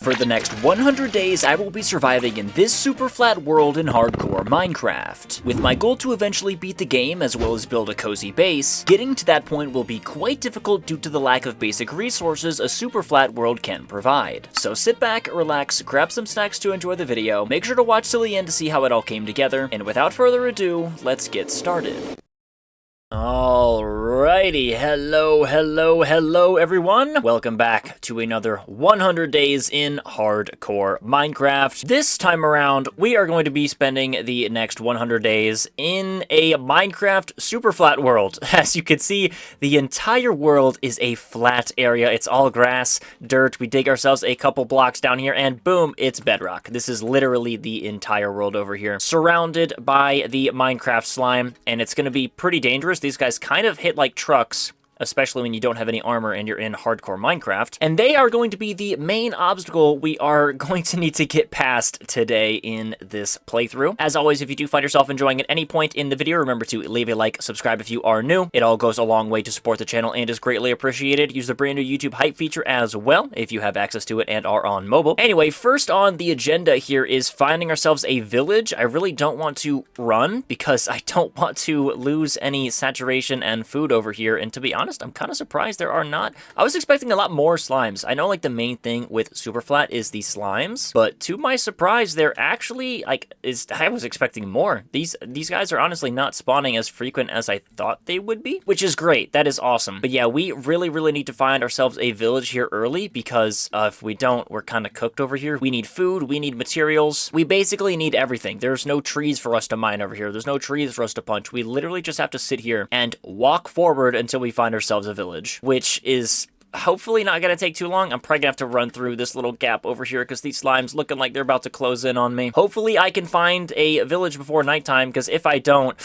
For the next 100 days, I will be surviving in this super flat world in hardcore Minecraft. With my goal to eventually beat the game as well as build a cozy base, getting to that point will be quite difficult due to the lack of basic resources a super flat world can provide. So sit back, relax, grab some snacks to enjoy the video, make sure to watch till the end to see how it all came together, and without further ado, let's get started. Alrighty, hello everyone! Welcome back to another 100 days in hardcore Minecraft. This time around, we are going to be spending the next 100 days in a Minecraft super flat world. As you can see, the entire world is a flat area. It's all grass, dirt. We dig ourselves a couple blocks down here and boom, it's bedrock. This is literally the entire world over here, surrounded by the Minecraft slime, and it's going to be pretty dangerous. These guys kind of hit like trucks, especially when you don't have any armor and you're in hardcore Minecraft. And they are going to be the main obstacle we are going to need to get past today in this playthrough. As always, if you do find yourself enjoying at any point in the video, remember to leave a like, subscribe if you are new. It all goes a long way to support the channel and is greatly appreciated. Use the brand new YouTube hype feature as well, if you have access to it and are on mobile. Anyway, first on the agenda here is finding ourselves a village. I really don't want to run because I don't want to lose any saturation and food over here. And to be honest, I'm kind of surprised there are not. I was expecting a lot more slimes. I know like the main thing with Superflat is the slimes, but to my surprise, they're actually like I was expecting more. These guys are honestly not spawning as frequent as I thought they would be, which is great. That is awesome. But yeah, we really need to find ourselves a village here early because if we don't, we're kind of cooked over here. We need food, we need materials. We basically need everything. There's no trees for us to mine over here. There's no trees for us to punch. We literally just have to sit here and walk forward until we find ourselves a village, which is hopefully not going to take too long. I'm probably going to have to run through this little gap over here because these slimes looking like they're about to close in on me. Hopefully I can find a village before nighttime, because if I don't,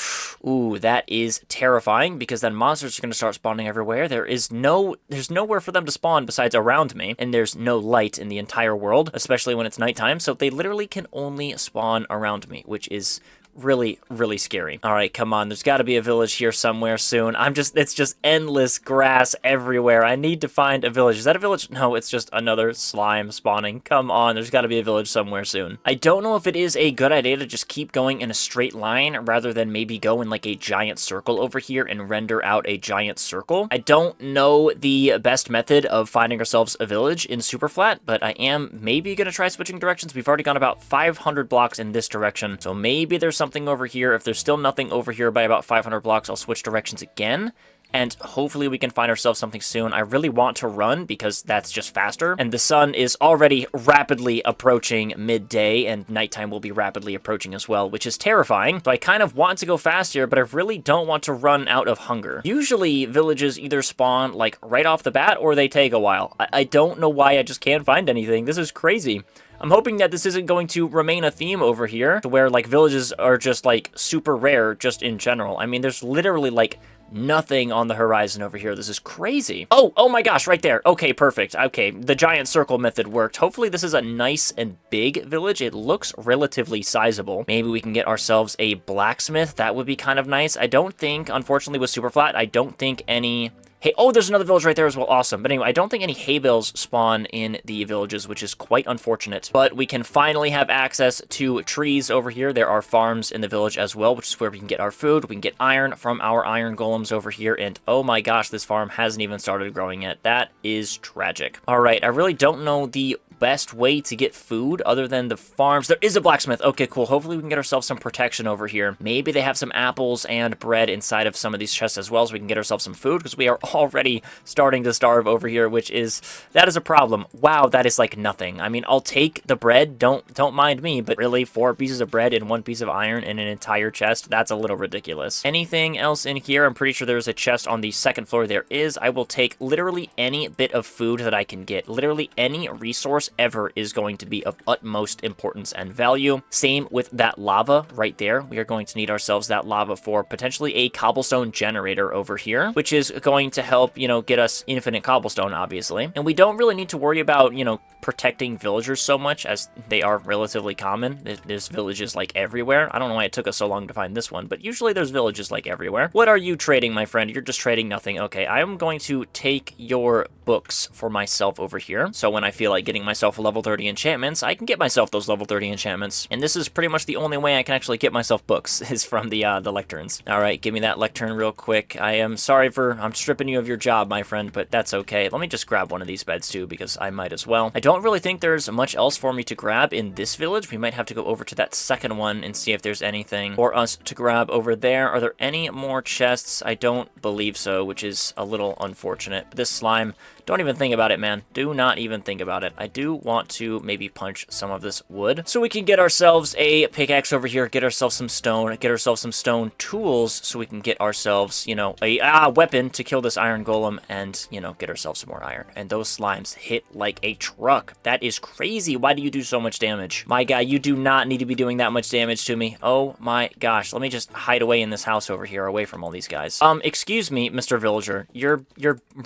ooh, that is terrifying, because then monsters are going to start spawning everywhere. There's nowhere for them to spawn besides around me, and there's no light in the entire world, especially when it's nighttime, so they literally can only spawn around me, which is really scary. All right, come on. There's got to be a village here somewhere soon. It's just endless grass everywhere. I need to find a village. Is that a village? No, it's just another slime spawning. Come on. There's got to be a village somewhere soon. I don't know if it is a good idea to just keep going in a straight line rather than maybe go in like a giant circle over here and render out a giant circle. I don't know the best method of finding ourselves a village in Superflat, but I am maybe going to try switching directions. We've already gone about 500 blocks in this direction, so maybe there's something over here. If there's still nothing over here by about 500 blocks, I'll switch directions again, and hopefully we can find ourselves something soon. I really want to run because that's just faster, and the sun is already rapidly approaching midday, and nighttime will be rapidly approaching as well, which is terrifying. So I kind of want to go fast here, but I really don't want to run out of hunger. Usually villages either spawn like right off the bat or they take a while. I don't know why I just can't find anything. This is crazy. I'm hoping that this isn't going to remain a theme over here, to where like villages are just like super rare just in general. I mean, there's literally like nothing on the horizon over here. This is crazy. Oh my gosh, right there. Okay, perfect. Okay, the giant circle method worked. Hopefully this is a nice and big village. It looks relatively sizable. Maybe we can get ourselves a blacksmith. That would be kind of nice. I don't think, unfortunately with Superflat, I don't think any... Hey, oh, there's another village right there as well. Awesome. But anyway, I don't think any hay bales spawn in the villages, which is quite unfortunate. But we can finally have access to trees over here. There are farms in the village as well, which is where we can get our food. We can get iron from our iron golems over here. And oh my gosh, this farm hasn't even started growing yet. That is tragic. All right, I really don't know the best way to get food other than the farms. There is a blacksmith. Okay, cool. Hopefully we can get ourselves some protection over here. Maybe they have some apples and bread inside of some of these chests as well, so we can get ourselves some food, because we are already starting to starve over here, that is a problem. Wow, that is like nothing. I mean, I'll take the bread. Don't mind me, but really 4 pieces of bread and 1 piece of iron in an entire chest, that's a little ridiculous. Anything else in here? I'm pretty sure there's a chest on the 2nd floor. There is. I will take literally any bit of food that I can get. Literally any resource ever is going to be of utmost importance and value. Same with that lava right there. We are going to need ourselves that lava for potentially a cobblestone generator over here, which is going to help, you know, get us infinite cobblestone, obviously. And we don't really need to worry about, you know, protecting villagers so much, as they are relatively common. There's villages like everywhere. I don't know why it took us so long to find this one, but usually there's villages like everywhere. What are you trading, my friend? You're just trading nothing. Okay, I'm going to take your books for myself over here. So when I feel like getting myself myself level 30 enchantments, I can get myself those level 30 enchantments. And this is pretty much the only way I can actually get myself books, is from the lecterns. Alright, give me that lectern real quick. I am sorry I'm stripping you of your job, my friend, but that's okay. Let me just grab one of these beds too, because I might as well. I don't really think there's much else for me to grab in this village. We might have to go over to that second one and see if there's anything for us to grab over there. Are there any more chests? I don't believe so, which is a little unfortunate. But this slime, don't even think about it, man. Do not even think about it. I do want to maybe punch some of this wood so we can get ourselves a pickaxe over here, get ourselves some stone, get ourselves some stone tools so we can get ourselves, you know, a weapon to kill this iron golem and, you know, get ourselves some more iron. And those slimes hit like a truck. That is crazy. Why do you do so much damage? My guy, you do not need to be doing that much damage to me. Oh my gosh. Let me just hide away in this house over here, away from all these guys. Excuse me, Mr. Villager. You're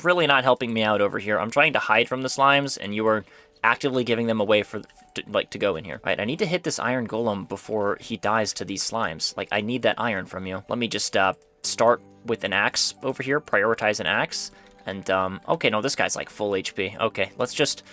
really not helping me out over here. I'm trying to hide from the slimes, and you are actively giving them away to go in here. Right, I need to hit this iron golem before he dies to these slimes. Like, I need that iron from you. Let me just start with an axe over here, prioritize an axe. And okay, no, this guy's like full HP. Okay, let's just,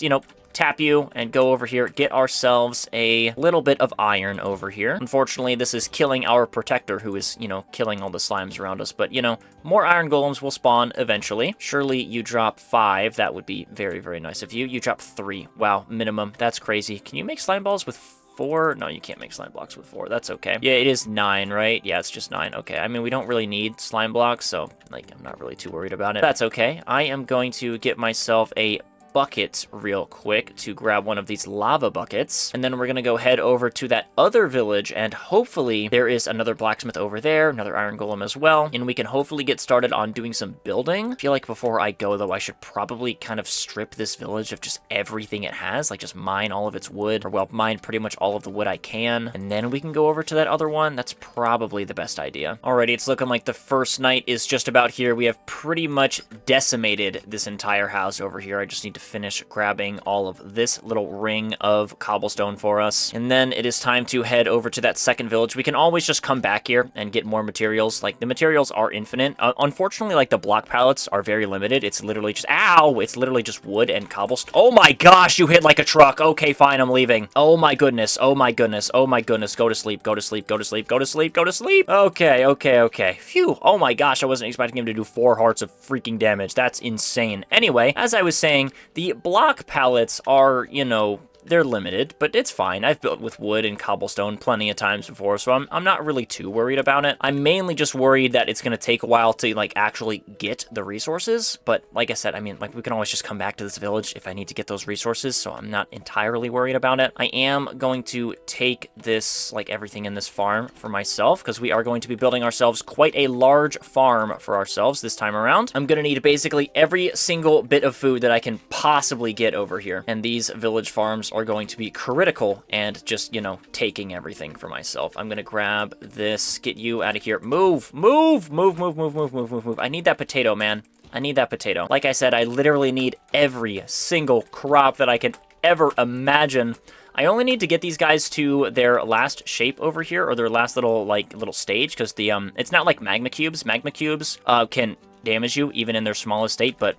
you know, tap you and go over here, get ourselves a little bit of iron over here. Unfortunately, this is killing our protector, who is, you know, killing all the slimes around us. But, you know, more iron golems will spawn eventually. Surely you drop 5. That would be very, very nice of you. You drop 3. Wow, minimum. That's crazy. Can you make slime balls with 4? No, you can't make slime blocks with 4. That's okay. Yeah, it is 9, right? Yeah, it's just 9. Okay, I mean, we don't really need slime blocks, so, like, I'm not really too worried about it. That's okay. I am going to get myself a bucket real quick to grab one of these lava buckets, and then we're gonna go head over to that other village, and hopefully there is another blacksmith over there, another iron golem as well, and we can hopefully get started on doing some building. I feel like before I go, though, I should probably kind of strip this village of just everything it has, like just mine all of its wood, or well, mine pretty much all of the wood I can, and then we can go over to that other one. That's probably the best idea. Alrighty, it's looking like the first night is just about here. We have pretty much decimated this entire house over here. I just need to finish grabbing all of this little ring of cobblestone for us. And then it is time to head over to that second village. We can always just come back here and get more materials. Like, the materials are infinite. Unfortunately, like, the block pallets are very limited. It's literally just, ow! It's literally just wood and cobblestone. Oh my gosh, you hit like a truck. Okay, fine, I'm leaving. Oh my goodness, oh my goodness, oh my goodness. Go to sleep, go to sleep, go to sleep, go to sleep, go to sleep. Okay, okay, okay. Phew, oh my gosh, I wasn't expecting him to do 4 hearts of freaking damage. That's insane. Anyway, as I was saying, the block pallets are, you know, they're limited, but it's fine. I've built with wood and cobblestone plenty of times before, so I'm not really too worried about it. I'm mainly just worried that it's going to take a while to, like, actually get the resources, but like I said, I mean, like, we can always just come back to this village if I need to get those resources, so I'm not entirely worried about it. I am going to take this, like, everything in this farm for myself, because we are going to be building ourselves quite a large farm for ourselves this time around. I'm going to need basically every single bit of food that I can possibly get over here, and these village farms are going to be critical and just, you know, taking everything for myself. I'm gonna grab this, get you out of here. Move, move, move, move, move, move, move, move, move. I need that potato, man. I need that potato. Like I said, I literally need every single crop that I can ever imagine. I only need to get these guys to their last shape over here, or their last little stage, because the it's not like magma cubes. Magma cubes can damage you even in their smallest state, but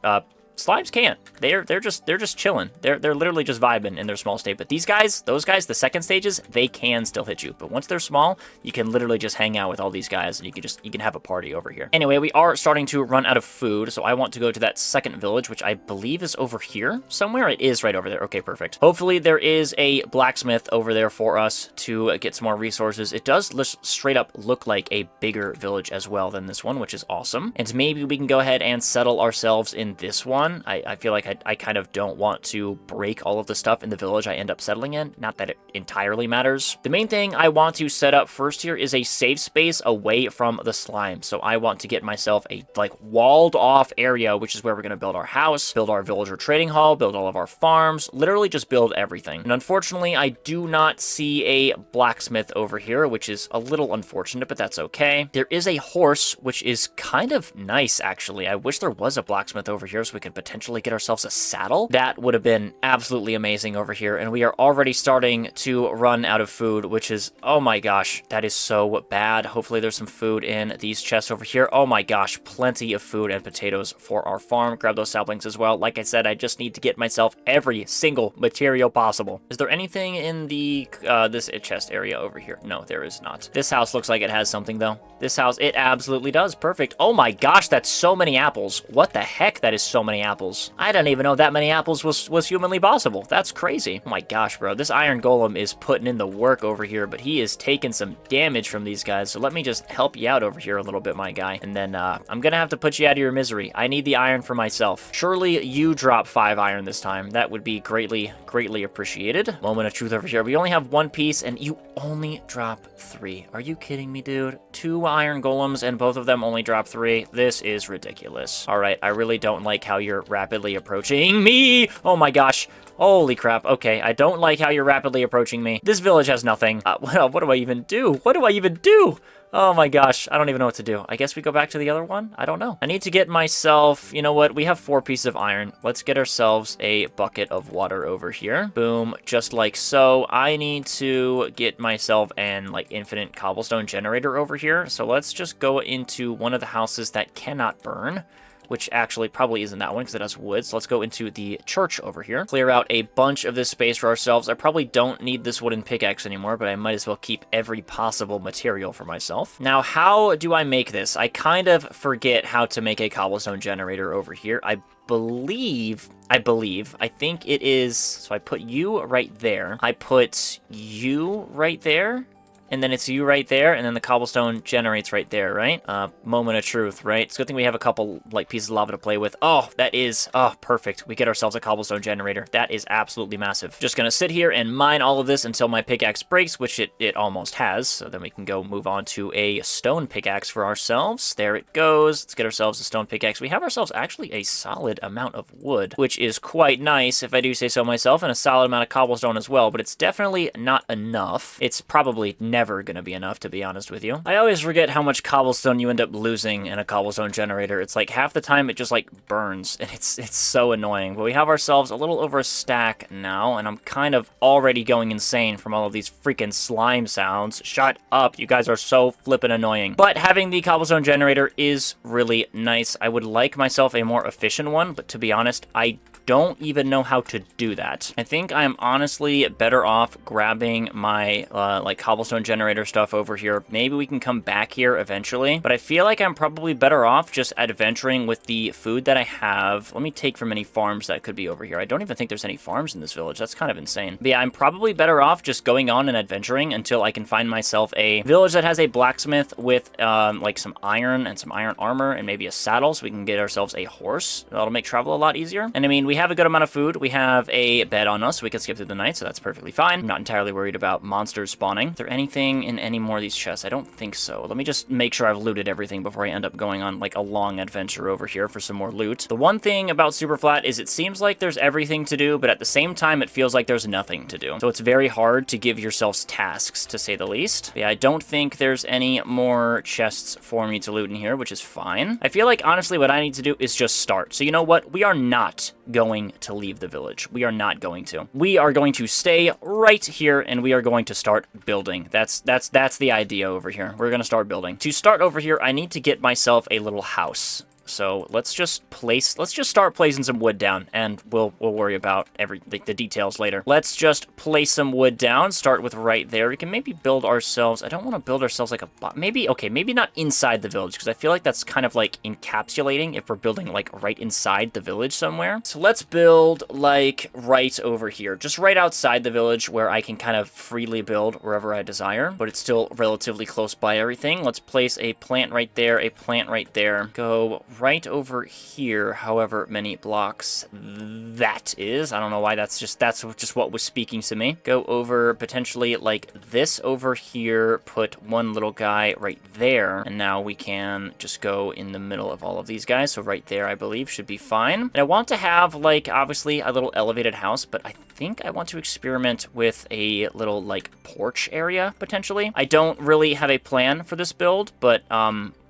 slimes can't. They're just chilling. They're literally just vibing in their small state. But these guys, those guys, the second stages, they can still hit you. But once they're small, you can literally just hang out with all these guys, and you can have a party over here. Anyway, we are starting to run out of food, so I want to go to that second village, which I believe is over here somewhere. It is right over there. Okay, perfect. Hopefully there is a blacksmith over there for us to get some more resources. It does straight up look like a bigger village as well than this one, which is awesome. And maybe we can go ahead and settle ourselves in this one. I feel like I kind of don't want to break all of the stuff in the village I end up settling in. Not that it entirely matters. The main thing I want to set up first here is a safe space away from the slime. So I want to get myself a, like, walled off area, which is where we're going to build our house, build our villager trading hall, build all of our farms, literally just build everything. And unfortunately, I do not see a blacksmith over here, which is a little unfortunate, but that's okay. There is a horse, which is kind of nice, actually. I wish there was a blacksmith over here so we could potentially get ourselves a saddle. That would have been absolutely amazing over here. And we are already starting to run out of food, which is, oh my gosh, that is so bad. Hopefully there's some food in these chests over here. Oh my gosh, plenty of food and potatoes for our farm. Grab those saplings as well. Like I said, I just need to get myself every single material possible. Is there anything in the this chest area over here? No, there is not. This house looks like it has something though. This house, it absolutely does. Perfect. Oh my gosh, that's so many apples. What the heck? That is so many apples. I didn't even know that many apples was humanly possible. That's crazy. Oh my gosh, bro. This iron golem is putting in the work over here, but he is taking some damage from these guys. So let me just help you out over here a little bit, my guy. And then I'm gonna have to put you out of your misery. I need the iron for myself. Surely you drop 5 iron this time. That would be greatly appreciated. Moment of truth over here. We only have 1 piece and you only drop 3. Are you kidding me, dude? 2 iron golems and both of them only drop 3. This is ridiculous. All right, I really don't like how you're rapidly approaching me. Oh my gosh. Holy crap. Okay, I don't like how you're rapidly approaching me. This village has nothing. Well, what do I even do? What do I even do? Oh my gosh, I don't even know what to do. I guess we go back to the other one? I don't know. I need to get myself, you know what? We have 4 pieces of iron. Let's get ourselves a bucket of water over here. Boom, just like so. I need to get myself an like infinite cobblestone generator over here. So let's just go into one of the houses that cannot burn, which actually probably isn't that one because it has wood. So let's go into the church over here. Clear out a bunch of this space for ourselves. I probably don't need this wooden pickaxe anymore, but I might as well keep every possible material for myself. Now, how do I make this? I kind of forget how to make a cobblestone generator over here. I think it is, so I put you right there. I put you right there. And then it's you right there, and then the cobblestone generates right there, right? Moment of truth, right? It's a good thing we have a couple, like, pieces of lava to play with. Oh, that is, oh, perfect. We get ourselves a cobblestone generator. That is absolutely massive. Just gonna sit here and mine all of this until my pickaxe breaks, which it almost has. So then we can go move on to a stone pickaxe for ourselves. There it goes. Let's get ourselves a stone pickaxe. We have ourselves actually a solid amount of wood, which is quite nice, if I do say so myself, and a solid amount of cobblestone as well, but it's definitely not enough. It's probably never gonna be enough, to be honest with you. I always forget how much cobblestone you end up losing in a cobblestone generator. It's like half the time it just like burns, and it's so annoying. But we have ourselves a little over a stack now, and I'm kind of already going insane from all of these freaking slime sounds. Shut up, you guys are so flippin' annoying. But having the cobblestone generator is really nice. I would like myself a more efficient one, but to be honest, I don't even know how to do that. I think I'm honestly better off grabbing my like cobblestone generator stuff over here. Maybe we can come back here eventually, but I feel like I'm probably better off just adventuring with the food that I have. Let me take from any farms that could be over here. I don't even think there's any farms in this village. That's kind of insane. But yeah, I'm probably better off just going on and adventuring until I can find myself a village that has a blacksmith with like some iron and some iron armor and maybe a saddle, so we can get ourselves a horse. That'll make travel a lot easier. And I mean, we have a good amount of food. We have a bed on us, so we can skip through the night, so that's perfectly fine. I'm not entirely worried about monsters spawning. Is there anything in any more of these chests? I don't think so. Let me just make sure I've looted everything before I end up going on like a long adventure over here for some more loot. The one thing about SUPERFLAT is it seems like there's everything to do, but at the same time it feels like there's nothing to do. So it's very hard to give yourselves tasks, to say the least. But yeah, I don't think there's any more chests for me to loot in here, which is fine. I feel like honestly what I need to do is just start. So you know what? We are not going to leave the village. We are not going to. We are going to stay right here and we are going to start building. That's the idea over here. We're going to start building. To start over here, I need to get myself a little house. So let's just start placing some wood down, and we'll worry about the details later. Let's just place some wood down. Start with right there. We can maybe build ourselves. I don't want to build ourselves like a maybe not inside the village, because I feel like that's kind of like encapsulating if we're building like right inside the village somewhere. So let's build like right over here, just right outside the village where I can kind of freely build wherever I desire, but it's still relatively close by everything. Let's place a plant right there, a plant right there. Go right over here, however many blocks that is. I don't know why that's just what was speaking to me. Go over potentially like this over here, put one little guy right there, and now we can just go in the middle of all of these guys. So right there, I believe, should be fine. And I want to have like obviously a little elevated house, but I think I want to experiment with a little like porch area potentially. I don't really have a plan for this build, but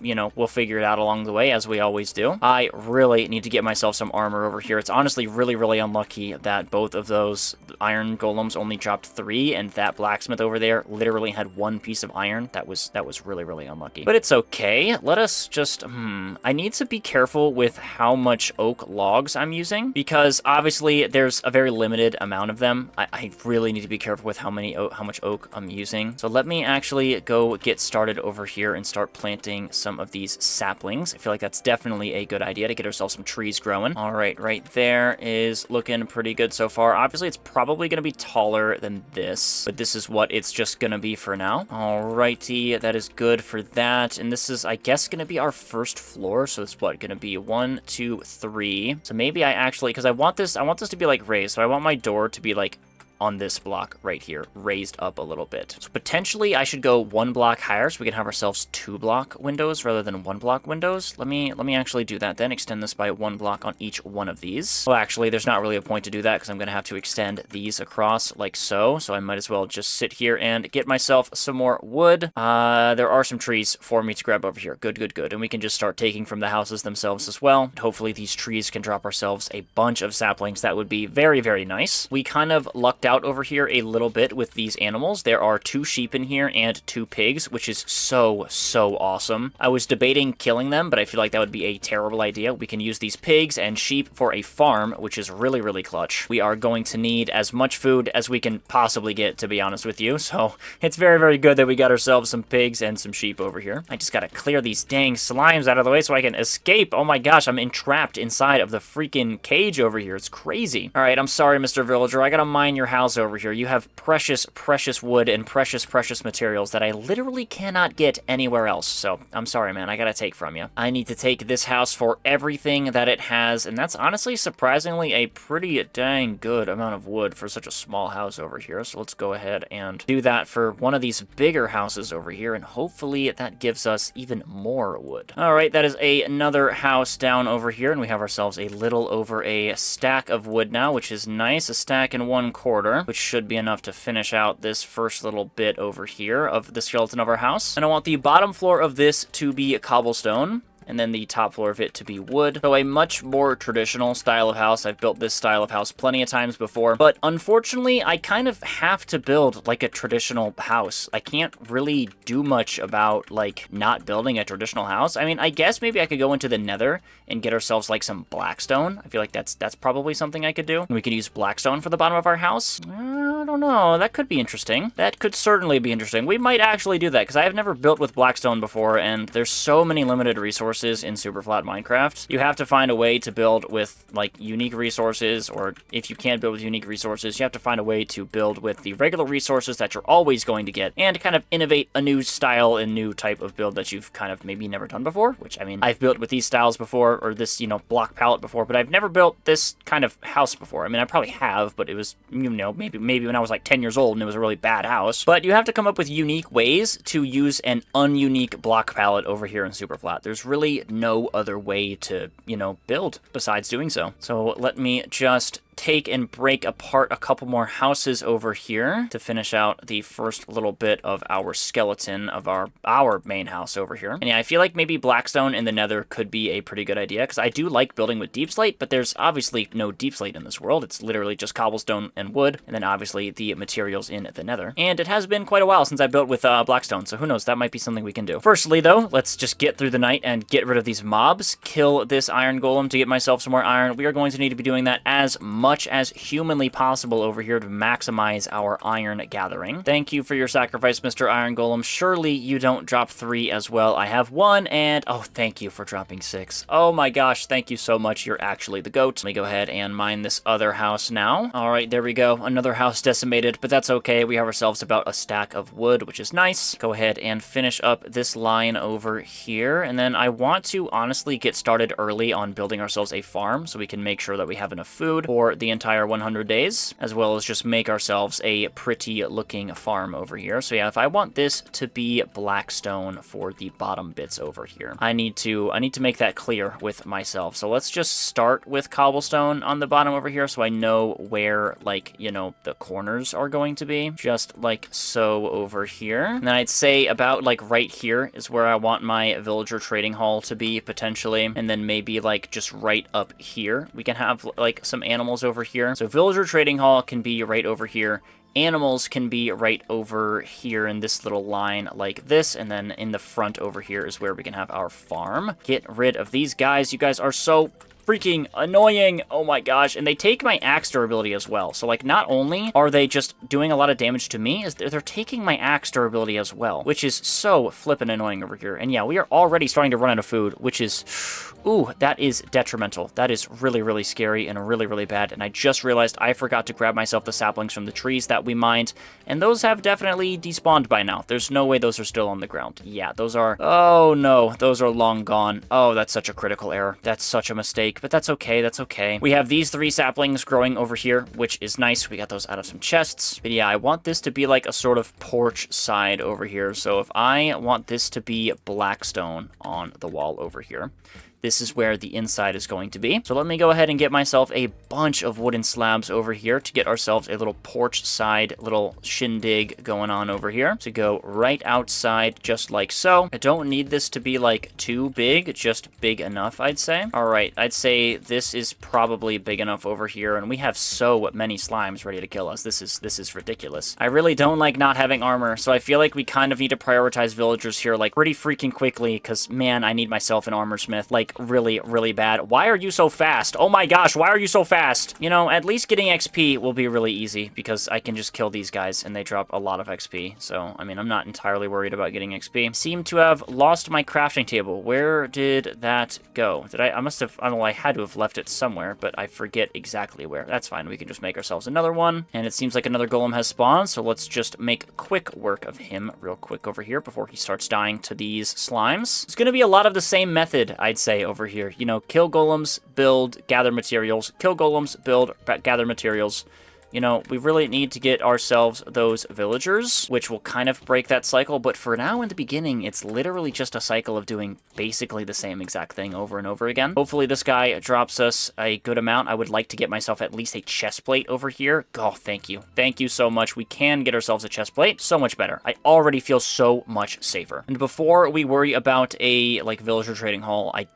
you know, we'll figure it out along the way, as we always do. I really need to get myself some armor over here. It's honestly really, really unlucky that both of those iron golems only dropped 3, and that blacksmith over there literally had 1 piece of iron. That was really, really unlucky. But it's okay. Let us just, I need to be careful with how much oak logs I'm using, because obviously there's a very limited amount of them. I really need to be careful with how much oak I'm using. So let me actually go get started over here and start planting some of these saplings. I feel like that's definitely a good idea to get ourselves some trees growing. All right, right there is looking pretty good so far. Obviously, it's probably going to be taller than this, but this is what it's just going to be for now. All righty, that is good for that. And this is, I guess, going to be our first floor. So it's what, going to be 1, 2, 3. So maybe I actually, because I want this to be like raised. So I want my door to be like on this block right here, raised up a little bit. So potentially I should go 1 block higher so we can have ourselves 2 block windows rather than 1 block windows. Let me actually do that then. Extend this by 1 block on each one of these. Well, actually, there's not really a point to do that because I'm going to have to extend these across like so. So I might as well just sit here and get myself some more wood. There are some trees for me to grab over here. Good, good, good. And we can just start taking from the houses themselves as well. Hopefully these trees can drop ourselves a bunch of saplings. That would be very, very nice. We kind of lucked out over here a little bit with these animals. There are 2 sheep in here and 2 pigs, which is so awesome. I was debating killing them, but I feel like that would be a terrible idea. We can use these pigs and sheep for a farm, which is really, really clutch. We are going to need as much food as we can possibly get, to be honest with you. So it's very, very good that we got ourselves some pigs and some sheep over here. I just gotta clear these dang slimes out of the way so I can escape. Oh my gosh, I'm entrapped inside of the freaking cage over here. It's crazy. All right, I'm sorry, Mr. Villager. I gotta mine your house over here. You have precious wood and precious materials that I literally cannot get anywhere else. So I'm sorry, man. I gotta take from you. I need to take this house for everything that it has, and that's honestly surprisingly a pretty dang good amount of wood for such a small house over here. So let's go ahead and do that for one of these bigger houses over here, and hopefully that gives us even more wood. All right, that is another house down over here, and we have ourselves a little over a stack of wood now, which is nice. A stack and 1/4, which should be enough to finish out this first little bit over here of the skeleton of our house. And I want the bottom floor of this to be cobblestone, and then the top floor of it to be wood. So a much more traditional style of house. I've built this style of house plenty of times before, but unfortunately, I kind of have to build like a traditional house. I can't really do much about like not building a traditional house. I mean, I guess maybe I could go into the nether and get ourselves like some blackstone. I feel like that's probably something I could do. We could use blackstone for the bottom of our house. I don't know. That could be interesting. That could certainly be interesting. We might actually do that because I have never built with blackstone before, and there's so many limited resources in SUPERFLAT Minecraft. You have to find a way to build with like unique resources, or if you can't build with unique resources, you have to find a way to build with the regular resources that you're always going to get, and kind of innovate a new style and new type of build that you've kind of maybe never done before, which I mean, I've built with these styles before, or this, you know, block palette before, but I've never built this kind of house before. I mean, I probably have, but it was, you know, maybe when I was like 10 years old and it was a really bad house. But you have to come up with unique ways to use an ununique block palette over here in SUPERFLAT. There's really no other way to, you know, build besides doing so. So let me just take and break apart a couple more houses over here to finish out the first little bit of our skeleton of our main house over here. And yeah, I feel like maybe blackstone in the nether could be a pretty good idea, because I do like building with deep slate, but there's obviously no deep slate in this world. It's literally just cobblestone and wood, and then obviously the materials in the nether. And it has been quite a while since I built with blackstone, so who knows, that might be something we can do. Firstly though, let's just get through the night and get rid of these mobs, kill this iron golem to get myself some more iron. We are going to need to be doing that as much as humanly possible over here to maximize our iron gathering. Thank you for your sacrifice, Mr. Iron Golem. Surely you don't drop 3 as well. I have 1, and oh, thank you for dropping 6. Oh my gosh, thank you so much. You're actually the goat. Let me go ahead and mine this other house now. All right, there we go. Another house decimated, but that's okay. We have ourselves about a stack of wood, which is nice. Go ahead and finish up this line over here, and then I want to honestly get started early on building ourselves a farm so we can make sure that we have enough food for the entire 100 days, as well as just make ourselves a pretty looking farm over here. So yeah, if I want this to be blackstone for the bottom bits over here, I need to make that clear with myself. So let's just start with cobblestone on the bottom over here so I know where, like, you know, the corner corners are going to be, just like so over here. And then I'd say about like right here is where I want my villager trading hall to be potentially, and then maybe like just right up here we can have like some animals over here. So villager trading hall can be right over here. Animals can be right over here in this little line like this, and then in the front over here is where we can have our farm. Get rid of these guys. You guys are so freaking annoying. Oh my gosh. And they take my axe durability as well. So like not only are they just doing a lot of damage to me, is they're taking my axe durability as well, which is so flippin' annoying over here. And yeah, we are already starting to run out of food, which is, ooh, that is detrimental. That is really, really scary and really, really bad. And I just realized I forgot to grab myself the saplings from the trees that we mined, and those have definitely despawned by now. There's no way those are still on the ground. Yeah, those are, oh no, those are long gone. Oh, that's such a critical error. That's such a mistake. But that's okay, that's okay. We have these 3 saplings growing over here, which is nice. We got those out of some chests. But yeah, I want this to be like a sort of porch side over here. So if I want this to be blackstone on the wall over here, this is where the inside is going to be. So let me go ahead and get myself a bunch of wooden slabs over here to get ourselves a little porch side, little shindig going on over here. To go right outside, just like so. I don't need this to be like too big, just big enough, I'd say. All right, I'd say this is probably big enough over here, and we have so many slimes ready to kill us. This is ridiculous. I really don't like not having armor, so I feel like we kind of need to prioritize villagers here like pretty freaking quickly, because man, I need myself an armor smith. Like, really, really bad. Why are you so fast? Oh my gosh, why are you so fast? You know, at least getting XP will be really easy because I can just kill these guys and they drop a lot of XP. So, I mean, I'm not entirely worried about getting XP. Seem to have lost my crafting table. Where did that go? Did I must have, I don't know, I had to have left it somewhere, but I forget exactly where. That's fine. We can just make ourselves another one. And it seems like another golem has spawned, so let's just make quick work of him real quick over here before he starts dying to these slimes. It's going to be a lot of the same method, I'd say, over here. You know, kill golems, build, gather materials. Kill golems, build, gather materials. You know, we really need to get ourselves those villagers, which will kind of break that cycle. But for now, in the beginning, it's literally just a cycle of doing basically the same exact thing over and over again. Hopefully this guy drops us a good amount. I would like to get myself at least a chest plate over here. Oh, thank you. Thank you so much. We can get ourselves a chest plate. So much better. I already feel so much safer. And before we worry about a, like, villager trading hall, I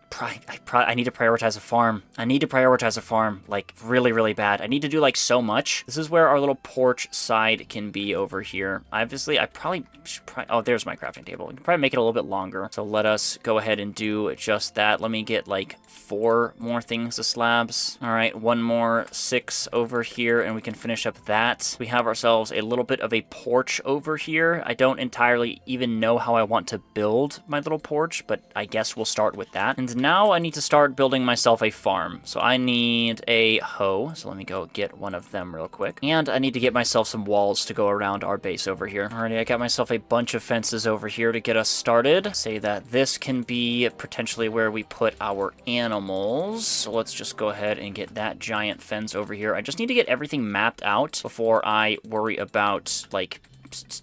need to prioritize a farm. I need to prioritize a farm, like, really, really bad. I need to do, like, so much. This is where our little porch side can be over here. Obviously, I probably should oh, there's my crafting table. We can probably make it a little bit longer. So let us go ahead and do just that. Let me get, like, 4 more things of slabs. All right, 1 more, 6 over here, and we can finish up that. We have ourselves a little bit of a porch over here. I don't entirely even know how I want to build my little porch, but I guess we'll start with that. And now I need to start building myself a farm. So I need a hoe. So let me go get one of them real quick. And I need to get myself some walls to go around our base over here. Alrighty, I got myself a bunch of fences over here to get us started. Say that this can be potentially where we put our animals. So let's just go ahead and get that giant fence over here. I just need to get everything mapped out before I worry about, like,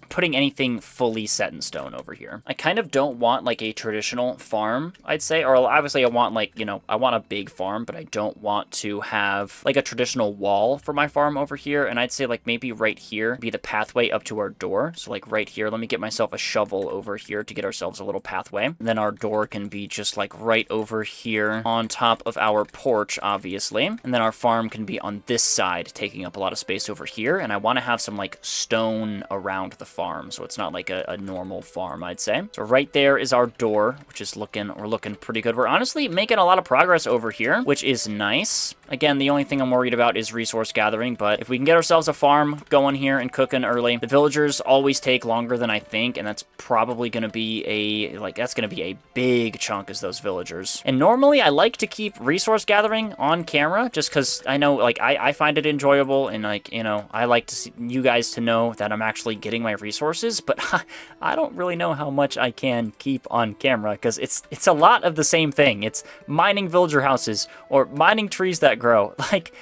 putting anything fully set in stone over here. I kind of don't want like a traditional farm, I'd say, or obviously I want, like, you know, I want a big farm, but I don't want to have like a traditional wall for my farm over here. And I'd say like maybe right here be the pathway up to our door. So like right here, let me get myself a shovel over here to get ourselves a little pathway. And then our door can be just like right over here on top of our porch, obviously. And then our farm can be on this side, taking up a lot of space over here. And I want to have some like stone around the farm, so it's not like a normal farm, I'd say. So right there is our door, which is we're looking pretty good. We're honestly making a lot of progress over here, which is nice. Again, the only thing I'm worried about is resource gathering, but if we can get ourselves a farm going here and cooking early, the villagers always take longer than I think, and that's probably going to be a big chunk is those villagers. And normally I like to keep resource gathering on camera just because I know, like, I find it enjoyable, and, like, you know, I like to see you guys to know that I'm actually getting my resources, but I don't really know how much I can keep on camera because it's a lot of the same thing. It's mining villager houses or mining trees that grow. Like,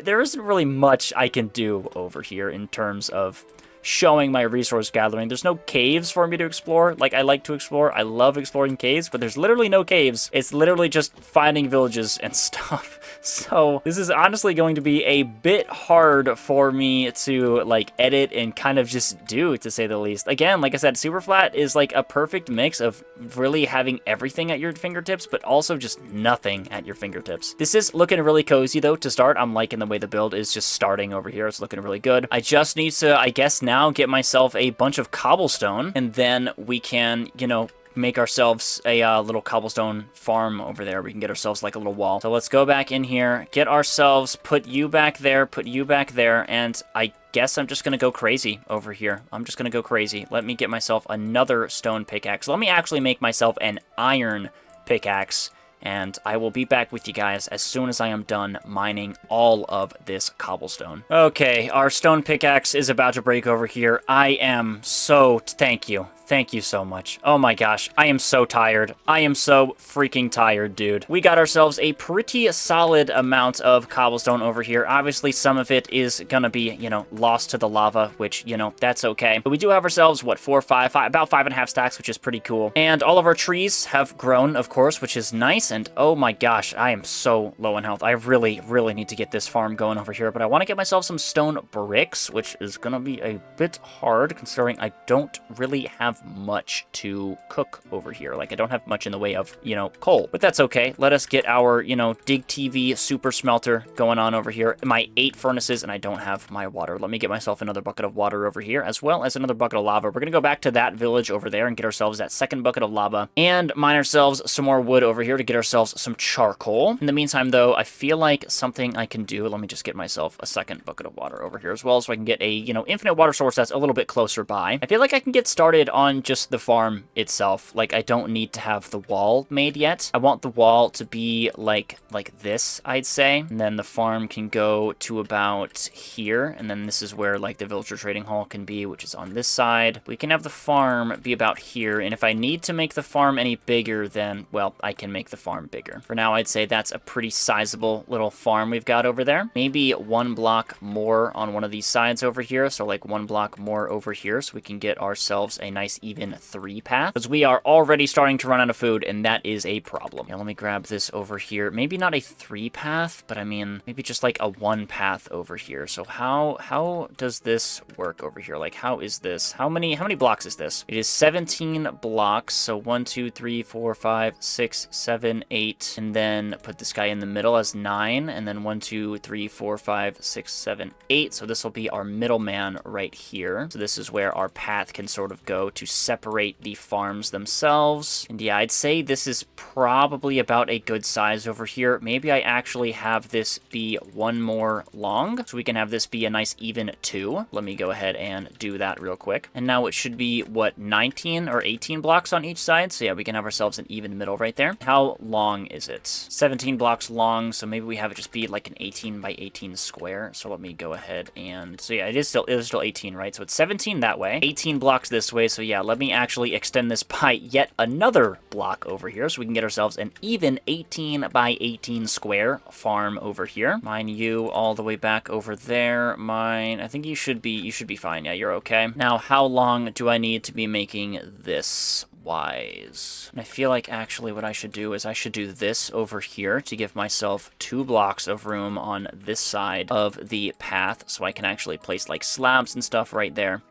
there isn't really much I can do over here in terms of showing my resource gathering. There's no caves for me to explore. Like, I like to explore. I love exploring caves, but there's literally no caves. It's literally just finding villages and stuff. So this is honestly going to be a bit hard for me to like edit and kind of just do, to say the least. Again, like I said, SUPERFLAT is like a perfect mix of really having everything at your fingertips, but also just nothing at your fingertips. This is looking really cozy though to start. I'm liking the way the build is just starting over here. It's looking really good. I just need to, I guess now, get myself a bunch of cobblestone, and then we can, you know, make ourselves a little cobblestone farm over there. We can get ourselves like a little wall. So let's go back in here, get ourselves, put you back there, and I guess I'm just gonna go crazy over here. I'm just gonna go crazy. Let me get myself another stone pickaxe. Let me actually make myself an iron pickaxe, and I will be back with you guys as soon as I am done mining all of this cobblestone. Okay, our stone pickaxe is about to break over here. I am so... Thank you. Thank you so much. Oh my gosh, I am so tired. I am so freaking tired, dude. We got ourselves a pretty solid amount of cobblestone over here. Obviously, some of it is gonna be, you know, lost to the lava, which, you know, that's okay. But we do have ourselves, what, about 5.5 stacks, which is pretty cool. And all of our trees have grown, of course, which is nice. And oh my gosh, I am so low in health. I really, really need to get this farm going over here. But I want to get myself some stone bricks, which is gonna be a bit hard considering I don't really have much to cook over here. Like, I don't have much in the way of, you know, coal. But that's okay. Let us get our, you know, Dig TV super smelter going on over here. My 8 furnaces, and I don't have my water. Let me get myself another bucket of water over here, as well as another bucket of lava. We're gonna go back to that village over there and get ourselves that second bucket of lava, and mine ourselves some more wood over here to get ourselves some charcoal. In the meantime, though, I feel like something I can do. Let me just get myself a second bucket of water over here as well, so I can get a, you know, infinite water source that's a little bit closer by. I feel like I can get started on just the farm itself. Like, I don't need to have the wall made yet. I want the wall to be like this, I'd say. And then the farm can go to about here. And then this is where like the villager trading hall can be, which is on this side. We can have the farm be about here. And if I need to make the farm any bigger, then, well, I can make the farm bigger. For now, I'd say that's a pretty sizable little farm we've got over there. Maybe 1 block more on one of these sides over here. So like 1 block more over here, so we can get ourselves a nice even 3 path, because we are already starting to run out of food, and that is a problem. Yeah, let me grab this over here. Maybe not a 3 path, but I mean, maybe just like a 1 path over here. So how does this work over here? Like, how is this? How many blocks is this? It is 17 blocks. So 1, 2, 3, 4, 5, 6, 7, 8, and then put this guy in the middle as 9, and then 1, 2, 3, 4, 5, 6, 7, 8. So this will be our middleman right here. So this is where our path can sort of go to separate the farms themselves. And yeah, I'd say this is probably about a good size over here. Maybe I actually have this be 1 more long, so we can have this be a nice even 2. Let me go ahead and do that real quick. And now it should be, what, 19 or 18 blocks on each side? So yeah, we can have ourselves an even middle right there. How long is it? 17 blocks long, so maybe we have it just be like an 18 by 18 square. So let me go ahead and, so yeah, it is still 18, right? So it's 17 that way, 18 blocks this way. So yeah, let me actually extend this by yet another block over here, so we can get ourselves an even 18 by 18 square farm over here. Mine you all the way back over there. Mine, I think you should be fine. Yeah, you're okay. Now, how long do I need to be making this wise? And I feel like actually what I should do is I should do this over here to give myself 2 blocks of room on this side of the path, so I can actually place like slabs and stuff right there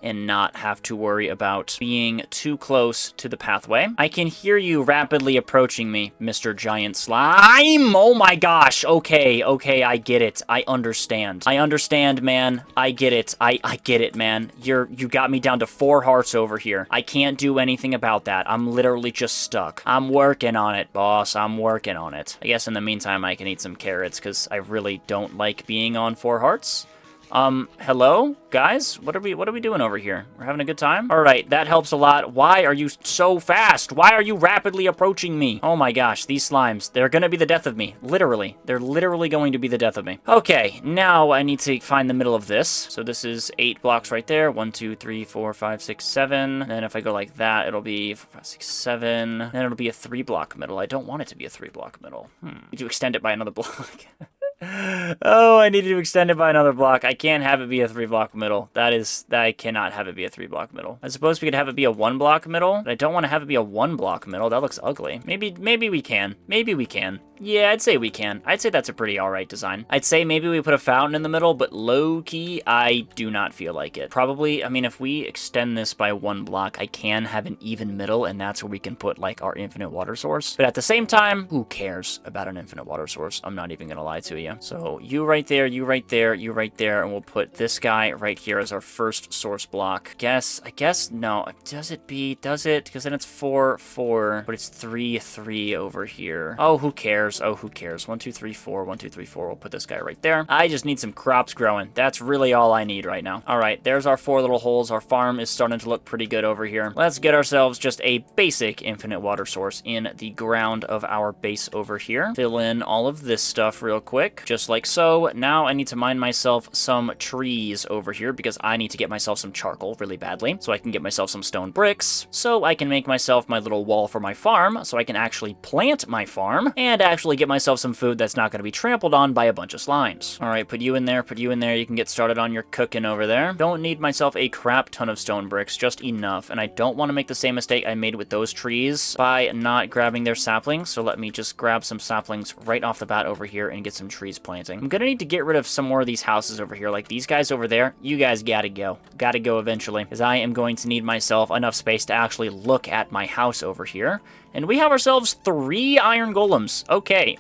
and not have to worry about being too close to the pathway. I can hear you rapidly approaching me, Mr. Giant Slime. Oh my gosh. Okay, I get it. I understand. I understand, man. I get it. I get it, man. You got me down to 4 hearts over here. I can't do anything about that. I'm literally just stuck. I'm working on it, boss. I'm working on it. I guess in the meantime, I can eat some carrots because I really don't like being on 4 hearts. Hello? Guys? What are we doing over here? We're having a good time? Alright, that helps a lot. Why are you so fast? Why are you rapidly approaching me? Oh my gosh, these slimes. They're gonna be the death of me. Literally. They're literally going to be the death of me. Okay, now I need to find the middle of this. So this is 8 blocks right there. 1, 2, 3, 4, 5, 6, 7. And then if I go like that, it'll be 4, 5, 6, 7. Then it'll be a 3 block middle. I don't want it to be a 3 block middle. Need to extend it by another block. Oh, I need to extend it by another block. I can't have it be a 3-block middle. I cannot have it be a 3-block middle. I suppose we could have it be a 1-block middle, but I don't want to have it be a 1-block middle. That looks ugly. Maybe we can. Maybe we can. Yeah, I'd say we can. I'd say that's a pretty alright design. I'd say maybe we put a fountain in the middle, but low-key, I do not feel like it. Probably, I mean, if we extend this by 1 block, I can have an even middle, and that's where we can put, like, our infinite water source. But at the same time, who cares about an infinite water source? I'm not even gonna lie to you. So, you right there, you right there, you right there, and we'll put this guy right here as our first source block. I guess, no. Does it? Because then it's 4, 4, but it's 3, 3 over here. Oh, who cares? Oh, who cares? 1, 2, 3, 4, 1, 2, 3, 4. We'll put this guy right there. I just need some crops growing. That's really all I need right now. All right, there's our 4 little holes. Our farm is starting to look pretty good over here. Let's get ourselves just a basic infinite water source in the ground of our base over here. Fill in all of this stuff real quick, just like so. Now I need to mine myself some trees over here because I need to get myself some charcoal really badly so I can get myself some stone bricks so I can make myself my little wall for my farm so I can actually plant my farm and actually get myself some food that's not going to be trampled on by a bunch of slimes. All right, put you in there, put you in there. You can get started on your cooking over there. Don't need myself a crap ton of stone bricks, just enough. And I don't want to make the same mistake I made with those trees by not grabbing their saplings. So let me just grab some saplings right off the bat over here and get some trees planting. I'm going to need to get rid of some more of these houses over here. Like these guys over there, you guys gotta go. Gotta go eventually because I am going to need myself enough space to actually look at my house over here. And we have ourselves 3 iron golems. Okay,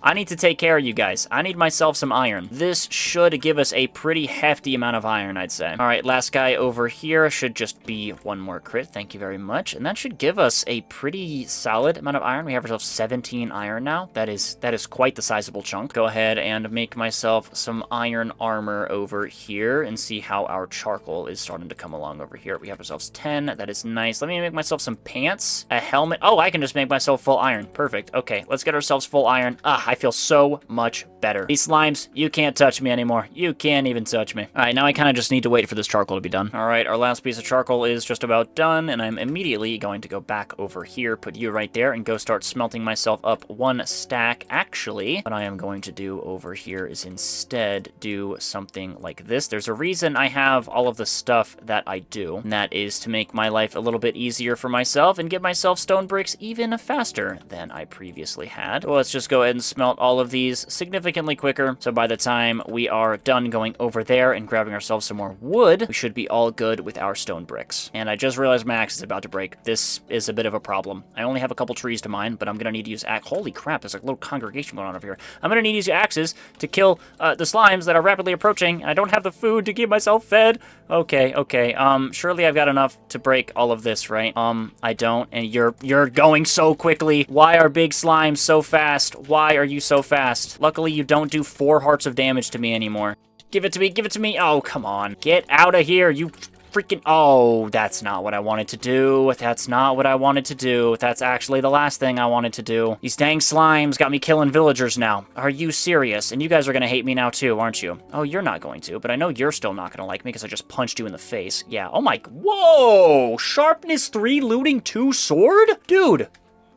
I need to take care of you guys. I need myself some iron. This should give us a pretty hefty amount of iron, I'd say. All right, last guy over here should just be 1 more crit. Thank you very much. And that should give us a pretty solid amount of iron. We have ourselves 17 iron now. That is quite the sizable chunk. Go ahead and make myself some iron armor over here and see how our charcoal is starting to come along over here. We have ourselves 10. That is nice. Let me make myself some pants, a helmet. Oh, I can just make myself full iron. Perfect. Okay, let's get ourselves full iron. I feel so much better. These slimes, you can't touch me anymore. You can't even touch me. All right, now I kind of just need to wait for this charcoal to be done. All right, our last piece of charcoal is just about done, and I'm immediately going to go back over here, put you right there, and go start smelting myself up 1 stack. Actually, what I am going to do over here is instead do something like this. There's a reason I have all of the stuff that I do, and that is to make my life a little bit easier for myself and get myself stone bricks even faster than I previously had. Well, let's just go ahead and smelt all of these significantly quicker, so by the time we are done going over there and grabbing ourselves some more wood, we should be all good with our stone bricks. And I just realized my axe is about to break. This is a bit of a problem. I only have a couple trees to mine, but I'm gonna need to use axe. Holy crap, there's like a little congregation going on over here. I'm gonna need to use axes to kill the slimes that are rapidly approaching, and I don't have the food to keep myself fed. Okay, surely I've got enough to break all of this, right? I don't, and you're going so quickly. Why are big slimes so fast? Why are you so fast? Luckily, you don't do 4 hearts of damage to me anymore. Give it to me, give it to me. Oh, come on. Get out of here, you freaking... Oh, that's not what I wanted to do. That's not what I wanted to do. That's actually the last thing I wanted to do. These dang slimes got me killing villagers now. Are you serious? And you guys are gonna hate me now too, aren't you? Oh, you're not going to, but I know you're still not gonna like me because I just punched you in the face. Yeah, oh my... Whoa! Sharpness 3, looting 2 sword? Dude!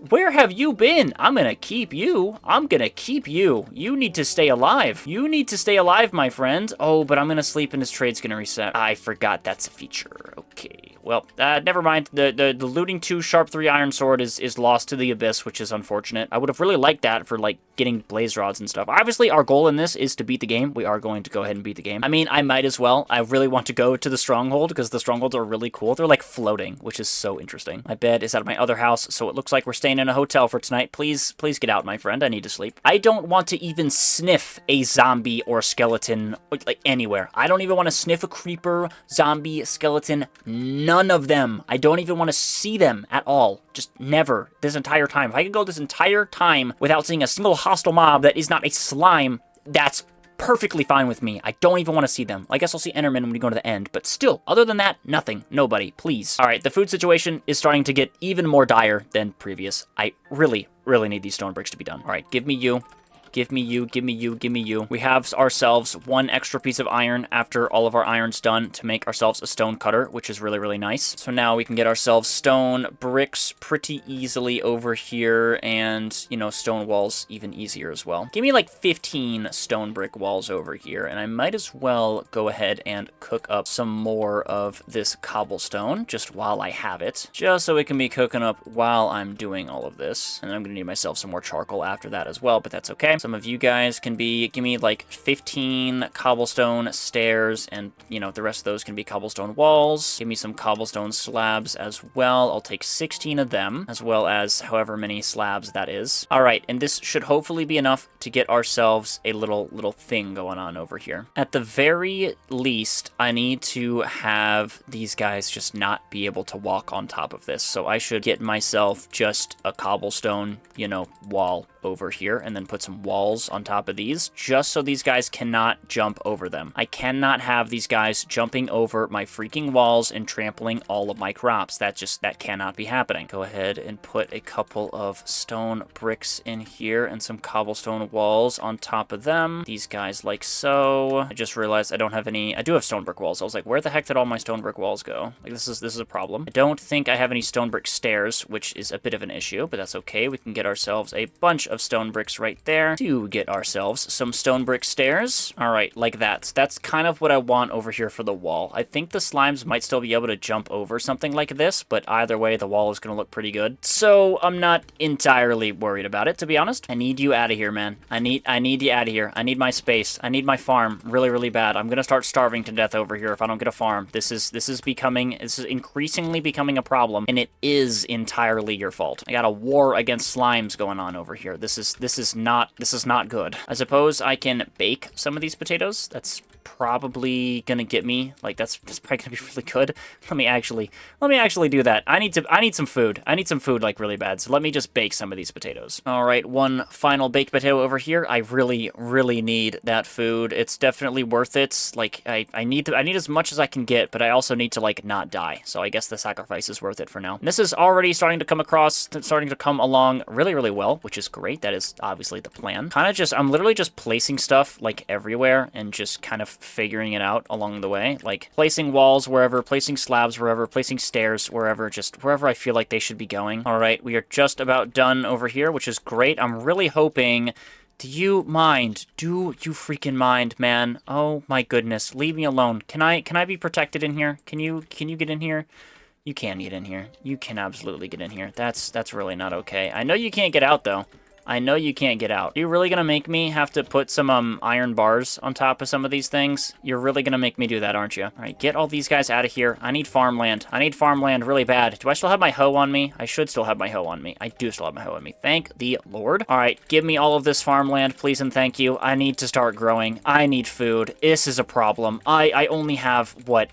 Where have you been? I'm gonna keep you. I'm gonna keep you. You need to stay alive. You need to stay alive, my friend. Oh, but I'm gonna sleep and his trade's gonna reset. I forgot that's a feature. Okay. Well, never mind. The looting 2 sharp 3 iron sword is lost to the abyss, which is unfortunate. I would have really liked that for, like, getting blaze rods and stuff. Obviously, our goal in this is to beat the game. We are going to go ahead and beat the game. I mean, I might as well. I really want to go to the stronghold because the strongholds are really cool. They're, like, floating, which is so interesting. My bed is out of my other house, so it looks like we're staying in a hotel for tonight. Please get out, my friend. I need to sleep. I don't want to even sniff a zombie or skeleton, like, anywhere. I don't even want to sniff a creeper, zombie, skeleton, none of them. I don't even want to see them at all. Just never. This entire time. If I could go this entire time without seeing a single hostile mob that is not a slime, that's perfectly fine with me. I don't even want to see them. I guess I'll see Enderman when we go to the end, but still, other than that, nothing. Nobody, please. All right, the food situation is starting to get even more dire than previous. I really need these stone bricks to be done. All right, give me you. Give me you, give me you, give me you. We have ourselves one extra piece of iron after all of our iron's done to make ourselves a stone cutter, which is really, really nice. So now we can get ourselves stone bricks pretty easily over here, and, you know, stone walls even easier as well. Give me like 15 stone brick walls over here, and I might as well go ahead and cook up some more of this cobblestone just while I have it, just so it can be cooking up while I'm doing all of this. And I'm gonna need myself some more charcoal after that as well, but that's okay. Some of you guys can give me like 15 cobblestone stairs, and, you know, the rest of those can be cobblestone walls. Give me some cobblestone slabs as well. I'll take 16 of them, as well as however many slabs that is. All right, and this should hopefully be enough to get ourselves a little thing going on over here. At the very least, I need to have these guys just not be able to walk on top of this. So I should get myself just a cobblestone, you know, wall over here, and then put some walls on top of these, just so these guys cannot jump over them. I cannot have these guys jumping over my freaking walls and trampling all of my crops. That cannot be happening. Go ahead and put a couple of stone bricks in here and some cobblestone walls on top of them. These guys like so. I just realized I don't have any. I do have stone brick walls. I was like, where the heck did all my stone brick walls go? Like, this is a problem. I don't think I have any stone brick stairs, which is a bit of an issue, but that's okay. We can get ourselves a bunch of stone bricks right there to get ourselves some stone brick stairs. All right, like that. That's kind of what I want over here for the wall. I think the slimes might still be able to jump over something like this, but either way, the wall is going to look pretty good. So I'm not entirely worried about it, to be honest. I need you out of here, man. I need you out of here. I need my space. I need my farm really, really bad. I'm going to start starving to death over here if I don't get a farm. This is increasingly becoming a problem, and it is entirely your fault. I got a war against slimes going on over here. This is not good. I suppose I can bake some of these potatoes. That's probably gonna get me, like, that's probably gonna be really good. Let me actually do that. I need some food. I need some food, like, really bad. So let me just bake some of these potatoes. All right, one final baked potato over here. I really, really need that food. It's definitely worth it. Like, I need as much as I can get, but I also need to, like, not die. So I guess the sacrifice is worth it for now. And this is already starting to come along really, really well, which is great. That is obviously the plan. I'm literally just placing stuff, like, everywhere, and just kind of figuring it out along the way, like placing walls wherever, placing slabs wherever, placing stairs wherever, just wherever I feel like they should be going. All right, we are just about done over here, which is great. I'm really hoping. Do you mind? Do you freaking mind, man? Oh my goodness, leave me alone. Can I be protected in here? Can you get in here? You can get in here. You can absolutely get in here. That's really not okay. I know you can't get out though. I know you can't get out. You're really gonna make me have to put some iron bars on top of some of these things? You're really gonna make me do that, aren't you? All right, get all these guys out of here. I need farmland. I need farmland really bad. Do I still have my hoe on me? I should still have my hoe on me. I do still have my hoe on me. Thank the Lord. All right, give me all of this farmland, please and thank you. I need to start growing. I need food. This is a problem. I only have, what,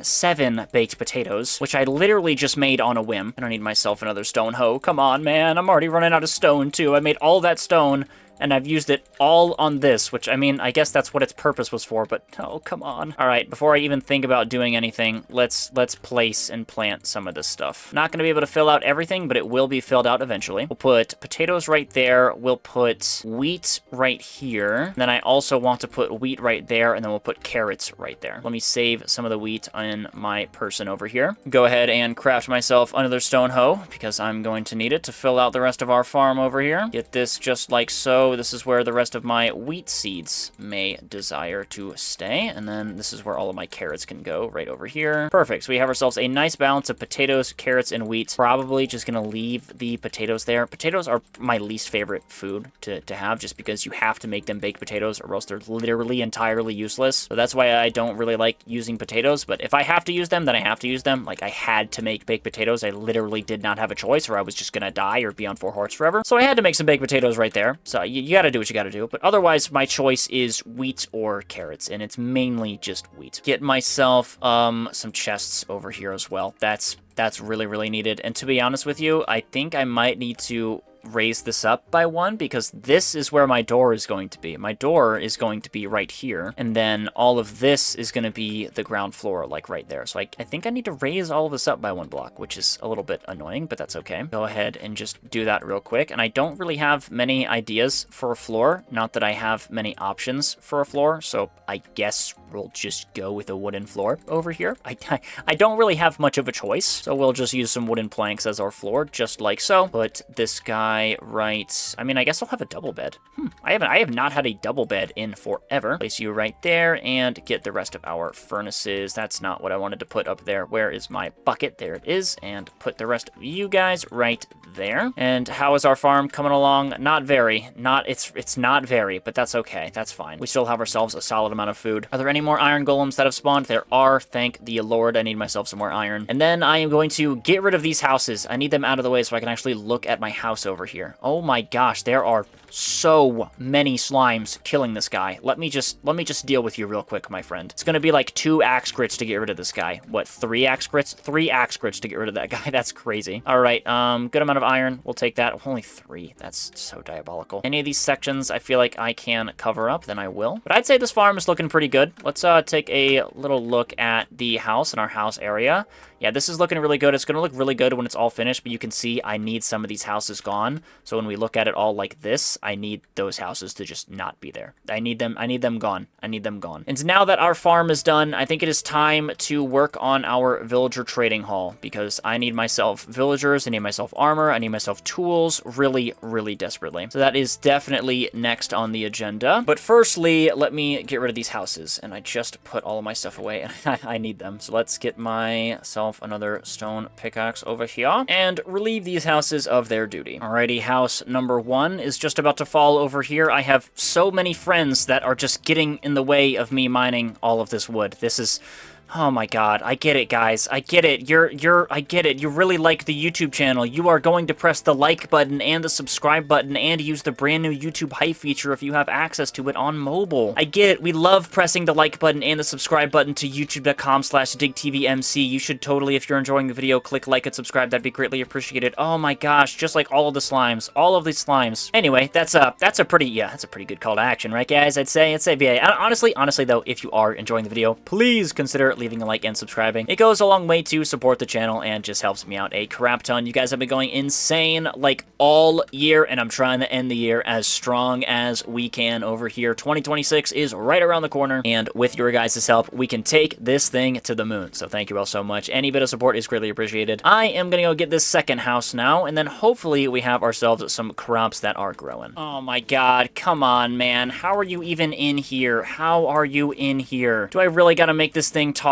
7 baked potatoes, which I literally just made on a whim. I don't need myself another stone hoe. Come on, man. I'm already running out of stone, too. I made all that stone, and I've used it all on this, which, I mean, I guess that's what its purpose was for, but oh, come on. All right, before I even think about doing anything, let's place and plant some of this stuff. Not going to be able to fill out everything, but it will be filled out eventually. We'll put potatoes right there. We'll put wheat right here. Then I also want to put wheat right there, and then we'll put carrots right there. Let me save some of the wheat in my person over here. Go ahead and craft myself another stone hoe, because I'm going to need it to fill out the rest of our farm over here. Get this just like so. This is where the rest of my wheat seeds may desire to stay. And then this is where all of my carrots can go, right over here. Perfect. So we have ourselves a nice balance of potatoes, carrots, and wheat. Probably just going to leave the potatoes there. Potatoes are my least favorite food to have, just because you have to make them baked potatoes, or else they're literally entirely useless. So that's why I don't really like using potatoes. But if I have to use them, then I have to use them. Like, I had to make baked potatoes. I literally did not have a choice, or I was just going to die or be on 4 hearts forever. So I had to make some baked potatoes right there. So you gotta do what you gotta do. But otherwise, my choice is wheat or carrots, and it's mainly just wheat. Get myself some chests over here as well. That's really, really needed. And to be honest with you, I think I might need to raise this up by 1 because this is where my door is going to be. My door is going to be right here, and then all of this is going to be the ground floor, like right there. So I think I need to raise all of this up by 1 block, which is a little bit annoying, but that's okay. Go ahead and just do that real quick. And I don't really have many ideas for a floor. Not that I have many options for a floor, so I guess we'll just go with a wooden floor over here. I don't really have much of a choice, so we'll just use some wooden planks as our floor, just like so. Put this guy right... I mean, I guess I'll have a double bed. I have not had a double bed in forever. Place you right there and get the rest of our furnaces. That's not what I wanted to put up there. Where is my bucket? There it is. And put the rest of you guys right there. And how is our farm coming along? Not very. It's not very, but that's okay. That's fine. We still have ourselves a solid amount of food. Are there any more iron golems that have spawned? There are. Thank the Lord. I need myself some more iron. And then I am going to get rid of these houses. I need them out of the way so I can actually look at my house over here. Oh my gosh, there are so many slimes killing this guy. Let me just deal with you real quick, my friend. It's gonna be like 2 axe grits to get rid of this guy. What, 3 axe grits? 3 axe grits to get rid of that guy. That's crazy. All right, good amount of iron. We'll take that. Only 3. That's so diabolical. Any of these sections I feel like I can cover up, then I will. But I'd say this farm is looking pretty good. Let's take a little look at the house and our house area. Yeah, this is looking really good. It's going to look really good when it's all finished, but you can see I need some of these houses gone. So when we look at it all like this, I need those houses to just not be there. I need them gone. I need them gone. And now that our farm is done, I think it is time to work on our villager trading hall because I need myself villagers, I need myself armor, I need myself tools really, really desperately. So that is definitely next on the agenda. But firstly, let me get rid of these houses. And I just put all of my stuff away and I need them. So let's get myself another stone pickaxe over here and relieve these houses of their duty. Alrighty, house number 1 is just about to fall over here. I have so many friends that are just getting in the way of me mining all of this wood. This is... Oh my god, I get it, guys. I get it. I get it. You really like the YouTube channel. You are going to press the like button and the subscribe button and use the brand new YouTube Hype feature if you have access to it on mobile. I get it. We love pressing the like button and the subscribe button to youtube.com/digtvmc. You should totally, if you're enjoying the video, click like and subscribe. That'd be greatly appreciated. Oh my gosh, just like all of the slimes. All of these slimes. Anyway, that's a pretty good call to action, right, guys? I'd say, yeah. Honestly though, if you are enjoying the video, please consider leaving a like and subscribing. It goes a long way to support the channel and just helps me out a crap ton. You guys have been going insane like all year, and I'm trying to end the year as strong as we can over here. 2026 is right around the corner, and with your guys' help, we can take this thing to the moon. So thank you all so much. Any bit of support is greatly appreciated. I am gonna go get this second house now, and then hopefully we have ourselves some crops that are growing. Oh my god, come on, man. How are you even in here? How are you in here? Do I really gotta make this thing taller?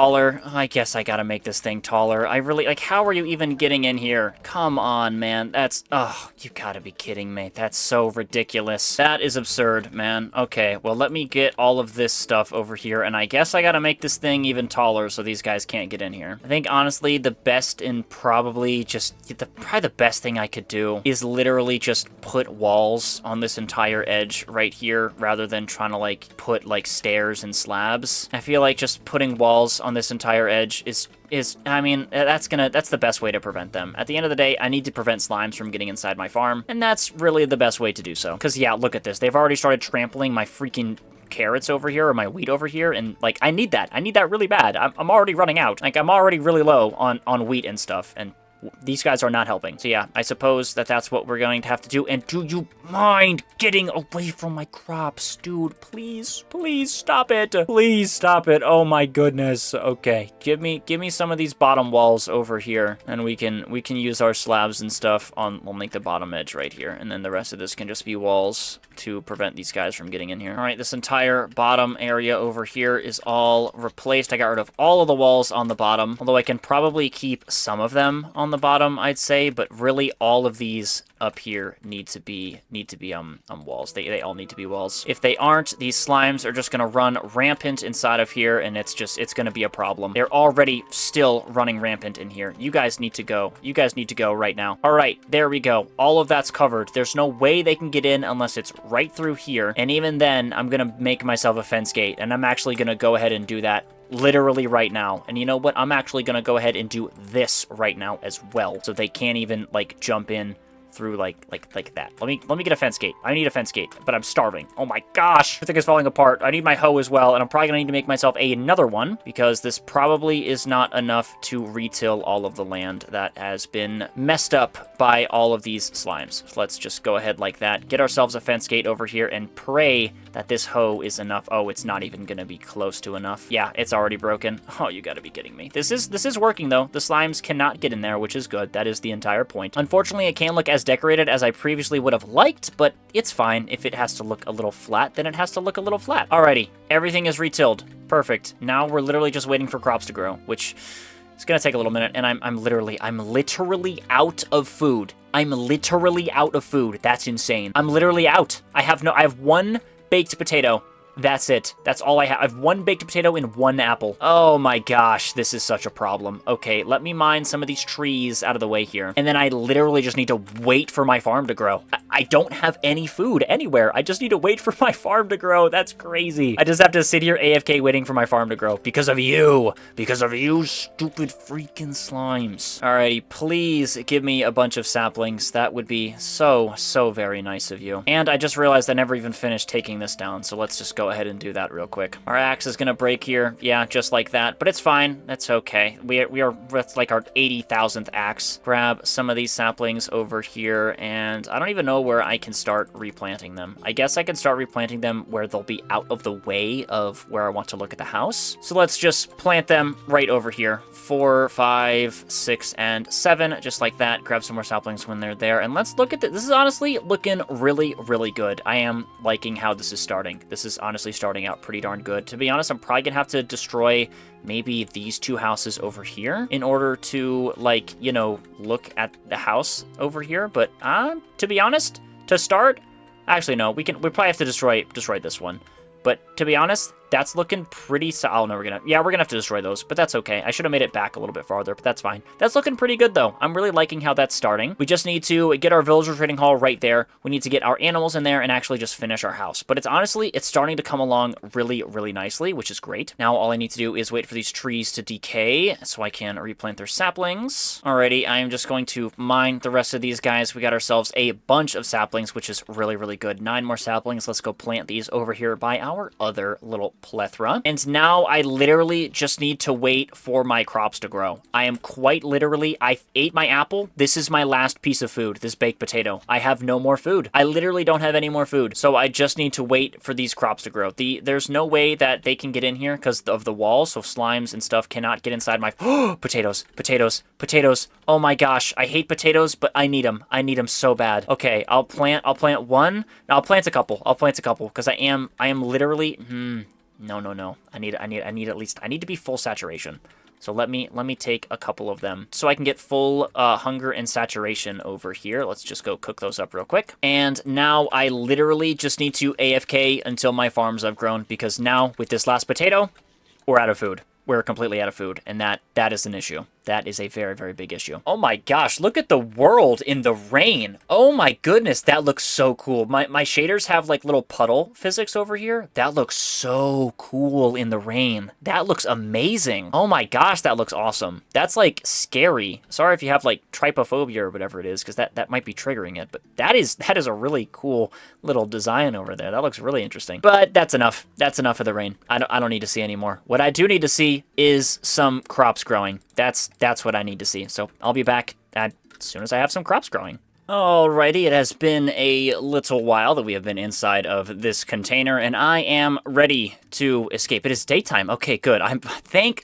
I guess I gotta make this thing taller. I really, like, how are you even getting in here? Come on, man. That's, oh, you gotta be kidding me. That's so ridiculous. That is absurd, man. Okay, well, let me get all of this stuff over here, and I guess I gotta make this thing even taller so these guys can't get in here. I think, honestly, the best and probably the best thing I could do is literally just put walls on this entire edge right here rather than trying to, like, put, like, stairs and slabs. I feel like just putting walls on this entire edge is I mean, that's the best way to prevent them. At the end of the day, I need to prevent slimes from getting inside my farm, and that's really the best way to do so. Because, yeah, look at this. They've already started trampling my freaking carrots over here or my wheat over here, and, like, I need that. I need that really bad. I'm already running out. Like, I'm already really low on wheat and stuff, and these guys are not helping. So yeah, I suppose that's what we're going to have to do. And do you mind getting away from my crops, dude? Please, please stop it. Please stop it. Oh my goodness. Okay, give me some of these bottom walls over here, and we can use our slabs and stuff on. We'll make the bottom edge right here, and then the rest of this can just be walls to prevent these guys from getting in here. All right, this entire bottom area over here is all replaced. I got rid of all of the walls on the bottom, although I can probably keep some of them on the bottom, I'd say, but really all of these up here need to be walls. They all need to be walls. If they aren't, these slimes are just gonna run rampant inside of here, and it's gonna be a problem. They're already still running rampant in here. You guys need to go. You guys need to go right now. All right, there we go. All of that's covered. There's no way they can get in unless it's right through here, and even then, I'm gonna make myself a fence gate, and I'm actually gonna go ahead and do that literally right now. And you know what? I'm actually gonna go ahead and do this right now as well, so they can't even, like, jump in through like that. Let me get a fence gate. I need a fence gate, but I'm starving. Oh my gosh, everything is falling apart. I need my hoe as well, and I'm probably gonna need to make myself another one because this probably is not enough to retill all of the land that has been messed up by all of these slimes. So let's just go ahead like that, get ourselves a fence gate over here, and pray that this hoe is enough. Oh, it's not even gonna be close to enough. Yeah, it's already broken. Oh, you gotta be kidding me. This is working though. The slimes cannot get in there, which is good. That is the entire point. Unfortunately, it can't look as decorated as I previously would have liked, but it's fine. If it has to look a little flat, then it has to look a little flat. Alrighty, everything is retilled. Perfect. Now we're literally just waiting for crops to grow, which is gonna take a little minute, and I'm literally out of food. I'm literally out of food. That's insane. I'm literally out. I have one baked potato. That's it. That's all I have. I have one baked potato and one apple. Oh my gosh, this is such a problem. Okay, let me mine some of these trees out of the way here. And then I literally just need to wait for my farm to grow. I don't have any food anywhere. I just need to wait for my farm to grow. That's crazy. I just have to sit here AFK waiting for my farm to grow because of you. Because of you stupid freaking slimes. Alrighty, please give me a bunch of saplings. That would be so very nice of you. And I just realized I never even finished taking this down, so let's just go ahead and do that real quick. Our axe is gonna break here. Yeah, just like that, but it's fine. That's okay. That's like our 80,000th axe. Grab some of these saplings over here, and I don't even know where I can start replanting them. I guess I can start replanting them where they'll be out of the way of where I want to look at the house. So let's just plant them right over here. 4, 5, 6, and 7, just like that. Grab some more saplings when they're there, and let's look at this. This is honestly looking really good. I am liking how this is starting. This is honestly starting out pretty darn good. To be honest, I'm probably gonna have to destroy maybe these two houses over here in order to, like, you know, look at the house over here. But to be honest, to start, actually no, we probably have to destroy this one. But to be honest, that's looking pretty oh no, we're gonna have to destroy those, but that's okay. I should have made it back a little bit farther, but that's fine. That's looking pretty good though. I'm really liking how that's starting. We just need to get our villager trading hall right there. We need to get our animals in there and actually just finish our house. But it's starting to come along really nicely, which is great. Now all I need to do is wait for these trees to decay so I can replant their saplings. Alrighty, I am just going to mine the rest of these guys. We got ourselves a bunch of saplings, which is really good. 9 more saplings. Let's go plant these over here by our other little plethora. And now I literally just need to wait for my crops to grow. I am quite literally, I ate my apple. This is my last piece of food, this baked potato. I have no more food. I literally don't have any more food. So I just need to wait for these crops to grow. There's no way that they can get in here because of the walls, so slimes and stuff cannot get inside my potatoes. Oh my gosh, I hate potatoes, but I need them. I need them so bad. Okay, I'll plant one. No, I'll plant a couple because I am literally no. I need at least, I need to be full saturation. So let me take a couple of them so I can get full hunger and saturation over here. Let's just go cook those up real quick. And now I literally just need to AFK until my farms have grown, because now with this last potato, we're out of food. We're completely out of food, and that is an issue. That is a very big issue. Oh my gosh, look at the world in the rain. Oh my goodness, that looks so cool. My shaders have like little puddle physics over here. That looks so cool in the rain. That looks amazing. Oh my gosh, that looks awesome. That's like scary. Sorry if you have like trypophobia or whatever it is, because that might be triggering it. But that is a really cool little design over there. That looks really interesting. But that's enough. That's enough of the rain. I don't need to see any more. What I do need to see is some crops growing. That's what I need to see. So I'll be back as soon as I have some crops growing. Alrighty, it has been a little while that we have been inside of this container, and I am ready to escape. It is daytime. Okay, good. Thank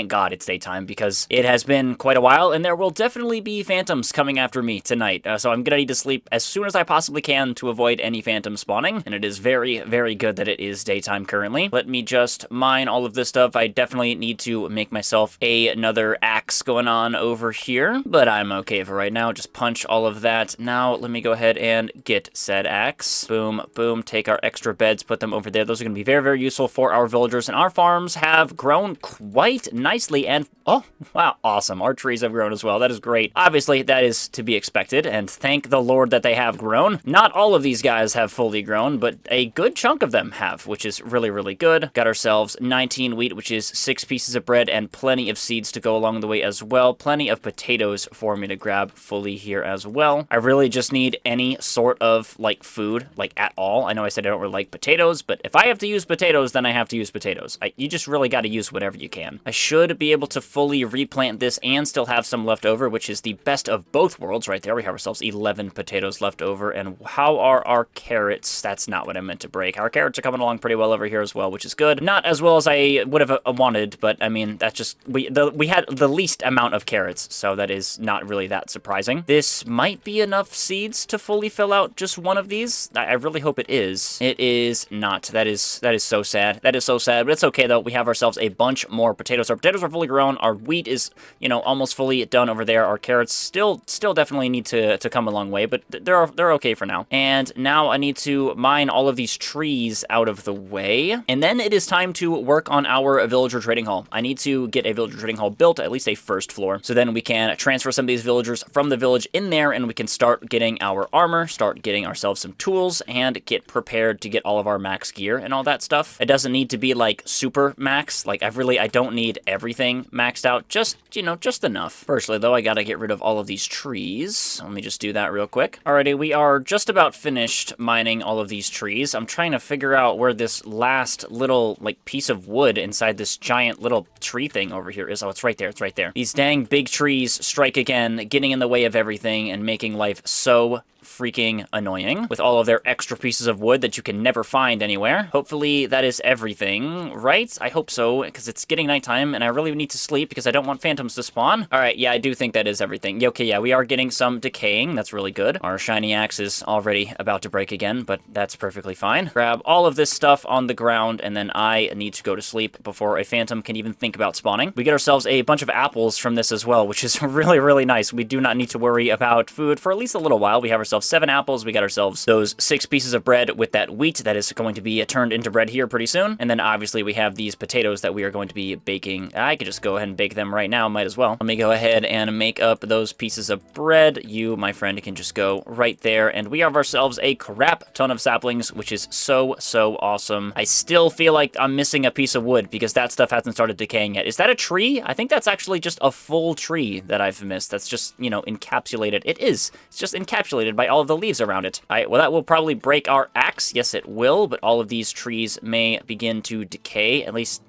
God it's daytime, because it has been quite a while, and there will definitely be phantoms coming after me tonight. So I'm gonna need to sleep as soon as I possibly can to avoid any phantom spawning, and it is very good that it is daytime currently. Let me just mine all of this stuff. I definitely need to make myself another axe going on over here, but I'm okay for right now. Just punch all of that. Now let me go ahead and get said axe. Boom, boom. Take our extra beds, put them over there. Those are going to be very useful for our villagers, and our farms have grown quite nicely, and oh wow, awesome. Our trees have grown as well. That is great. Obviously that is to be expected, and thank the Lord that they have grown. Not all of these guys have fully grown, but a good chunk of them have, which is really good. Got ourselves 19 wheat, which is 6 pieces of bread and plenty of seeds to go along the way way as well. Plenty of potatoes for me to grab fully here as well. I really just need any sort of, like, food, like, at all. I know I said I don't really like potatoes, but if I have to use potatoes, then I have to use potatoes. You just really got to use whatever you can. I should be able to fully replant this and still have some left over, which is the best of both worlds right there. We have ourselves 11 potatoes left over. And how are our carrots? That's not what I meant to break. Our carrots are coming along pretty well over here as well, which is good. Not as well as I would have wanted, but I mean, that's just, we had the least amount of carrots, so that is not really that surprising. This might be enough seeds to fully fill out just one of these. I really hope it is. It is not. That is so sad. That is so sad, but it's okay though. We have ourselves a bunch more potatoes. Our potatoes are fully grown. Our wheat is, you know, almost fully done over there. Our carrots still definitely need to come a long way, but they're okay for now. And now I need to mine all of these trees out of the way, and then it is time to work on our villager trading hall. I need to get a villager trading hall built, at least a first floor, so then we can transfer some of these villagers from the village in there, and we can start getting our armor, start getting ourselves some tools, and get prepared to get all of our max gear and all that stuff. It doesn't need to be like super max. Like, I don't need everything maxed out, just, you know, just enough. Firstly though, I gotta get rid of all of these trees. Let me just do that real quick. Alrighty, we are just about finished mining all of these trees. I'm trying to figure out where this last little, like, piece of wood inside this giant little tree thing over here is. Oh, it's right there. It's right there. These dang big trees strike again, getting in the way of everything and making life so freaking annoying with all of their extra pieces of wood that you can never find anywhere. Hopefully that is everything, right? I hope so, because it's getting nighttime and I really need to sleep because I don't want phantoms to spawn. All right, yeah, I do think that is everything. Okay, yeah, we are getting some decaying. That's really good. Our shiny axe is already about to break again, but that's perfectly fine. Grab all of this stuff on the ground, and then I need to go to sleep before a phantom can even think about spawning. We get ourselves a bunch of apples from this as well, which is really, really nice. We do not need to worry about food for at least a little while. We have ourselves 7 apples. We got ourselves those 6 pieces of bread with that wheat that is going to be turned into bread here pretty soon. And then obviously we have these potatoes that we are going to be baking. I could just go ahead and bake them right now. Might as well. Let me go ahead and make up those pieces of bread. You, my friend, can just go right there. And we have ourselves a crap ton of saplings, which is so awesome. I still feel like I'm missing a piece of wood because that stuff hasn't started decaying yet. Is that a tree? I think that's actually just a full tree that I've missed. That's just, you know, encapsulated. It is. It's just encapsulated by all of the leaves around it. All right, well, that will probably break our axe. Yes, it will, but all of these trees may begin to decay. At least,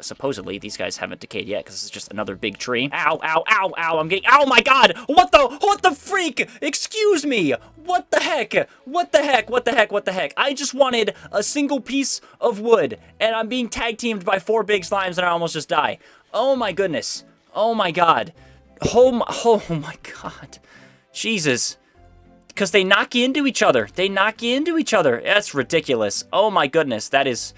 supposedly, these guys haven't decayed yet because it's just another big tree. Ow, ow, ow, ow, I'm getting, oh my god! What the freak? Excuse me! What the heck? What the heck? What the heck? What the heck? I just wanted a single piece of wood, and I'm being tag teamed by 4 big slimes, and I almost just die. Oh my goodness. Oh my god. Oh my god. Jesus. Because they knock you into each other. They knock you into each other. That's ridiculous. Oh my goodness. That is...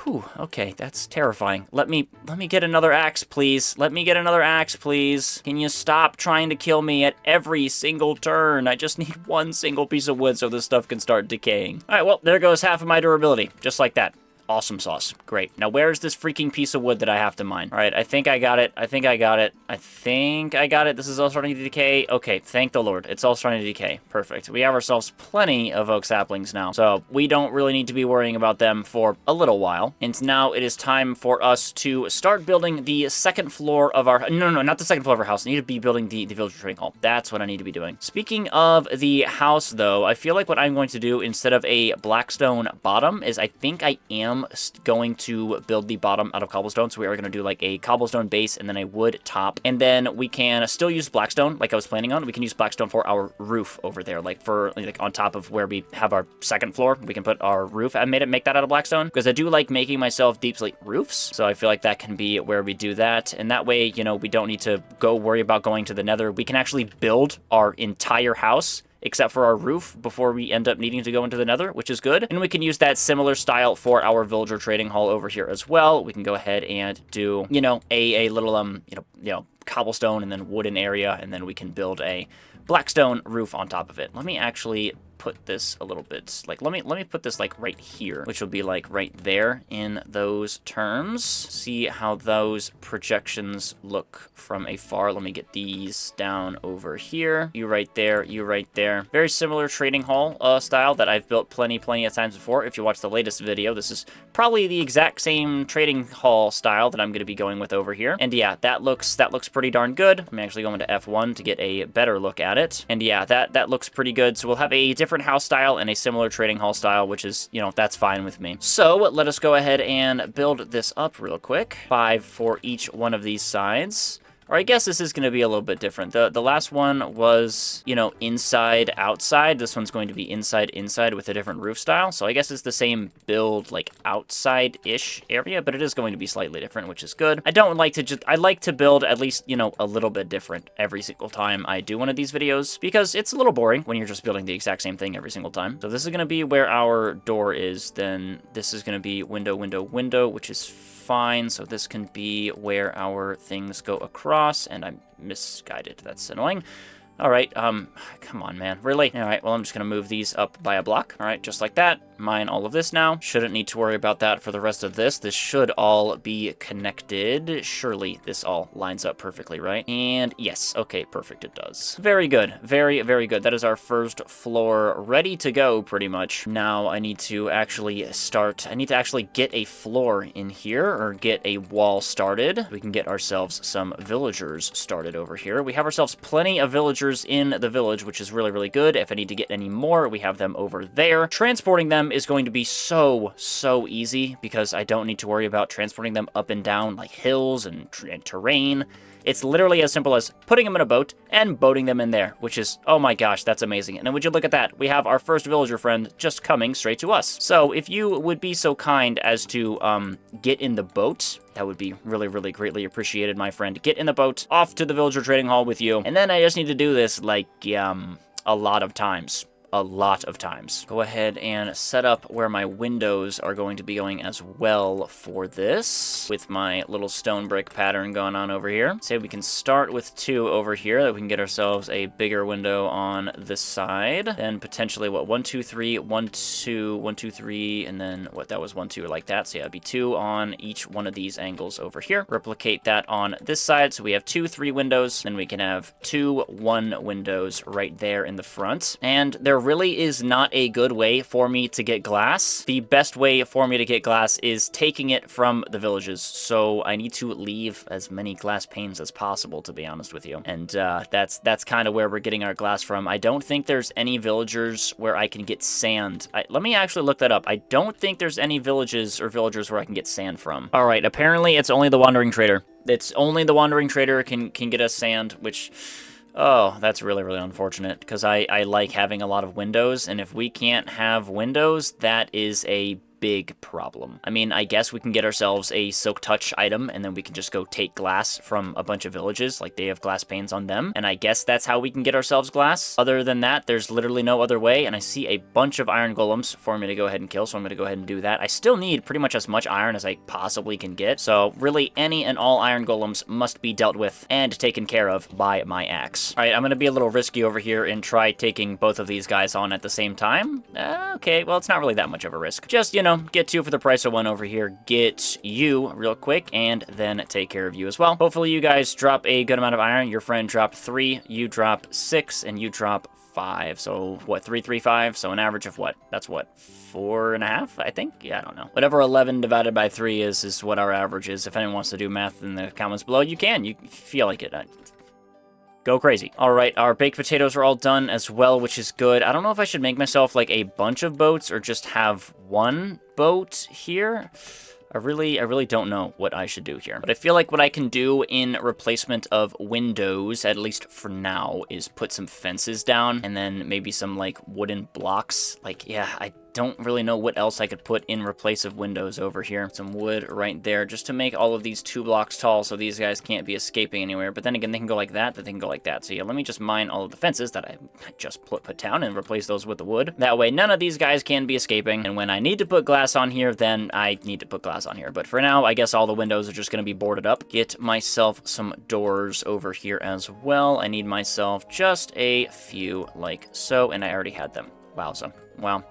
Whew, okay, that's terrifying. Let me get another axe, please. Let me get another axe, please. Can you stop trying to kill me at every single turn? I just need one single piece of wood so this stuff can start decaying. All right, well, there goes half of my durability. Just like that. Awesome sauce. Great. Now, where's this freaking piece of wood that I have to mine? All right, I think I got it. I think I got it. I think I got it. This is all starting to decay. Okay, thank the Lord. It's all starting to decay. Perfect. We have ourselves plenty of oak saplings now, so we don't really need to be worrying about them for a little while. And now it is time for us to start building the second floor of our... No, not the second floor of our house. I need to be building the villager trading hall. That's what I need to be doing. Speaking of the house, though, I feel like what I'm going to do instead of a blackstone bottom is I think I am going to build the bottom out of cobblestone. So we are going to do like a cobblestone base and then a wood top. And then we can still use blackstone like I was planning on. We can use blackstone for our roof over there, like for like on top of where we have our second floor. We can put our roof. I made it make that out of blackstone because I do like making myself deep slate roofs. So I feel like that can be where we do that. And that way, you know, we don't need to go worry about going to the nether. We can actually build our entire house except for our roof before we end up needing to go into the nether, which is good. And we can use that similar style for our villager trading hall over here as well. We can go ahead and do, you know, a little, you know, cobblestone and then wooden area, and then we can build a blackstone roof on top of it. Let me actually put this a little bit, like, let me put this, like, right here, which will be, like, right there in those terms. See how those projections look from afar. Let me get these down over here. You right there, you right there. Very similar trading hall style that I've built plenty of times before. If you watch the latest video, this is probably the exact same trading hall style that I'm going to be going with over here. And yeah, that looks pretty darn good. I'm actually going to F1 to get a better look at it. And yeah, that looks pretty good. So we'll have a different house style and a similar trading hall style, which is, you know, that's fine with me. So let us go ahead and build this up real quick. 5 for each one of these sides. Or I guess this is going to be a little bit different. The last one was, you know, inside, outside. This one's going to be inside, inside with a different roof style. So I guess it's the same build, like, outside-ish area, but it is going to be slightly different, which is good. I like to build at least, you know, a little bit different every single time I do one of these videos, because it's a little boring when you're just building the exact same thing every single time. So this is going to be where our door is. Then this is going to be window, window, window, which is fine. So this can be where our things go across, and I'm misguided. That's annoying. All right, come on, man. Really? All right, well, I'm just going to move these up by a block. All right, just like that. Mine all of this now. Shouldn't need to worry about that for the rest of this. This should all be connected. Surely this all lines up perfectly, right? And yes, okay, perfect, it does. Very good. Very, very good. That is our first floor ready to go, pretty much. Now I need to actually start. I need to actually get a floor in here, or get a wall started. We can get ourselves some villagers started over here. We have ourselves plenty of villagers in the village, which is really, really good. If I need to get any more, we have them over there. Transporting them is going to be so easy, because I don't need to worry about transporting them up and down like hills and terrain. It's literally as simple as putting them in a boat and boating them in there, which is, oh my gosh, that's amazing. And then would you look at that? We have our first villager friend just coming straight to us. So if you would be so kind as to get in the boat, that would be really, really greatly appreciated, my friend. Get in the boat, off to the villager trading hall with you. And then I just need to do this, like, a lot of times. A lot of times. Go ahead and set up where my windows are going to be going as well for this, with my little stone brick pattern going on over here. Say we can start with 2 over here, that we can get ourselves a bigger window on this side. Then potentially, what, 1, 2, 3, 1, 2, 1, 2, 3, and then what, that was 1, 2, like that. So yeah, it'd be 2 on each one of these angles over here. Replicate that on this side, so we have 2, 3 windows, then we can have 2, 1 windows right there in the front. And there really is not a good way for me to get glass. The best way for me to get glass is taking it from the villages, so I need to leave as many glass panes as possible, to be honest with you. And that's kind of where we're getting our glass from. I don't think there's any villagers where I can get sand. Let me actually look that up. I don't think there's any villages or villagers where I can get sand from. All right, apparently it's only the Wandering Trader. It's only the Wandering Trader can get us sand, which... oh, that's really, really unfortunate, because I like having a lot of windows, and if we can't have windows, that is a big problem. I mean, I guess we can get ourselves a Silk Touch item, and then we can just go take glass from a bunch of villages, like they have glass panes on them, and I guess that's how we can get ourselves glass. Other than that, there's literally no other way, and I see a bunch of iron golems for me to go ahead and kill, so I'm going to go ahead and do that. I still need pretty much as much iron as I possibly can get, so really any and all iron golems must be dealt with and taken care of by my axe. Alright, I'm going to be a little risky over here and try taking both of these guys on at the same time. Okay, well, it's not really that much of a risk. Just, you know, get 2 for the price of 1 over here. Get you real quick, and then take care of you as well. Hopefully you guys drop a good amount of iron. Your friend dropped 3, you drop 6, and you drop 5. So what, 3, 3, 5? So an average of what? That's what, 4.5, I think? Yeah, I don't know. Whatever 11 divided by 3 is what our average is. If anyone wants to do math in the comments below, you can. You feel like it. Go crazy. All right, our baked potatoes are all done as well, which is good. I don't know if I should make myself like a bunch of boats or just have 1 boat here. I really don't know what I should do here. But I feel like what I can do in replacement of windows, at least for now, is put some fences down and then maybe some like wooden blocks. Like, yeah, I don't really know what else I could put in replace of windows over here. Some wood right there just to make all of these 2 blocks tall so these guys can't be escaping anywhere. But then again, they can go like that, then they can go like that. So yeah, let me just mine all of the fences that I just put down and replace those with the wood. That way, none of these guys can be escaping. And when I need to put glass on here, then I need to put glass on here. But for now, I guess all the windows are just going to be boarded up. Get myself some doors over here as well. I need myself just a few like so, and I already had them. Wowza. Wow.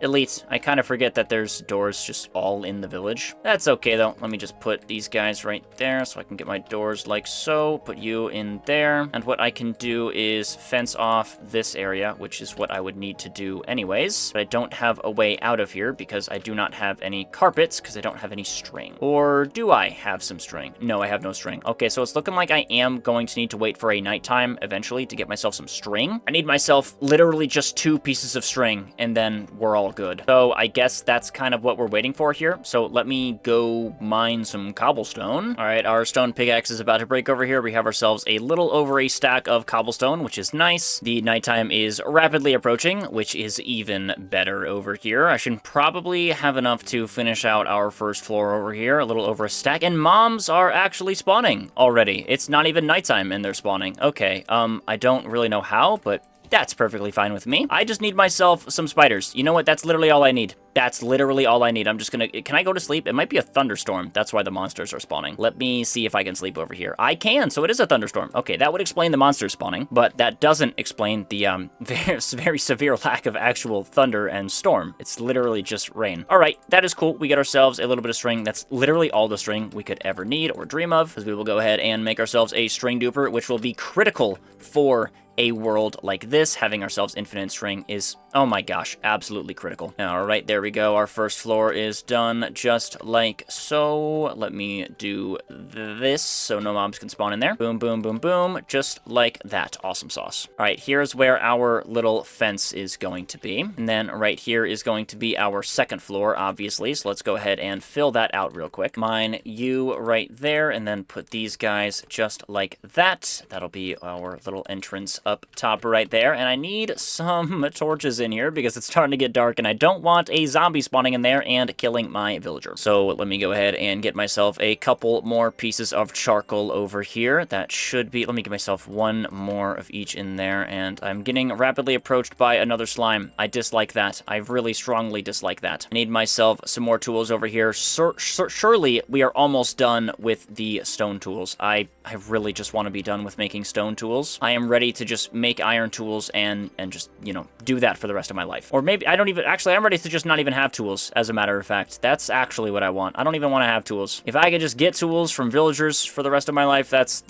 Elite. I kind of forget that there's doors just all in the village. That's okay, though. Let me just put these guys right there so I can get my doors like so. Put you in there. And what I can do is fence off this area, which is what I would need to do anyways. But I don't have a way out of here because I do not have any carpets because I don't have any string. Or do I have some string? No, I have no string. Okay, so it's looking like I am going to need to wait for a nighttime eventually to get myself some string. I need myself literally just 2 pieces of string, and then we're all good. So I guess that's kind of what we're waiting for here. So let me go mine some cobblestone. All right, our stone pickaxe is about to break over here. We have ourselves a little over a stack of cobblestone, which is nice. The nighttime is rapidly approaching, which is even better over here. I should probably have enough to finish out our first floor over here, a little over a stack. And moms are actually spawning already. It's not even nighttime and they're spawning. Okay, I don't really know how, but that's perfectly fine with me. I just need myself some spiders. You know what? That's literally all I need. That's literally all I need. I'm just gonna... Can I go to sleep? It might be a thunderstorm. That's why the monsters are spawning. Let me see if I can sleep over here. I can, so it is a thunderstorm. Okay, that would explain the monsters spawning, but that doesn't explain the very severe lack of actual thunder and storm. It's literally just rain. All right, that is cool. We get ourselves a little bit of string. That's literally all the string we could ever need or dream of, because we will go ahead and make ourselves a string duper, which will be critical for a world like this. Having ourselves infinite string is, oh my gosh, absolutely critical. All right, there we go. Our first floor is done just like so. Let me do this so no mobs can spawn in there. Boom, boom, boom, boom, just like that. Awesome sauce. All right, here's where our little fence is going to be. And then right here is going to be our second floor, obviously. So let's go ahead and fill that out real quick. Mine you right there, and then put these guys just like that. That'll be our little entrance up top right there. And I need some torches in here because it's starting to get dark and I don't want a zombie spawning in there and killing my villager. So let me go ahead and get myself a couple more pieces of charcoal over here. That should be, let me get myself 1 more of each in there, and I'm getting rapidly approached by another slime. I dislike that. I really strongly dislike that. I need myself some more tools over here. Surely we are almost done with the stone tools. I really just want to be done with making stone tools. I am ready to just make iron tools and just, you know, do that for the rest of my life. Or maybe I don't even, actually, I'm ready to just not even have tools, as a matter of fact. That's actually what I want. I don't even want to have tools. If I could just get tools from villagers for the rest of my life, that's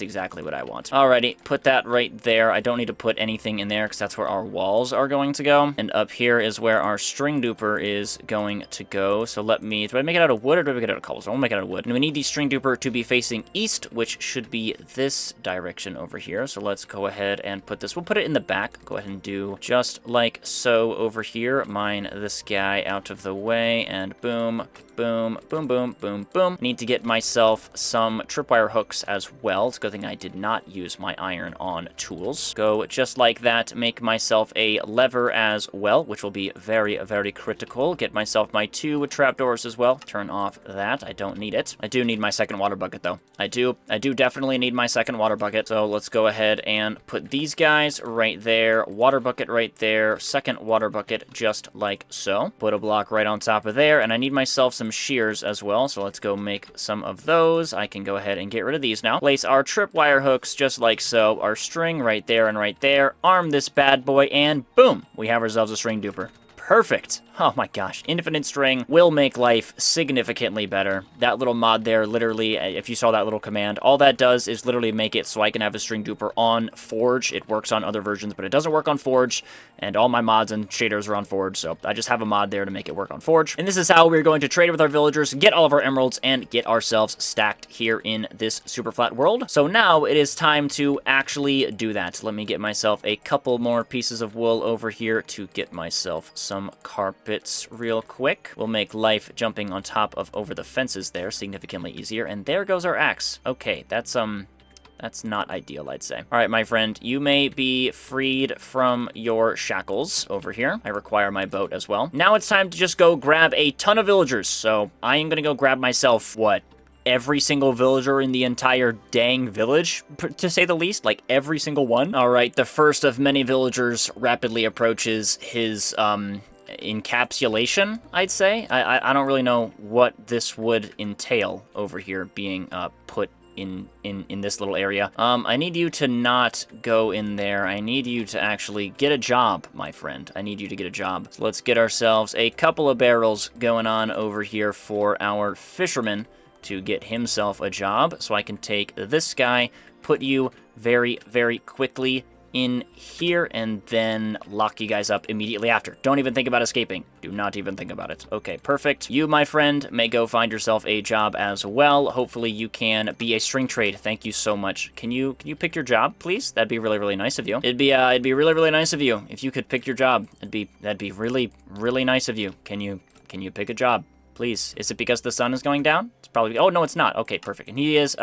exactly what I want. Alrighty, put that right there. I don't need to put anything in there because that's where our walls are going to go. And up here is where our string duper is going to go. So let me, do I make it out of wood or do I make it out of cobblestone? I'll make it out of wood. And we need the string duper to be facing east, which should be this direction over here. So let's go ahead and put this, we'll put it in the back. Go ahead and do just like so over here. Mine this guy out of the way, and boom, boom, boom, boom, boom, boom. Need to get myself some tripwire hooks as well. It's a good thing I did not use my iron on tools. Go just like that. Make myself a lever as well, which will be very, very critical. Get myself my 2 trapdoors as well. Turn off that. I don't need it. I do need my second water bucket though. I do definitely need my second water bucket. So let's go ahead and put these guys right there. Water bucket right there. Second water bucket just like so. Put a block right on top of there, and I need myself some shears as well, so let's go make some of those. I can go ahead and get rid of these now. Place our tripwire hooks just like so. Our string right there and right there. Arm this bad boy, and boom! We have ourselves a string duper. Perfect. Oh my gosh. Infinite string will make life significantly better. That little mod there, literally, if you saw that little command, all that does is literally make it so I can have a string duper on Forge. It works on other versions, but it doesn't work on Forge, and all my mods and shaders are on Forge, so I just have a mod there to make it work on Forge. And this is how we're going to trade with our villagers, get all of our emeralds, and get ourselves stacked here in this super flat world. So now it is time to actually do that. Let me get myself a couple more pieces of wool over here to get myself some carpets real quick. We'll make life jumping on top of over the fences there significantly easier. And there goes our axe. Okay, that's not ideal, I'd say. All right, my friend, you may be freed from your shackles over here. I require my boat as well. Now it's time to just go grab a ton of villagers. So I am gonna go grab myself, what, every single villager in the entire dang village, to say the least, like every single one. All right, the first of many villagers rapidly approaches his encapsulation, I'd say. I don't really know what this would entail over here being put in this little area. I need you to not go in there. I need you to actually get a job, my friend. I need you to get a job. So let's get ourselves a couple of barrels going on over here for our fisherman to get himself a job. So I can take this guy, put you very, very quickly in here, and then lock you guys up immediately after. Don't even think about escaping. Do not even think about it. Okay, perfect. You, my friend, may go find yourself a job as well. Hopefully you can be a string trade. Thank you so much. Can you pick your job, please? That'd be really, really nice of you. It'd be really, really nice of you if you could pick your job. That'd be really, really nice of you. Can you pick a job, please? Is it because the sun is going down? It's probably... Oh, no, it's not. Okay, perfect. And he is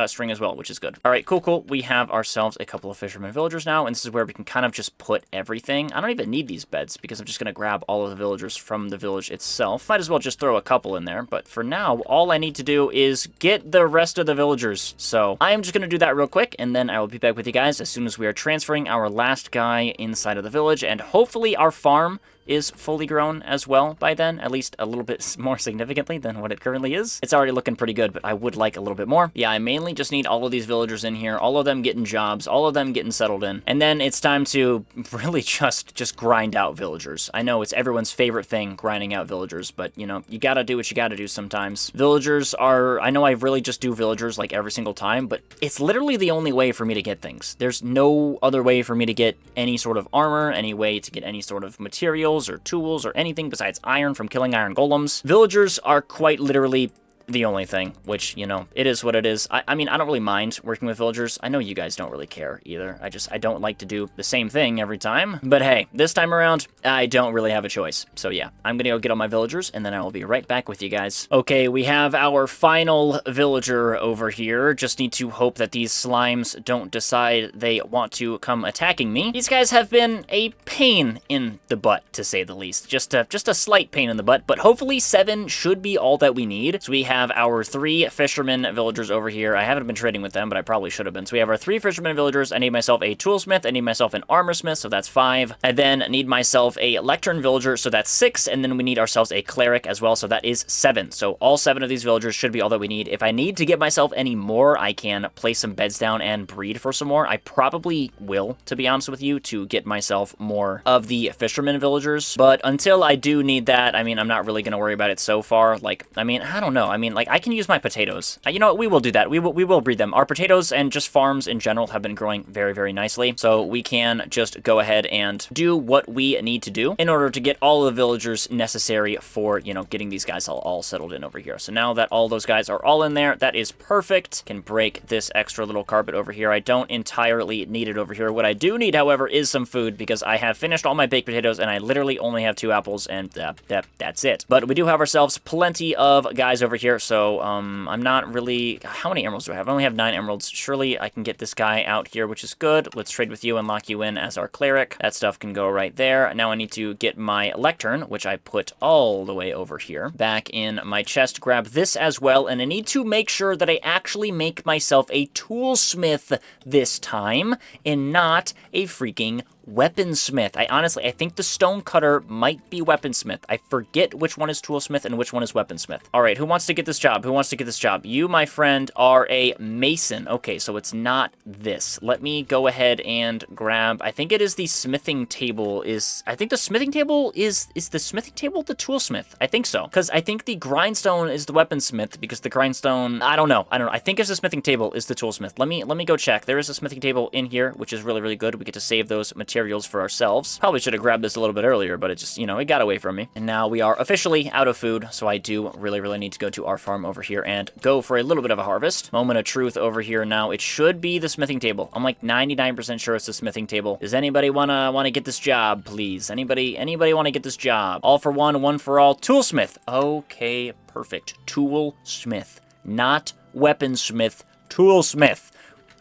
string as well, which is good. All right, cool. We have ourselves a couple of fishermen villagers now, and this is where we can kind of just put everything. I don't even need these beds because I'm just going to grab all of the villagers from the village itself. Might as well just throw a couple in there, but for now, all I need to do is get the rest of the villagers. So I am just going to do that real quick, and then I will be back with you guys as soon as we are transferring our last guy inside of the village, and hopefully our farm is fully grown as well by then, at least a little bit more significantly than what it currently is. It's already looking pretty good, but I would like a little bit more. Yeah, I mainly just need all of these villagers in here, all of them getting jobs, all of them getting settled in, and then it's time to really just grind out villagers. I know it's everyone's favorite thing, grinding out villagers, but you know, you gotta do what you gotta do sometimes. Villagers are, I know I really just do villagers like every single time, but it's literally the only way for me to get things. There's no other way for me to get any sort of armor, any way to get any sort of materials or tools or anything besides iron from killing iron golems. Villagers are quite literally the only thing, which, you know, it is what it is. I mean, I don't really mind working with villagers. I know you guys don't really care either. I don't like to do the same thing every time. But hey, this time around, I don't really have a choice. So yeah, I'm gonna go get all my villagers, and then I will be right back with you guys. Okay, we have our final villager over here. Just need to hope that these slimes don't decide they want to come attacking me. These guys have been a pain in the butt, to say the least. Just a slight pain in the butt, but hopefully 7 should be all that we need. So we have our 3 fishermen villagers over here. I haven't been trading with them, but I probably should have been. So we have our 3 fishermen villagers. I need myself a toolsmith. I need myself an armorsmith, so that's 5. I then need myself a lectern villager, so that's 6. And then we need ourselves a cleric as well, so that is 7. So all 7 of these villagers should be all that we need. If I need to get myself any more, I can place some beds down and breed for some more. I probably will, to be honest with you, to get myself more of the fishermen villagers. But until I do need that, I mean, I'm not really going to worry about it so far. Like, I mean, I don't know. I mean, like, I can use my potatoes. You know what? We will do that. We will breed them. Our potatoes and just farms in general have been growing very, very nicely. So we can just go ahead and do what we need to do in order to get all of the villagers necessary for, you know, getting these guys all settled in over here. So now that all those guys are all in there, that is perfect. Can break this extra little carpet over here. I don't entirely need it over here. What I do need, however, is some food because I have finished all my baked potatoes and I literally only have 2 apples and that's it. But we do have ourselves plenty of guys over here. So I'm not really... How many emeralds do I have? I only have 9 emeralds. Surely I can get this guy out here, which is good. Let's trade with you and lock you in as our cleric. That stuff can go right there. Now I need to get my lectern, which I put all the way over here, back in my chest. Grab this as well, and I need to make sure that I actually make myself a toolsmith this time, and not a freaking weaponsmith. I think the stone cutter might be weaponsmith. I forget which one is toolsmith and which one is weaponsmith. All right, who wants to get this job? Who wants to get this job? You, my friend, are a mason. Okay, so it's not this. Let me go ahead and grab, I think it is the smithing table I think the smithing table is the smithing table the toolsmith? I think so, because I think the grindstone is the weaponsmith, because the grindstone, I don't know. I think it's the smithing table is the toolsmith. Let me go check. There is a smithing table in here, which is really, really good. We get to save those materials for ourselves. Probably should have grabbed this a little bit earlier, but it just, you know, it got away from me. And now we are officially out of food, so I do really, really need to go to our farm over here and go for a little bit of a harvest. Moment of truth over here now. It should be the smithing table. I'm like 99% sure it's the smithing table. Does anybody wanna get this job, please? Anybody want to get this job? All for one, one for all. Toolsmith. Okay, perfect. Toolsmith, not weaponsmith. Toolsmith.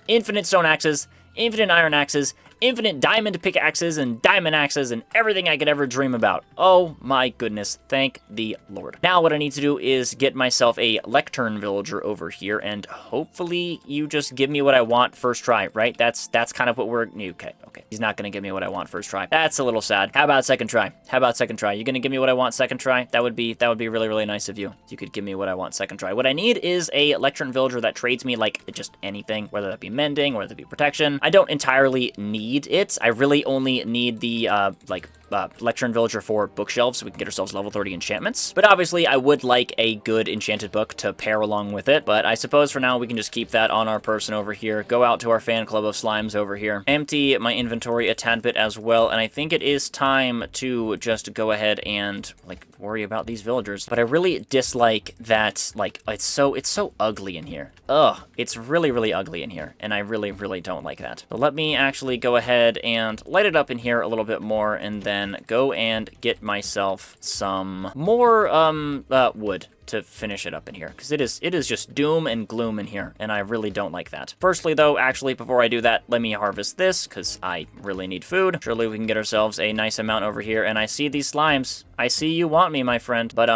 Infinite stone axes, infinite iron axes, infinite diamond pickaxes and diamond axes and everything I could ever dream about. Oh my goodness, thank the Lord. Now what I need to do is get myself a lectern villager over here, and hopefully you just give me what I want first try, right? That's kind of what we're... Okay. He's not gonna give me what I want first try. That's a little sad. How about second try? You gonna give me what I want second try? That would be really, really nice of you. You could give me what I want second try. What I need is a lectern villager that trades me like just anything, whether that be mending, whether that be protection. I don't entirely need it. I really only need the lectern villager for bookshelves so we can get ourselves level 30 enchantments. But obviously I would like a good enchanted book to pair along with it, but I suppose for now we can just keep that on our person over here, go out to our fan club of slimes over here, empty my inventory a tad bit as well, and I think it is time to just go ahead and worry about these villagers. But I really dislike that, it's so ugly in here. Ugh, it's really, really ugly in here, and I really, really don't like that. So let me actually go ahead and light it up in here a little bit more, and then go and get myself some more wood to finish it up in here, because it is just doom and gloom in here, and I really don't like that. Firstly, though, actually, before I do that, let me harvest this, because I really need food. Surely we can get ourselves a nice amount over here, and I see these slimes. I see you want me, my friend, but,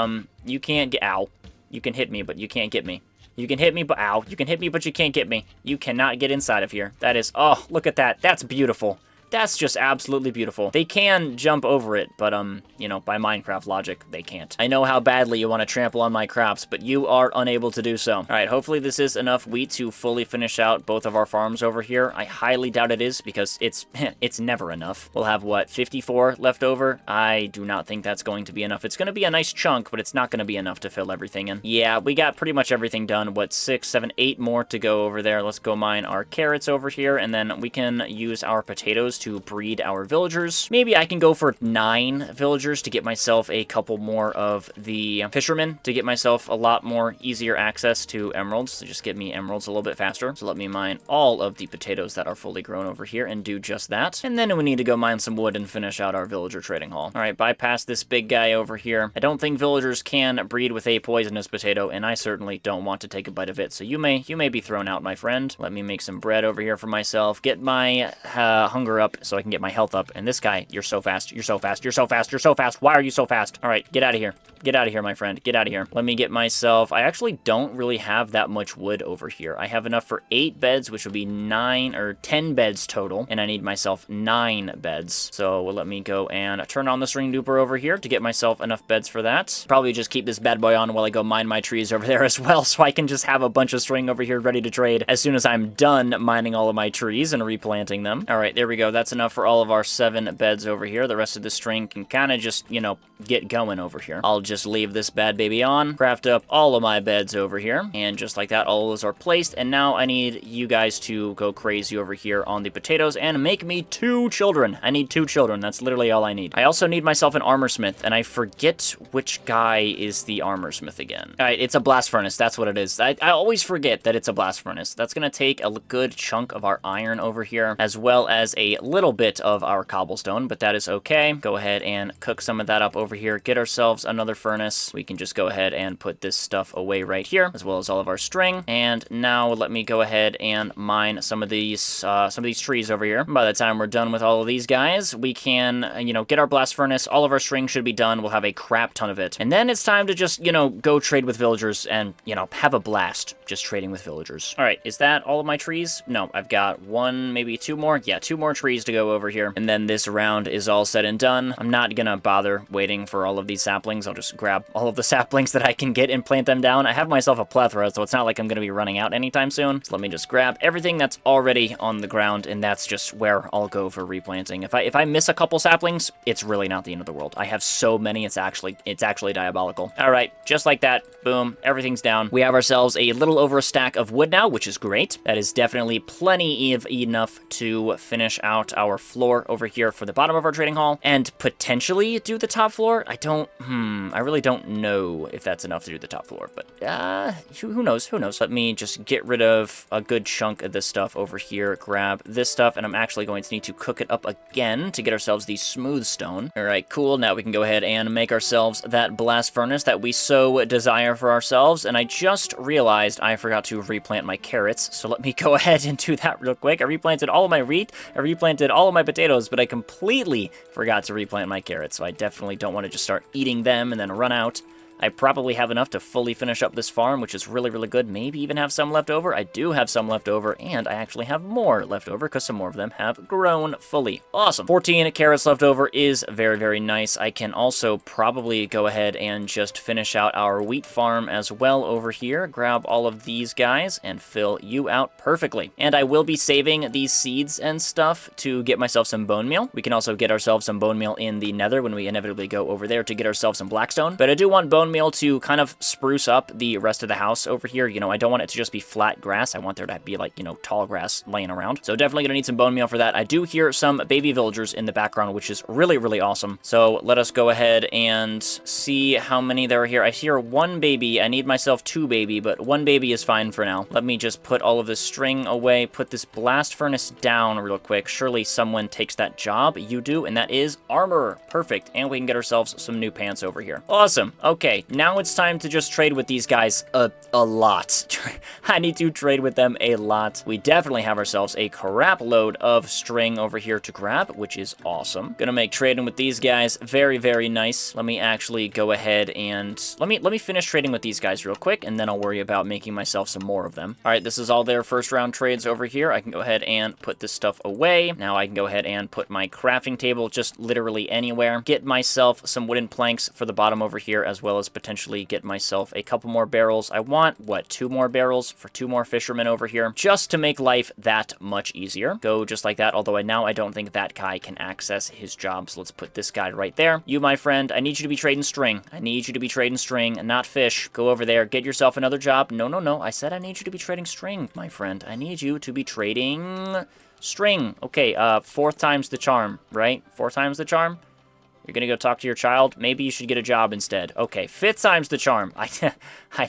you can't get... Ow. You can hit me, but you can't get me. You can hit me, but... Ow. You can hit me, but you can't get me. You cannot get inside of here. That is... Oh, look at that. That's beautiful. That's just absolutely beautiful. They can jump over it, but, you know, by Minecraft logic, they can't. I know how badly you want to trample on my crops, but you are unable to do so. All right, hopefully this is enough wheat to fully finish out both of our farms over here. I highly doubt it is, because it's never enough. We'll have, what, 54 left over? I do not think that's going to be enough. It's going to be a nice chunk, but it's not going to be enough to fill everything in. Yeah, we got pretty much everything done. What, 6, 7, 8 more to go over there. Let's go mine our carrots over here, and then we can use our potatoes to breed our villagers. Maybe I can go for 9 villagers to get myself a couple more of the fishermen, to get myself a lot more easier access to emeralds, to just get me emeralds a little bit faster. So let me mine all of the potatoes that are fully grown over here and do just that. And then we need to go mine some wood and finish out our villager trading hall. All right, bypass this big guy over here. I don't think villagers can breed with a poisonous potato, and I certainly don't want to take a bite of it. So you may be thrown out, my friend. Let me make some bread over here for myself. Get my hunger up so I can get my health up. And this guy, you're so fast. You're so fast. You're so fast. You're so fast. Why are you so fast? All right, get out of here. Get out of here, my friend. Get out of here. Let me get myself... I actually don't really have that much wood over here. I have enough for 8 beds, which would be 9 or 10 beds total. And I need myself 9 beds. So let me go and turn on the string duper over here to get myself enough beds for that. Probably just keep this bad boy on while I go mine my trees over there as well, so I can just have a bunch of string over here ready to trade as soon as I'm done mining all of my trees and replanting them. All right, there we go. That's enough for all of our 7 beds over here. The rest of the string can kind of just, you know, get going over here. I'll just leave this bad baby on, craft up all of my beds over here, and just like that, all of those are placed. And now I need you guys to go crazy over here on the potatoes and make me 2 children. I need 2 children. That's literally all I need. I also need myself an armor smith, and I forget which guy is the armor smith again. All right, it's a blast furnace. That's what it is. I always forget that it's a blast furnace. That's gonna take a good chunk of our iron over here, as well as a little bit of our cobblestone, but that is okay. Go ahead and cook some of that up over here. Get ourselves another furnace. We can just go ahead and put this stuff away right here, as well as all of our string. And now let me go ahead and mine some of these trees over here. By the time we're done with all of these guys, we can, you know, get our blast furnace. All of our string should be done. We'll have a crap ton of it. And then it's time to just, you know, go trade with villagers and, you know, have a blast just trading with villagers. All right, is that all of my trees? No, I've got 1, maybe 2 more. Yeah, 2 more trees to go over here. And then this round is all said and done. I'm not gonna bother waiting for all of these saplings. I'll just grab all of the saplings that I can get and plant them down. I have myself a plethora, so it's not like I'm gonna be running out anytime soon. So let me just grab everything that's already on the ground, and that's just where I'll go for replanting. If I miss a couple saplings, it's really not the end of the world. I have so many, it's actually diabolical. All right, just like that, boom, everything's down. We have ourselves a little over a stack of wood now, which is great. That is definitely plenty of enough to finish out our floor over here for the bottom of our trading hall, and potentially do the top floor. I really don't know if that's enough to do the top floor, but who knows? Let me just get rid of a good chunk of this stuff over here, grab this stuff, and I'm actually going to need to cook it up again to get ourselves the smooth stone. All right, cool. Now we can go ahead and make ourselves that blast furnace that we so desire for ourselves, and I just realized I forgot to replant my carrots, so let me go ahead and do that real quick. I replanted all of my wheat, I replanted replanted all of my potatoes, but I completely forgot to replant my carrots, so I definitely don't want to just start eating them and then run out. I probably have enough to fully finish up this farm, which is really, really good. Maybe even have some left over. I do have some left over, and I actually have more left over because some more of them have grown fully. Awesome. 14 carrots left over is very, very nice. I can also probably go ahead and just finish out our wheat farm as well over here. Grab all of these guys and fill you out perfectly. And I will be saving these seeds and stuff to get myself some bone meal. We can also get ourselves some bone meal in the nether when we inevitably go over there to get ourselves some blackstone. But I do want bone meal to kind of spruce up the rest of the house over here. You know, I don't want it to just be flat grass. I want there to be like, you know, tall grass laying around. So definitely gonna need some bone meal for that. I do hear some baby villagers in the background, which is really, really awesome. So let us go ahead and see how many there are here. I hear one baby. I need myself 2 baby, but 1 baby is fine for now. Let me just put all of this string away, put this blast furnace down real quick. Surely someone takes that job. You do, and that is armor. Perfect. And we can get ourselves some new pants over here. Awesome. Okay. Now it's time to just trade with these guys a lot. I need to trade with them a lot. We definitely have ourselves a crap load of string over here to grab, which is awesome. Gonna make trading with these guys very, very nice. Let me actually go ahead and let me finish trading with these guys real quick, and then I'll worry about making myself some more of them. All right, this is all their first round trades over here. I can go ahead and put this stuff away. Now I can go ahead and put my crafting table just literally anywhere. Get myself some wooden planks for the bottom over here, as well as potentially get myself a couple more barrels. I want, what, 2 more barrels for 2 more fishermen over here, just to make life that much easier. Go just like that, although I don't think that guy can access his job, so let's put this guy right there. You, my friend, I need you to be trading string. I need you to be trading string, not fish. Go over there, get yourself another job. No, no, no, I said I need you to be trading string, my friend. I need you to be trading string. Okay, 4th time's the charm, right? 4 times the charm? You're gonna go talk to your child? Maybe you should get a job instead. Okay, 5th time's the charm. I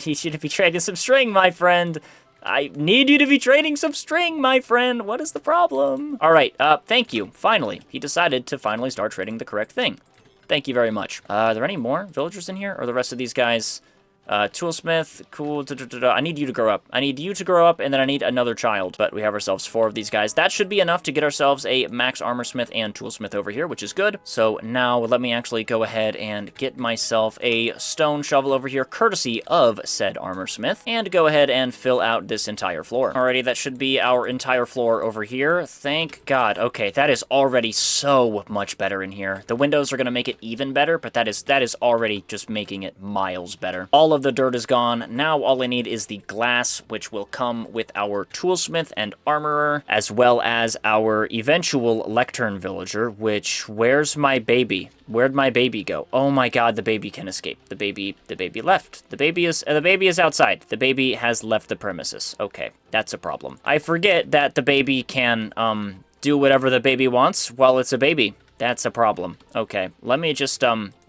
need you to be trading some string, my friend. I need you to be trading some string, my friend. What is the problem? All right, thank you. Finally, he decided to finally start trading the correct thing. Thank you very much. Are there any more villagers in here? Or the rest of these guys? Toolsmith, cool, I need you to grow up. I need you to grow up, and then I need another child. But we have ourselves 4 of these guys. That should be enough to get ourselves a max armorsmith and toolsmith over here, which is good. So now let me actually go ahead and get myself a stone shovel over here, courtesy of said armorsmith, and go ahead and fill out this entire floor. Alrighty, that should be our entire floor over here. Thank God. Okay, that is already so much better in here. The windows are going to make it even better, but that is already just making it miles better. All of the dirt is gone. Now all I need is the glass, which will come with our toolsmith and armorer, as well as our eventual lectern villager, which, where's my baby? Where'd my baby go? Oh my God, the baby can escape. The baby left. The baby is outside. The baby has left the premises. Okay, that's a problem. I forget that the baby can, do whatever the baby wants while it's a baby. That's a problem. Okay, let me just,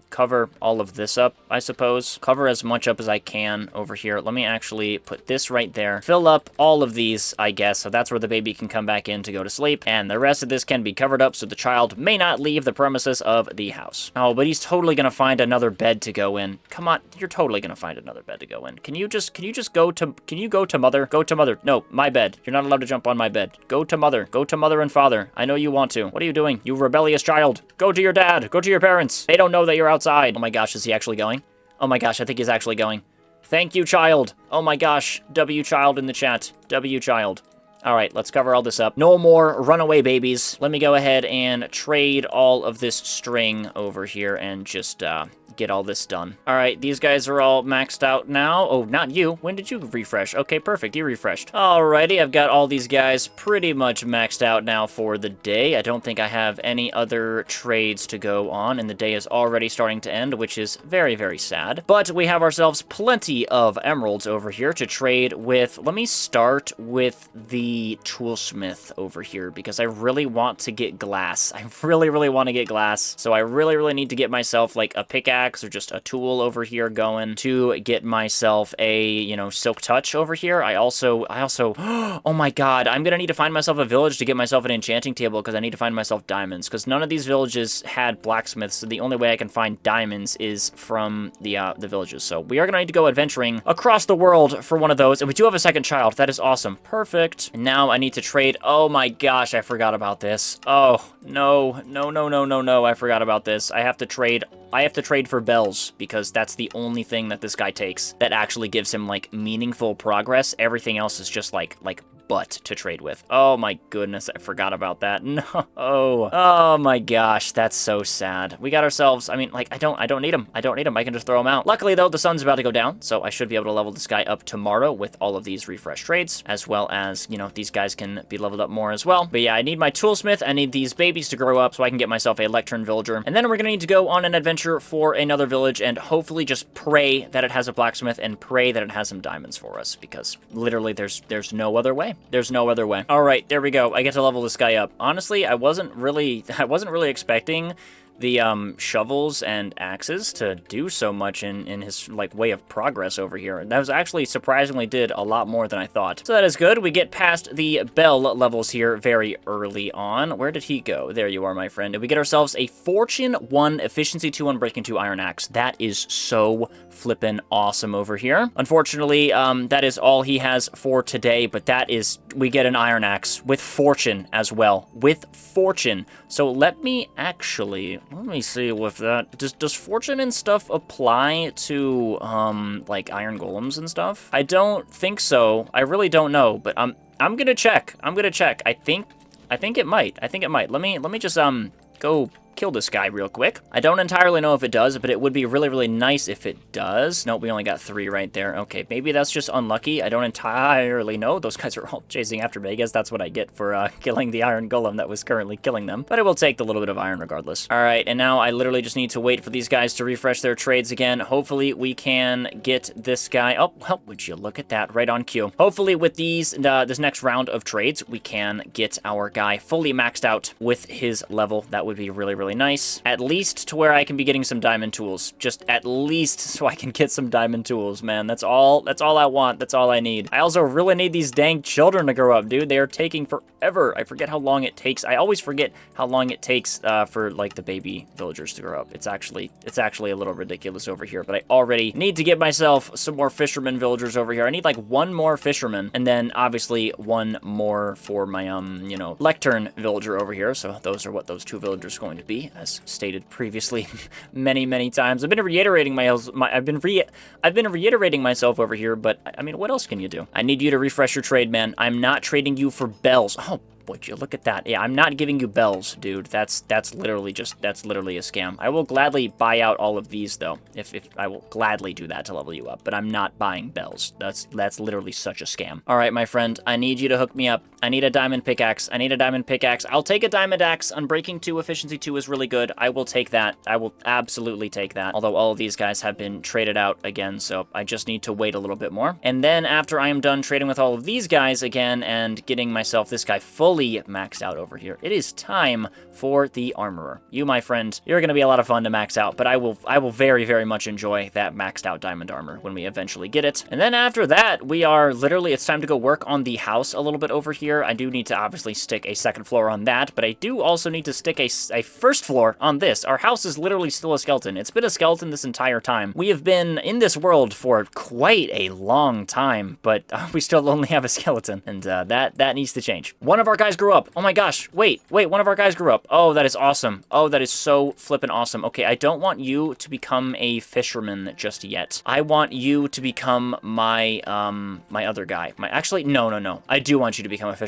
cover all of this up, I suppose. Cover as much up as I can over here. Let me actually put this right there. Fill up all of these, I guess, so that's where the baby can come back in to go to sleep. And the rest of this can be covered up so the child may not leave the premises of the house. Oh, but he's totally gonna find another bed to go in. Come on, you're totally gonna find another bed to go in. Can you go to mother? Go to mother. No, my bed. You're not allowed to jump on my bed. Go to mother. Go to mother and father. I know you want to. What are you doing, you rebellious child? Go to your dad. Go to your parents. They don't know that you're outside. Oh my gosh, is he actually going? Oh my gosh, I think he's actually going. Thank you, child. Oh my gosh, W child in the chat. W child. All right, let's cover all this up. No more runaway babies. Let me go ahead and trade all of this string over here and just, get all this done. All right, these guys are all maxed out now. Oh, not you. When did you refresh? Okay, perfect. You refreshed. Alrighty, I've got all these guys pretty much maxed out now for the day. I don't think I have any other trades to go on, and the day is already starting to end, which is very, very sad. But we have ourselves plenty of emeralds over here to trade with. Let me start with the toolsmith over here, because I really want to get glass. I really, really want to get glass. So I really, really need to get myself, like, a pickaxe pickaxe or just a tool over here going to get myself a, you know, silk touch over here. I also, oh my god, I'm gonna need to find myself a village to get myself an enchanting table because I need to find myself diamonds because none of these villages had blacksmiths, so the only way I can find diamonds is from the villages. So we are gonna need to go adventuring across the world for one of those, and we do have a second child. That is awesome. Perfect. And now I need to trade. Oh my gosh, I forgot about this. Oh, no, I forgot about this. I have to trade for bells because that's the only thing that this guy takes that actually gives him like meaningful progress. Everything else is just like butt to trade with. Oh my goodness, I forgot about that. No. Oh my gosh, that's so sad. We got ourselves, I mean, like, I don't need him. I can just throw him out. Luckily though, the sun's about to go down, so I should be able to level this guy up tomorrow with all of these refresh trades, as well as, you know, these guys can be leveled up more as well. But yeah, I need my toolsmith. I need these babies to grow up so I can get myself a lectern villager. And then we're gonna need to go on an adventure for another village and hopefully just pray that it has a blacksmith and pray that it has some diamonds for us, because literally there's no other way. There's no other way. All right, there we go. I get to level this guy up. Honestly, I wasn't really expecting the shovels and axes to do so much in his like way of progress over here. That was actually surprisingly did a lot more than I thought. So that is good. We get past the bell levels here very early on. Where did he go? There you are, my friend. And we get ourselves a Fortune 1, Efficiency 2, and Breaking 2 Iron Axe. That is so flippin' awesome over here. Unfortunately, that is all he has for today, but that is, we get an Iron Axe with Fortune as well. With Fortune. So let me see with that. Does Fortune and stuff apply to, like Iron Golems and stuff? I don't think so. I really don't know, but I'm gonna check. I think it might. Let me just, go kill this guy real quick. I don't entirely know if it does, but it would be really, really nice if it does. Nope, we only got 3 right there. Okay, maybe that's just unlucky. I don't entirely know. Those guys are all chasing after me. I guess that's what I get for killing the iron golem that was currently killing them. But I will take the little bit of iron regardless. All right, and now I literally just need to wait for these guys to refresh their trades again. Hopefully we can get this guy. Oh, well, would you look at that, right on cue. Hopefully with these, this next round of trades, we can get our guy fully maxed out with his level. That would be really, really nice. At least to where I can be getting some diamond tools. Just at least so I can get some diamond tools, man. That's all I want. That's all I need. I also really need these dang children to grow up, dude. They are taking forever. I forget how long it takes. I always forget how long it takes for like the baby villagers to grow up. It's actually a little ridiculous over here, but I already need to get myself some more fisherman villagers over here. I need like 1 more fisherman and then obviously 1 more for my you know, lectern villager over here. So those are what those 2 villagers are going to be, as stated previously many times. I've been reiterating myself over here, but I mean, what else can you do? I need you to refresh your trade, man. I'm not trading you for bells. Oh, would you look at that? Yeah, I'm not giving you bells, dude. That's literally a scam. I will gladly buy out all of these though. If I will gladly do that to level you up, but I'm not buying bells. That's literally such a scam. All right, my friend, I need you to hook me up. I need a diamond pickaxe. I'll take a diamond axe. Unbreaking 2, Efficiency 2 is really good. I will take that. I will absolutely take that. Although all of these guys have been traded out again, so I just need to wait a little bit more. And then after I am done trading with all of these guys again and getting myself this guy fully maxed out over here, it is time for the armorer. You, my friend, you're going to be a lot of fun to max out, but I will very, very much enjoy that maxed out diamond armor when we eventually get it. And then after that, we are literally, it's time to go work on the house a little bit over here. I do need to obviously stick a 2nd floor on that, but I do also need to stick a 1st floor on this. Our house is literally still a skeleton. It's been a skeleton this entire time. We have been in this world for quite a long time, but we still only have a skeleton, and that needs to change. One of our guys grew up. Oh my gosh, wait, one of our guys grew up. Oh, that is awesome. Oh, that is so flippin' awesome. Okay, I don't want you to become a fisherman just yet. I want you to become my my other guy. Actually, no. I do want you to become a fisherman.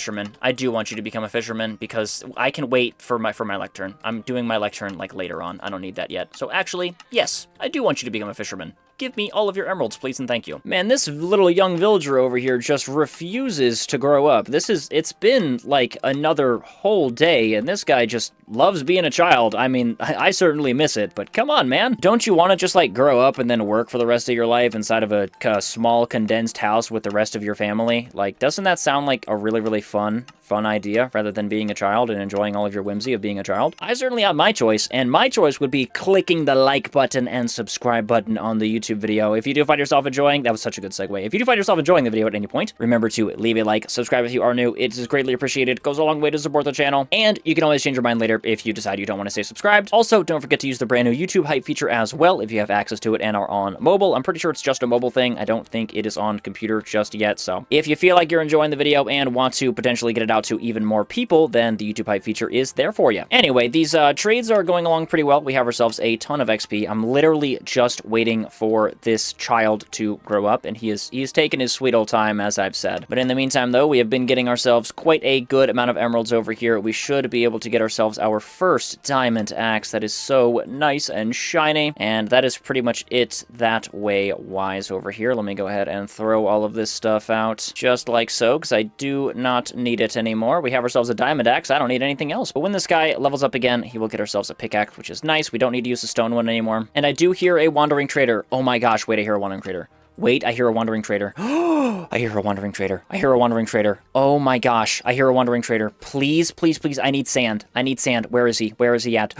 Because I can wait for my lectern. I'm doing my lectern like later on. I don't need that yet. So actually, yes, I do want you to become a fisherman. give me all of your emeralds, please and thank you. Man, this little young villager over here just refuses to grow up. It's been like another whole day, and this guy just loves being a child. I mean, I certainly miss it, but come on, man. Don't you want to just, like, grow up and then work for the rest of your life inside of a small, condensed house with the rest of your family? Like, doesn't that sound like a really, really fun idea, rather than being a child and enjoying all of your whimsy of being a child? I certainly have my choice, and my choice would be clicking the like button and subscribe button on the YouTube video. If you do find yourself enjoying, that was such a good segue. If you do find yourself enjoying the video at any point, remember to leave a like, subscribe if you are new. It is greatly appreciated, goes a long way to support the channel, and you can always change your mind later if you decide you don't want to stay subscribed. Also, don't forget to use the brand new YouTube Hype feature as well if you have access to it and are on mobile. I'm pretty sure it's just a mobile thing. I don't think it is on computer just yet, so if you feel like you're enjoying the video and want to potentially get it out to even more people, then the YouTube Hype feature is there for you. Anyway, these trades are going along pretty well. We have ourselves a ton of XP. I'm literally just waiting for this child to grow up, and he is taking his sweet old time, as I've said. But in the meantime, though, we have been getting ourselves quite a good amount of emeralds over here. We should be able to get ourselves our first diamond axe that is so nice and shiny, and that is pretty much it that way wise over here. Let me go ahead and throw all of this stuff out just like so, because I do not need it anymore. We have ourselves a diamond axe. I don't need anything else. But when this guy levels up again, he will get ourselves a pickaxe, which is nice. We don't need to use a stone one anymore. And I do hear a wandering trader. Oh my gosh, wait, I hear a wandering trader. Wait, I hear a wandering trader. I hear a wandering trader. I hear a wandering trader. Oh my gosh, I hear a wandering trader. Please, please, please, I need sand. I need sand. Where is he? Where is he at?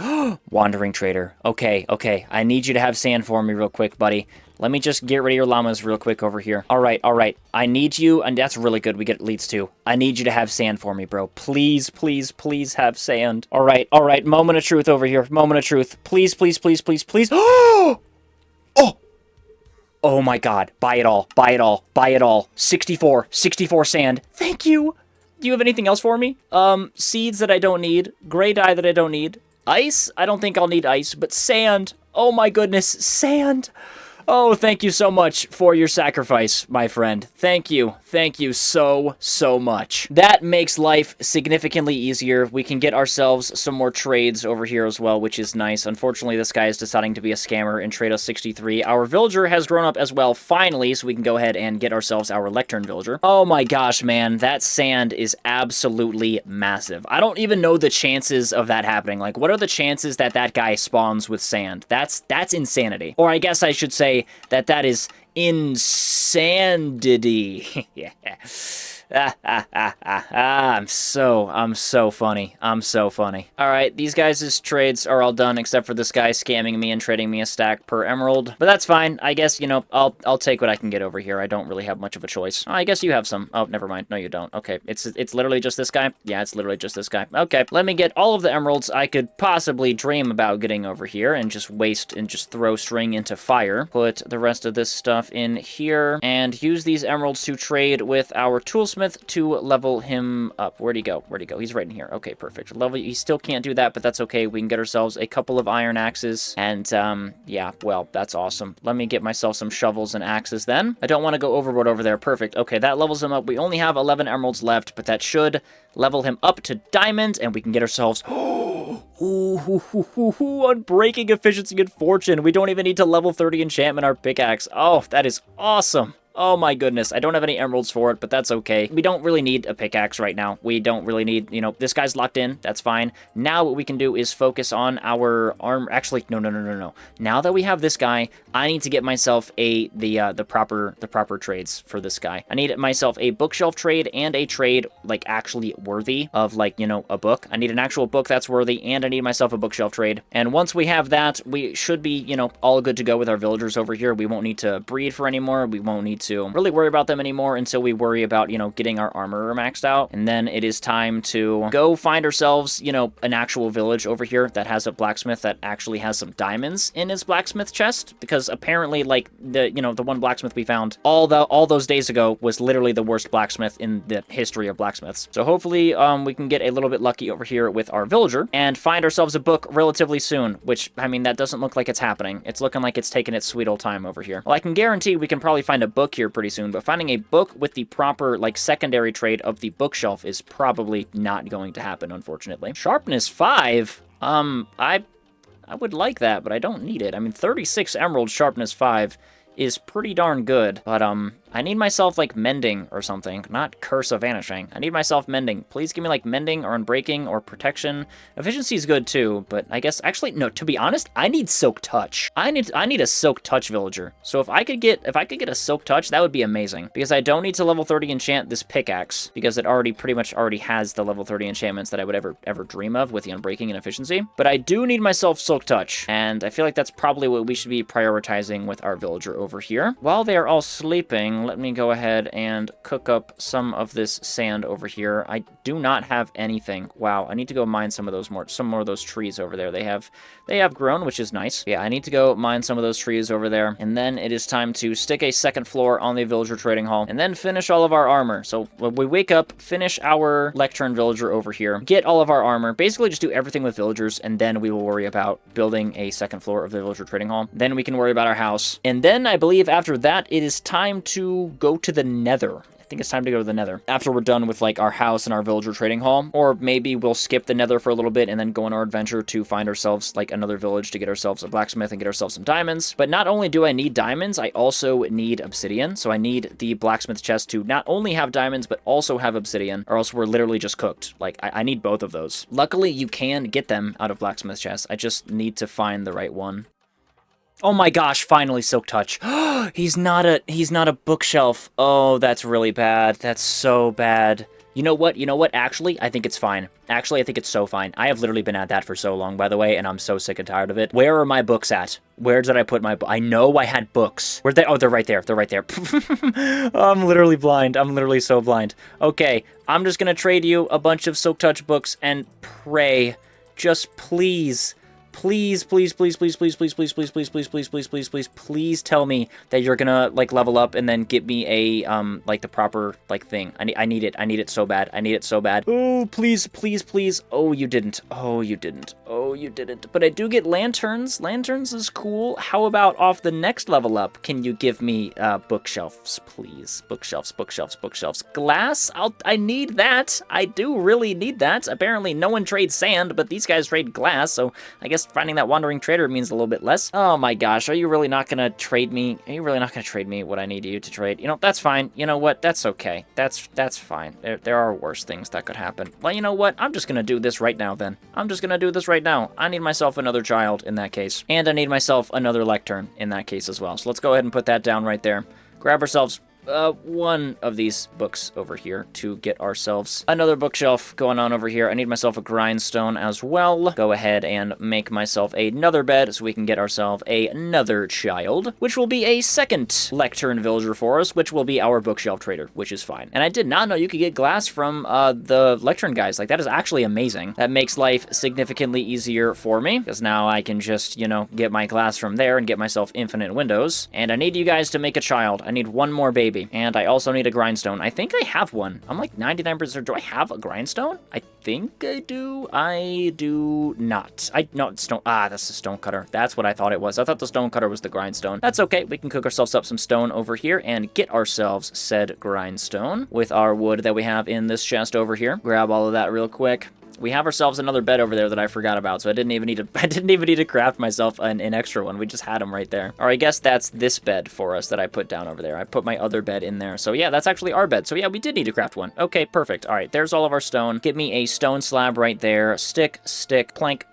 Wandering trader. Okay, okay. I need you to have sand for me real quick, buddy. Let me just get rid of your llamas real quick over here. All right, all right. I need you, and that's really good. We get leads too. I need you to have sand for me, bro. Please, please, please have sand. All right, all right. Moment of truth over here. Moment of truth. Please, please, please, please, please. Oh! Oh my god. Buy it all. Buy it all. Buy it all. 64 sand. Thank you. Do you have anything else for me? Seeds that I don't need. Gray dye that I don't need. Ice? I don't think I'll need ice, but sand. Oh my goodness. Sand. Oh, thank you so much for your sacrifice, my friend. Thank you. Thank you so much. That makes life significantly easier. We can get ourselves some more trades over here as well, which is nice. Unfortunately, this guy is deciding to be a scammer and trade us 63. Our villager has grown up as well, finally, so we can go ahead and get ourselves our lectern villager. Oh my gosh, man. That sand is absolutely massive. I don't even know the chances of that happening. Like, what are the chances that that guy spawns with sand? That's insanity. Or I guess I should say that is insanity. Yeah. I'm so funny. I'm so funny. All right, these guys' trades are all done except for this guy scamming me and trading me a stack per emerald. But that's fine. I guess, you know, I'll take what I can get over here. I don't really have much of a choice. Oh, I guess you have some. Oh, never mind. No, you don't. Okay, it's literally just this guy. Yeah, it's literally just this guy. Okay, let me get all of the emeralds I could possibly dream about getting over here and just waste and just throw string into fire. Put the rest of this stuff in here and use these emeralds to trade with our toolsmith to level him up. Where'd he go? Where'd he go? He's right in here. Okay, perfect. Level. He still can't do that, but that's okay. We can get ourselves a couple of iron axes. And, yeah, well, that's awesome. Let me get myself some shovels and axes then. I don't want to go overboard over there. Perfect. Okay, that levels him up. We only have 11 emeralds left, but that should level him up to diamond, and we can get ourselves... Unbreaking efficiency and fortune. We don't even need to level 30 enchantment our pickaxe. Oh, that is awesome. Oh my goodness, I don't have any emeralds for it, but that's okay. We don't really need a pickaxe right now. We don't really need, you know, this guy's locked in. That's fine. Now what we can do is focus on our armor. Actually, no. Now that we have this guy, I need to get myself the proper trades for this guy. I need myself a bookshelf trade and a trade, like, actually worthy of, like, you know, a book. I need an actual book that's worthy, and I need myself a bookshelf trade. And once we have that, we should be, you know, all good to go with our villagers over here. We won't need to breed for anymore. We won't need to really worry about them anymore until we worry about, you know, getting our armor maxed out. And then it is time to go find ourselves, you know, an actual village over here that has a blacksmith that actually has some diamonds in his blacksmith chest, because apparently, like, the one blacksmith we found all those days ago was literally the worst blacksmith in the history of blacksmiths. So hopefully we can get a little bit lucky over here with our villager and find ourselves a book relatively soon, which, I mean, that doesn't look like it's happening. It's looking like it's taking its sweet old time over here. Well, I can guarantee we can probably find a book here pretty soon, but finding a book with the proper, like, secondary trade of the bookshelf is probably not going to happen, unfortunately. Sharpness 5? I would like that, but I don't need it. I mean, 36 emerald sharpness 5 is pretty darn good, but I need myself, like, mending or something, not curse of vanishing. I need myself mending. Please give me, like, mending or unbreaking or protection. Efficiency is good, too, but I guess, actually, no, to be honest, I need Silk Touch. I need a Silk Touch villager. So if I could get a Silk Touch, that would be amazing, because I don't need to level 30 enchant this pickaxe, because it pretty much already has the level 30 enchantments that I would ever dream of with the unbreaking and efficiency. But I do need myself Silk Touch, and I feel like that's probably what we should be prioritizing with our villager over here. While they are all sleeping, let me go ahead and cook up some of this sand over here. I do not have anything. Wow, I need to go mine some more of those trees over there. They have grown, which is nice. Yeah, I need to go mine some of those trees over there, and then it is time to stick a second floor on the villager trading hall, and then finish all of our armor. So when we wake up, finish our lectern villager over here, get all of our armor, basically just do everything with villagers, and then we will worry about building a second floor of the villager trading hall. Then we can worry about our house, and then I believe after that it is time to go to the nether. I think it's time to go to the nether after we're done with, like, our house and our villager trading hall. Or maybe we'll skip the nether for a little bit and then go on our adventure to find ourselves, like, another village to get ourselves a blacksmith and get ourselves some diamonds. But not only do I need diamonds, I also need obsidian. So I need the blacksmith chest to not only have diamonds, but also have obsidian, or else we're literally just cooked. Like, I need both of those. Luckily, you can get them out of blacksmith chests. I just need to find the right one. Oh my gosh, finally Silk Touch. He's not a bookshelf. Oh, that's really bad. That's so bad. You know what? Actually, I think it's fine. Actually, I think it's so fine. I have literally been at that for so long, by the way, and I'm so sick and tired of it. Where are my books at? Where did I put my I know I had books. Where'd they? Oh, they're right there. They're right there. I'm literally blind. I'm literally so blind. Okay, I'm just gonna trade you a bunch of Silk Touch books and pray. Just please. Please, please, please, please, please, please, please, please, please, please, please, please, please, please, please tell me that you're gonna, like, level up and then get me a, like, the proper, like, thing. I need it. I need it so bad. I need it so bad. Oh, please, please, please. Oh, you didn't. Oh, you didn't. Oh, you didn't. But I do get lanterns. Lanterns is cool. How about off the next level up? Can you give me, bookshelves, please? Bookshelves, bookshelves, bookshelves. Glass? I need that. I do really need that. Apparently, no one trades sand, but these guys trade glass, so I guess finding that wandering trader means a little bit less. Oh my gosh, are you really not gonna trade me? Are you really not gonna trade me what I need you to trade? You know, that's fine. You know what? That's okay. That's fine. There are worse things that could happen. Well, you know what? I'm just gonna do this right now then. I'm just gonna do this right now. I need myself another child in that case. And I need myself another lectern in that case as well. So let's go ahead and put that down right there. Grab ourselves one of these books over here to get ourselves another bookshelf going on over here. I need myself a grindstone as well. Go ahead and make myself another bed so we can get ourselves another child, which will be a second lectern villager for us, which will be our bookshelf trader, which is fine. And I did not know you could get glass from the lectern guys. Like, that is actually amazing. That makes life significantly easier for me, because now I can just, you know, get my glass from there and get myself infinite windows. And I need you guys to make a child. I need one more baby. And I also need a grindstone. I think I have one. I'm like 99%. Do I have a grindstone? I think I do. I do not. No, it's stone. Ah, that's the stone cutter. That's what I thought it was. I thought the stone cutter was the grindstone. That's okay. We can cook ourselves up some stone over here and get ourselves said grindstone with our wood that we have in this chest over here. Grab all of that real quick. We have ourselves another bed over there that I forgot about, so I didn't even need to craft myself an extra one. We just had them right there. Or I guess that's this bed for us that I put down over there. I put my other bed in there. So yeah, that's actually our bed. So yeah, we did need to craft one. Okay, perfect. All right, there's all of our stone. Give me a stone slab right there. Stick, plank,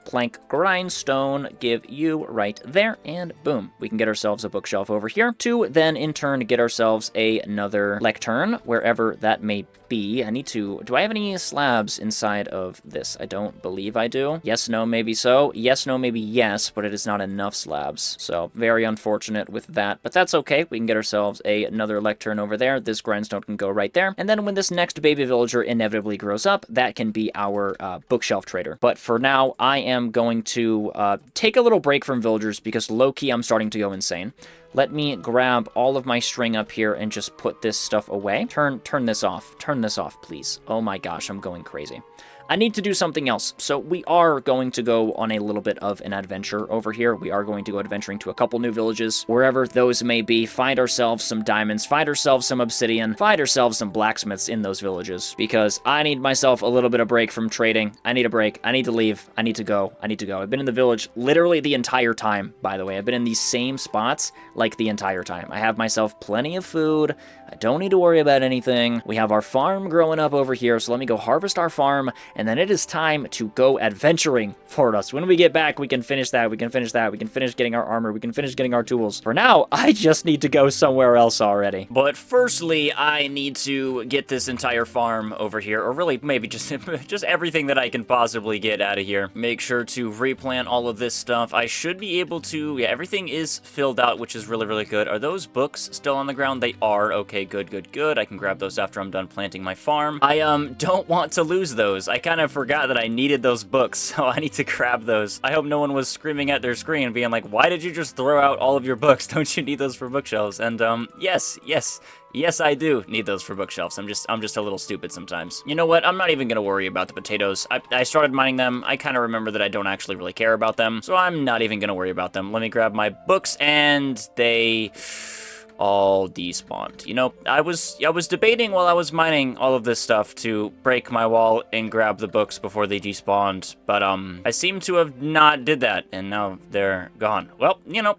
grindstone. Give you right there, and boom. We can get ourselves a bookshelf over here to then in turn get ourselves another lectern, wherever that may be. I need to... Do I have any slabs inside of this? I don't believe I do. Yes, no, maybe so. Yes, no, maybe yes, but it is not enough slabs. So very unfortunate with that, but that's okay. We can get ourselves another lectern over there. This grindstone can go right there. And then when this next baby villager inevitably grows up, that can be our bookshelf trader. But for now, I am going to take a little break from villagers because low-key I'm starting to go insane. Let me grab all of my string up here and just put this stuff away. Turn this off. Turn this off, please. Oh my gosh, I'm going crazy. I need to do something else. So we are going to go on a little bit of an adventure over here. We are going to go adventuring to a couple new villages, wherever those may be, find ourselves some diamonds, find ourselves some obsidian, find ourselves some blacksmiths in those villages, because I need myself a little bit of break from trading. I need a break. I need to leave. I need to go. I need to go. I've been in the village literally the entire time, by the way. I've been in these same spots like the entire time. I have myself plenty of food. I don't need to worry about anything. We have our farm growing up over here, so let me go harvest our farm, and then it is time to go adventuring for us. When we get back, we can finish that, we can finish that, we can finish getting our armor, we can finish getting our tools. For now, I just need to go somewhere else already. But firstly, I need to get this entire farm over here, or really maybe just, just everything that I can possibly get out of here. Make sure to replant all of this stuff. I should be able to, yeah, everything is filled out, which is really, really good. Are those books still on the ground? They are. Okay, good, good, good. I can grab those after I'm done planting my farm. I don't want to lose those. I kind of forgot that I needed those books, so I need to grab those. I hope no one was screaming at their screen being like, why did you just throw out all of your books? Don't you need those for bookshelves? And yes, I do need those for bookshelves. I'm just a little stupid sometimes. You know what? I'm not even gonna worry about the potatoes. I started mining them. I kind of remember that I don't actually really care about them, so I'm not even gonna worry about them. Let me grab my books, and they all despawned. You know, I was debating while I was mining all of this stuff to break my wall and grab the books before they despawned, but I seem to have not did that, and now they're gone. Well, you know,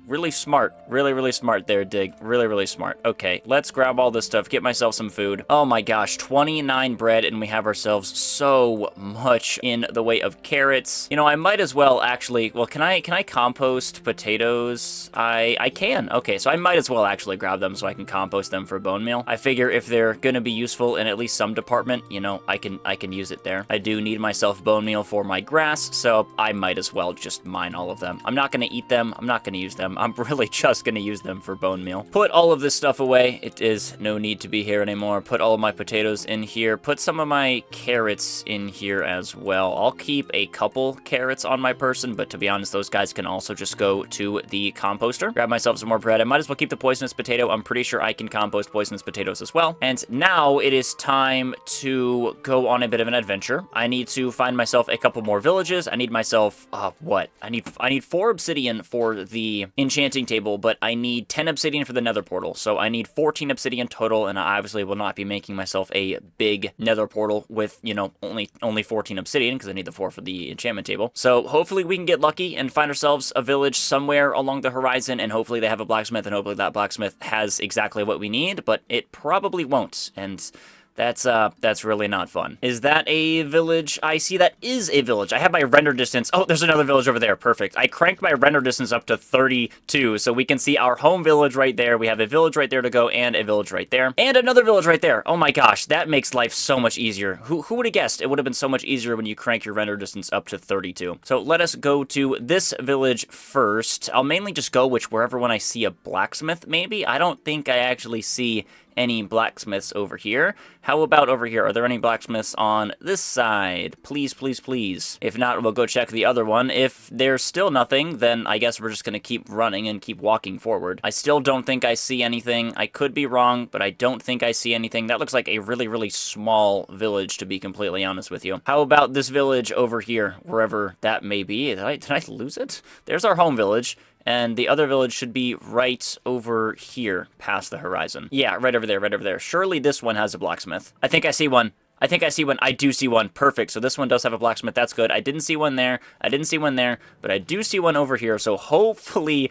really smart. Really, really smart there, Dig. Really, really smart. Okay, let's grab all this stuff, get myself some food. Oh my gosh, 29 bread, and we have ourselves so much in the way of carrots. You know, I might as well actually, well, can I compost potatoes? I can. Okay, so I might as well actually grab them so I can compost them for bone meal. I figure if they're gonna be useful in at least some department, you know, I can use it there. I do need myself bone meal for my grass, so I might as well just mine all of them. I'm not gonna eat them. I'm not gonna use them. I'm really just gonna use them for bone meal. Put all of this stuff away. It is no need to be here anymore. Put all of my potatoes in here. Put some of my carrots in here as well. I'll keep a couple carrots on my person, but to be honest, those guys can also just go to the composter. Grab myself some more bread. I might as well keep the poisonous potato. I'm pretty sure I can compost poisonous potatoes as well. And now it is time to go on a bit of an adventure. I need to find myself a couple more villages. I need myself, what? I need 4 obsidian for the enchanting table, but I need 10 obsidian for the nether portal. So I need 14 obsidian total, and I obviously will not be making myself a big nether portal with, you know, only 14 obsidian, because I need the 4 for the enchantment table. So hopefully we can get lucky and find ourselves a village somewhere along the horizon, and hopefully they have a blacksmith, and hopefully that blacksmith has exactly what we need, but it probably won't, and that's really not fun. Is that a village? I see that is a village. I have my render distance. Oh, there's another village over there. Perfect. I cranked my render distance up to 32, so we can see our home village right there. We have a village right there to go, and a village right there, and another village right there. Oh my gosh, that makes life so much easier. Who would have guessed it would have been so much easier when you crank your render distance up to 32? So let us go to this village first. I'll mainly just go wherever when I see a blacksmith, maybe. I don't think I actually see any blacksmiths over here. How about over here? Are there any blacksmiths on this side? Please, please, please. If not, we'll go check the other one. If there's still nothing, then I guess we're just gonna keep running and keep walking forward. I still don't think I see anything. I could be wrong, but I don't think I see anything. That looks like a really, really small village, to be completely honest with you. How about this village over here, wherever that may be? Did I lose it? There's our home village. And the other village should be right over here, past the horizon. Yeah, right over there, right over there. Surely this one has a blacksmith. I think I see one. I think I see one. I do see one. Perfect. So this one does have a blacksmith. That's good. I didn't see one there. I didn't see one there, but I do see one over here. So hopefully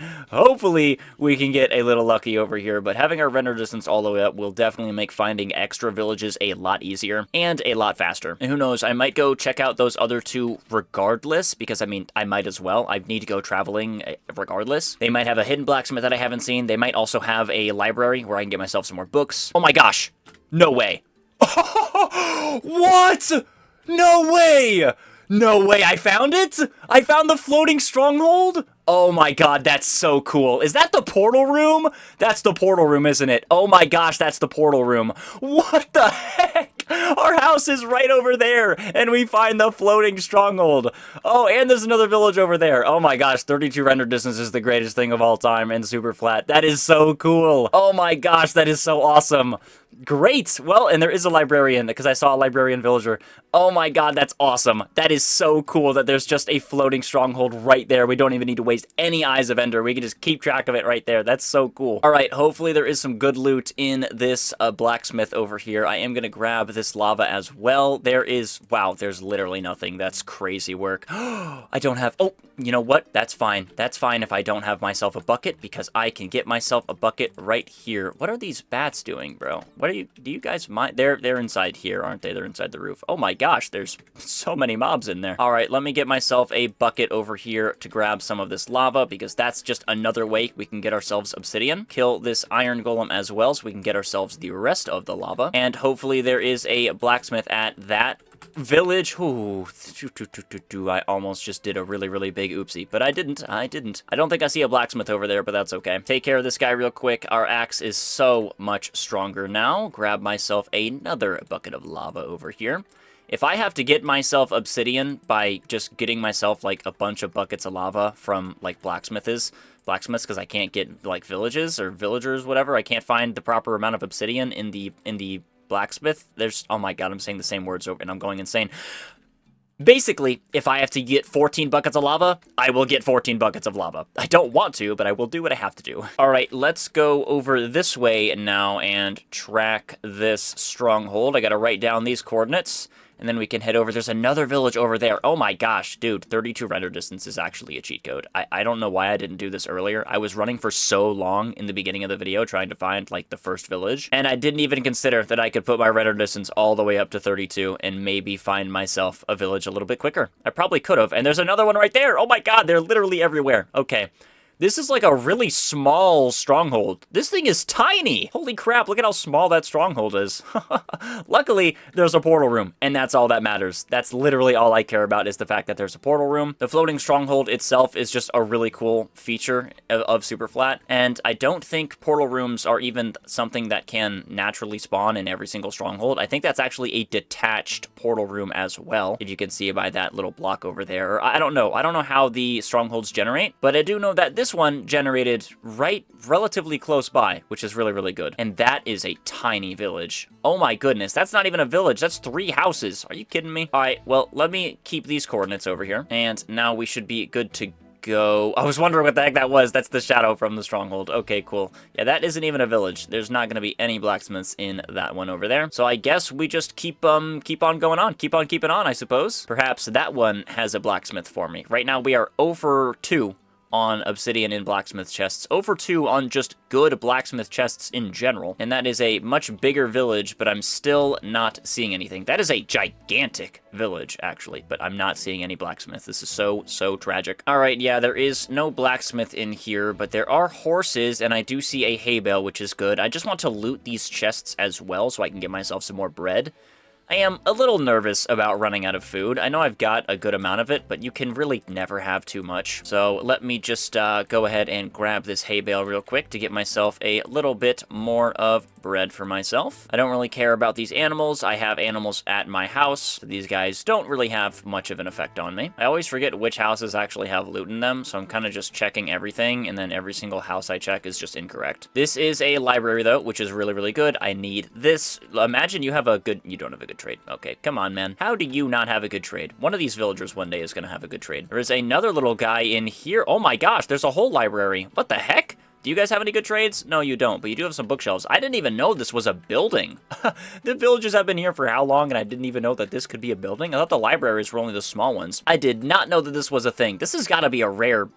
we can get a little lucky over here. But having our render distance all the way up will definitely make finding extra villages a lot easier and a lot faster. And who knows, I might go check out those other 2 regardless, because I mean, I might as well. I need to go traveling regardless. They might have a hidden blacksmith that I haven't seen. They might also have a library where I can get myself some more books. Oh my gosh. No way. What? No way! No way, I found it? I found the floating stronghold? Oh my god, that's so cool. Is that the portal room? That's the portal room, isn't it? Oh my gosh, that's the portal room. What the heck? Our house is right over there, and we find the floating stronghold. Oh, and there's another village over there. Oh my gosh, 32 render distance is the greatest thing of all time in Superflat. That is so cool. Oh my gosh, that is so awesome. Great. Well, and there is a librarian because I saw a librarian villager. Oh my god, that's awesome. That is so cool that there's just a floating stronghold right there. We don't even need to waste any Eyes of Ender. We can just keep track of it right there. That's so cool. All right, hopefully there is some good loot in this blacksmith over here. I am going to grab this lava as well. There is, wow, there's literally nothing. That's crazy work. I don't have, oh, you know what? That's fine. That's fine if I don't have myself a bucket because I can get myself a bucket right here. What are these bats doing, bro? What are you, do you guys mind? They're inside here, aren't they? They're inside the roof. Oh my gosh, there's so many mobs in there. All right, let me get myself a bucket over here to grab some of this lava because that's just another way we can get ourselves obsidian. Kill this iron golem as well so we can get ourselves the rest of the lava. And hopefully there is a blacksmith at that village. Ooh, I almost just did a really big oopsie, but I didn't. I don't think I see a blacksmith over there, but that's okay. Take care of this guy real quick. Our axe is so much stronger now. Grab myself another bucket of lava over here. If I have to get myself obsidian by just getting myself like a bunch of buckets of lava from like blacksmiths, because I can't get like villages or villagers, whatever. I can't find the proper amount of obsidian in the blacksmith. There's, oh my god, I'm saying the same words over and I'm going insane. Basically, if I have to get 14 buckets of lava, I will get 14 buckets of lava. I don't want to, but I will do what I have to do. All right, let's go over this way now and track this stronghold. I gotta write down these coordinates. And then we can head over. There's another village over there. Oh my gosh, dude, 32 render distance is actually a cheat code. I don't know why I didn't do this earlier. I was running for so long in the beginning of the video trying to find like the first village. And I didn't even consider that I could put my render distance all the way up to 32 and maybe find myself a village a little bit quicker. I probably could have. And there's another one right there. Oh my god, they're literally everywhere. Okay. This is like a really small stronghold. This thing is tiny. Holy crap, look at how small that stronghold is. Luckily, there's a portal room, and that's all that matters. That's literally all I care about is the fact that there's a portal room. The floating stronghold itself is just a really cool feature of SUPERFLAT, and I don't think portal rooms are even something that can naturally spawn in every single stronghold. I think that's actually a detached portal room as well, if you can see by that little block over there. I don't know. I don't know how the strongholds generate, but I do know that this one generated relatively close by, which is really good. And that is a tiny village. Oh my goodness, that's not even a village. That's 3 houses. Are you kidding me? All right, well, let me keep these coordinates over here. And now we should be good to go. I was wondering what the heck that was. That's the shadow from the stronghold. Okay, cool. Yeah, that isn't even a village. There's not going to be any blacksmiths in that one over there. So I guess we just keep on going on. Keep on keeping on, I suppose. Perhaps that one has a blacksmith for me. Right now we are over 2 on obsidian in blacksmith chests, over 2 on just good blacksmith chests in general, and that is a much bigger village, but I'm still not seeing anything. That is a gigantic village, actually, but I'm not seeing any blacksmiths. This is so tragic. All right, yeah, there is no blacksmith in here, but there are horses, and I do see a hay bale, which is good. I just want to loot these chests as well so I can get myself some more bread. I am a little nervous about running out of food. I know I've got a good amount of it, but you can really never have too much. So let me just go ahead and grab this hay bale real quick to get myself a little bit more of bread for myself. I don't really care about these animals. I have animals at my house. So these guys don't really have much of an effect on me. I always forget which houses actually have loot in them, so I'm kind of just checking everything, and then every single house I check is just incorrect. This is a library, though, which is really good. I need this. Imagine you have a good... You don't have a good trade. Okay, come on, man. How do you not have a good trade? One of these villagers one day is going to have a good trade. There is another little guy in here. Oh my gosh, there's a whole library. What the heck? Do you guys have any good trades? No, you don't, but you do have some bookshelves. I didn't even know this was a building. The villagers have been here for how long, and I didn't even know that this could be a building? I thought the libraries were only the small ones. I did not know that this was a thing. This has got to be a rare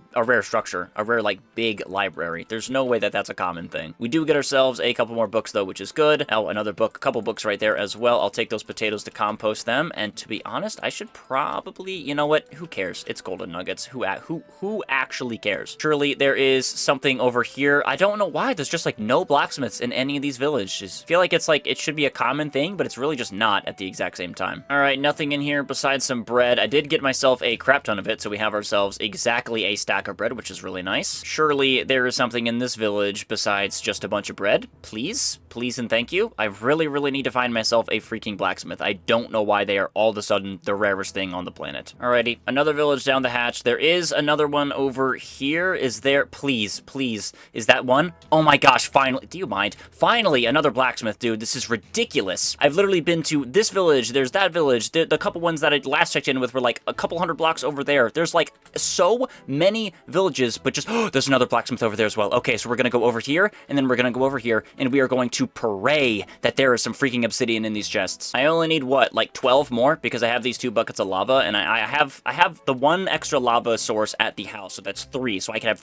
structure, a rare, like, big library. There's no way that that's a common thing. We do get ourselves a couple more books, though, which is good. Oh, another book, a couple books right there as well. I'll take those potatoes to compost them, and to be honest, I should probably, you know what? Who cares? It's golden nuggets. Who actually cares? Surely there is something over here. I don't know why there's just like no blacksmiths in any of these villages. I feel like it's like it should be a common thing, but it's really just not at the exact same time. All right, nothing in here besides some bread. I did get myself a crap ton of it, so we have ourselves exactly a stack of bread, which is really nice. Surely there is something in this village besides just a bunch of bread. Please, please and thank you. I really need to find myself a freaking blacksmith. I don't know why they are all of a sudden the rarest thing on the planet. Alrighty, another village down the hatch. There is another one over here. Is there? Please, please. Is that one? Oh my gosh, finally. Do you mind? Finally, another blacksmith, dude. This is ridiculous. I've literally been to this village. There's that village. The couple ones that I last checked in with were like a couple hundred blocks over there. There's like so many villages, but just, oh, there's another blacksmith over there as well. Okay, so we're going to go over here, and then we're going to go over here, and we are going to pray that there is some freaking obsidian in these chests. I only need, what, like 12 more? Because I have these 2 buckets of lava, and I have the 1 extra lava source at the house, so that's 3. So I can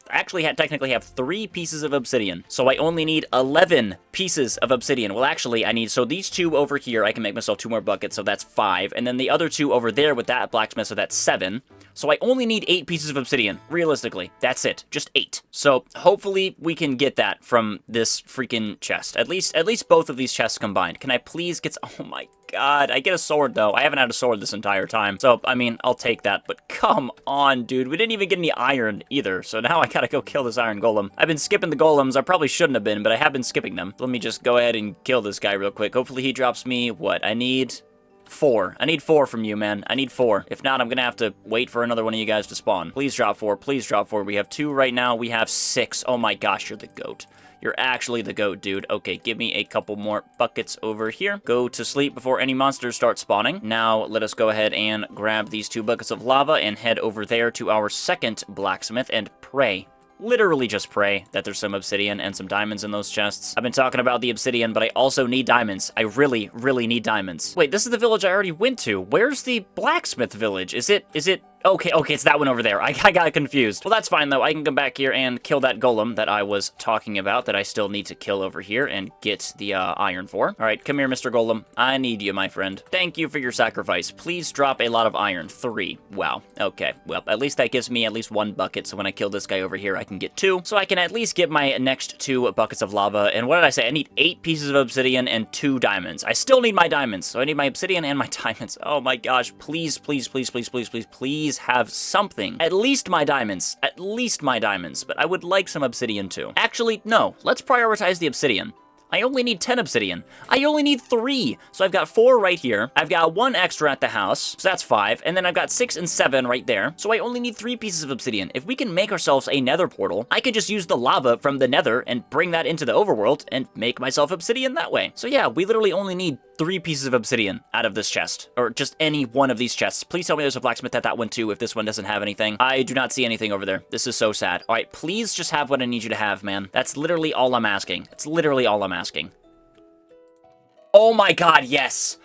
technically have 3 pieces of obsidian. So I only need 11 pieces of obsidian. Well, actually, I need, so these 2 over here, I can make myself 2 more buckets, so that's 5. And then the other 2 over there with that blacksmith, so that's 7. So I only need 8 pieces of obsidian. Realistically, that's it. Just 8. So hopefully we can get that from this freaking chest. At least both of these chests combined. Can I please get... Oh my god. I get a sword, though. I haven't had a sword this entire time. So, I mean, I'll take that. But come on, dude. We didn't even get any iron either. So now I gotta go kill this iron golem. I've been skipping the golems. I probably shouldn't have been, but I have been skipping them. Let me just go ahead and kill this guy real quick. Hopefully he drops me... What? I need... 4. I need 4 from you, man. I need 4. If not, I'm gonna have to wait for another one of you guys to spawn. Please drop 4. Please drop 4. We have 2 right now. We have 6. Oh my gosh, you're the goat. You're actually the goat, dude. Okay, give me a couple more buckets over here. Go to sleep before any monsters start spawning. Now, let us go ahead and grab these 2 buckets of lava and head over there to our second blacksmith and pray. Literally just pray that there's some obsidian and some diamonds in those chests. I've been talking about the obsidian, but I also need diamonds. I really, really need diamonds. Wait, this is the village I already went to. Where's the blacksmith village? Is it... Okay, it's that one over there. I got confused. Well, that's fine, though. I can come back here and kill that golem that I was talking about that I still need to kill over here and get the iron for. All right, come here, Mr. Golem. I need you, my friend. Thank you for your sacrifice. Please drop a lot of iron. 3. Wow. Okay, well, at least that gives me at least 1 bucket, so when I kill this guy over here, I can get 2. So I can at least get my next 2 buckets of lava. And what did I say? I need 8 pieces of obsidian and 2 diamonds. I still need my diamonds, so I need my obsidian and my diamonds. Oh my gosh. Please, please, please, please, please, please, please have something. At least my diamonds. At least my diamonds. But I would like some obsidian too. Actually, no. Let's prioritize the obsidian. I only need 10 obsidian. I only need 3. So I've got 4 right here. I've got 1 extra at the house. So that's 5. And then I've got 6 and 7 right there. So I only need 3 pieces of obsidian. If we can make ourselves a nether portal, I could just use the lava from the nether and bring that into the overworld and make myself obsidian that way. So yeah, we literally only need 3 pieces of obsidian out of this chest. Or just any one of these chests. Please tell me there's a blacksmith at that one too if this one doesn't have anything. I do not see anything over there. This is so sad. Alright, please just have what I need you to have, man. That's literally all I'm asking. It's literally all I'm asking. Oh my god, yes.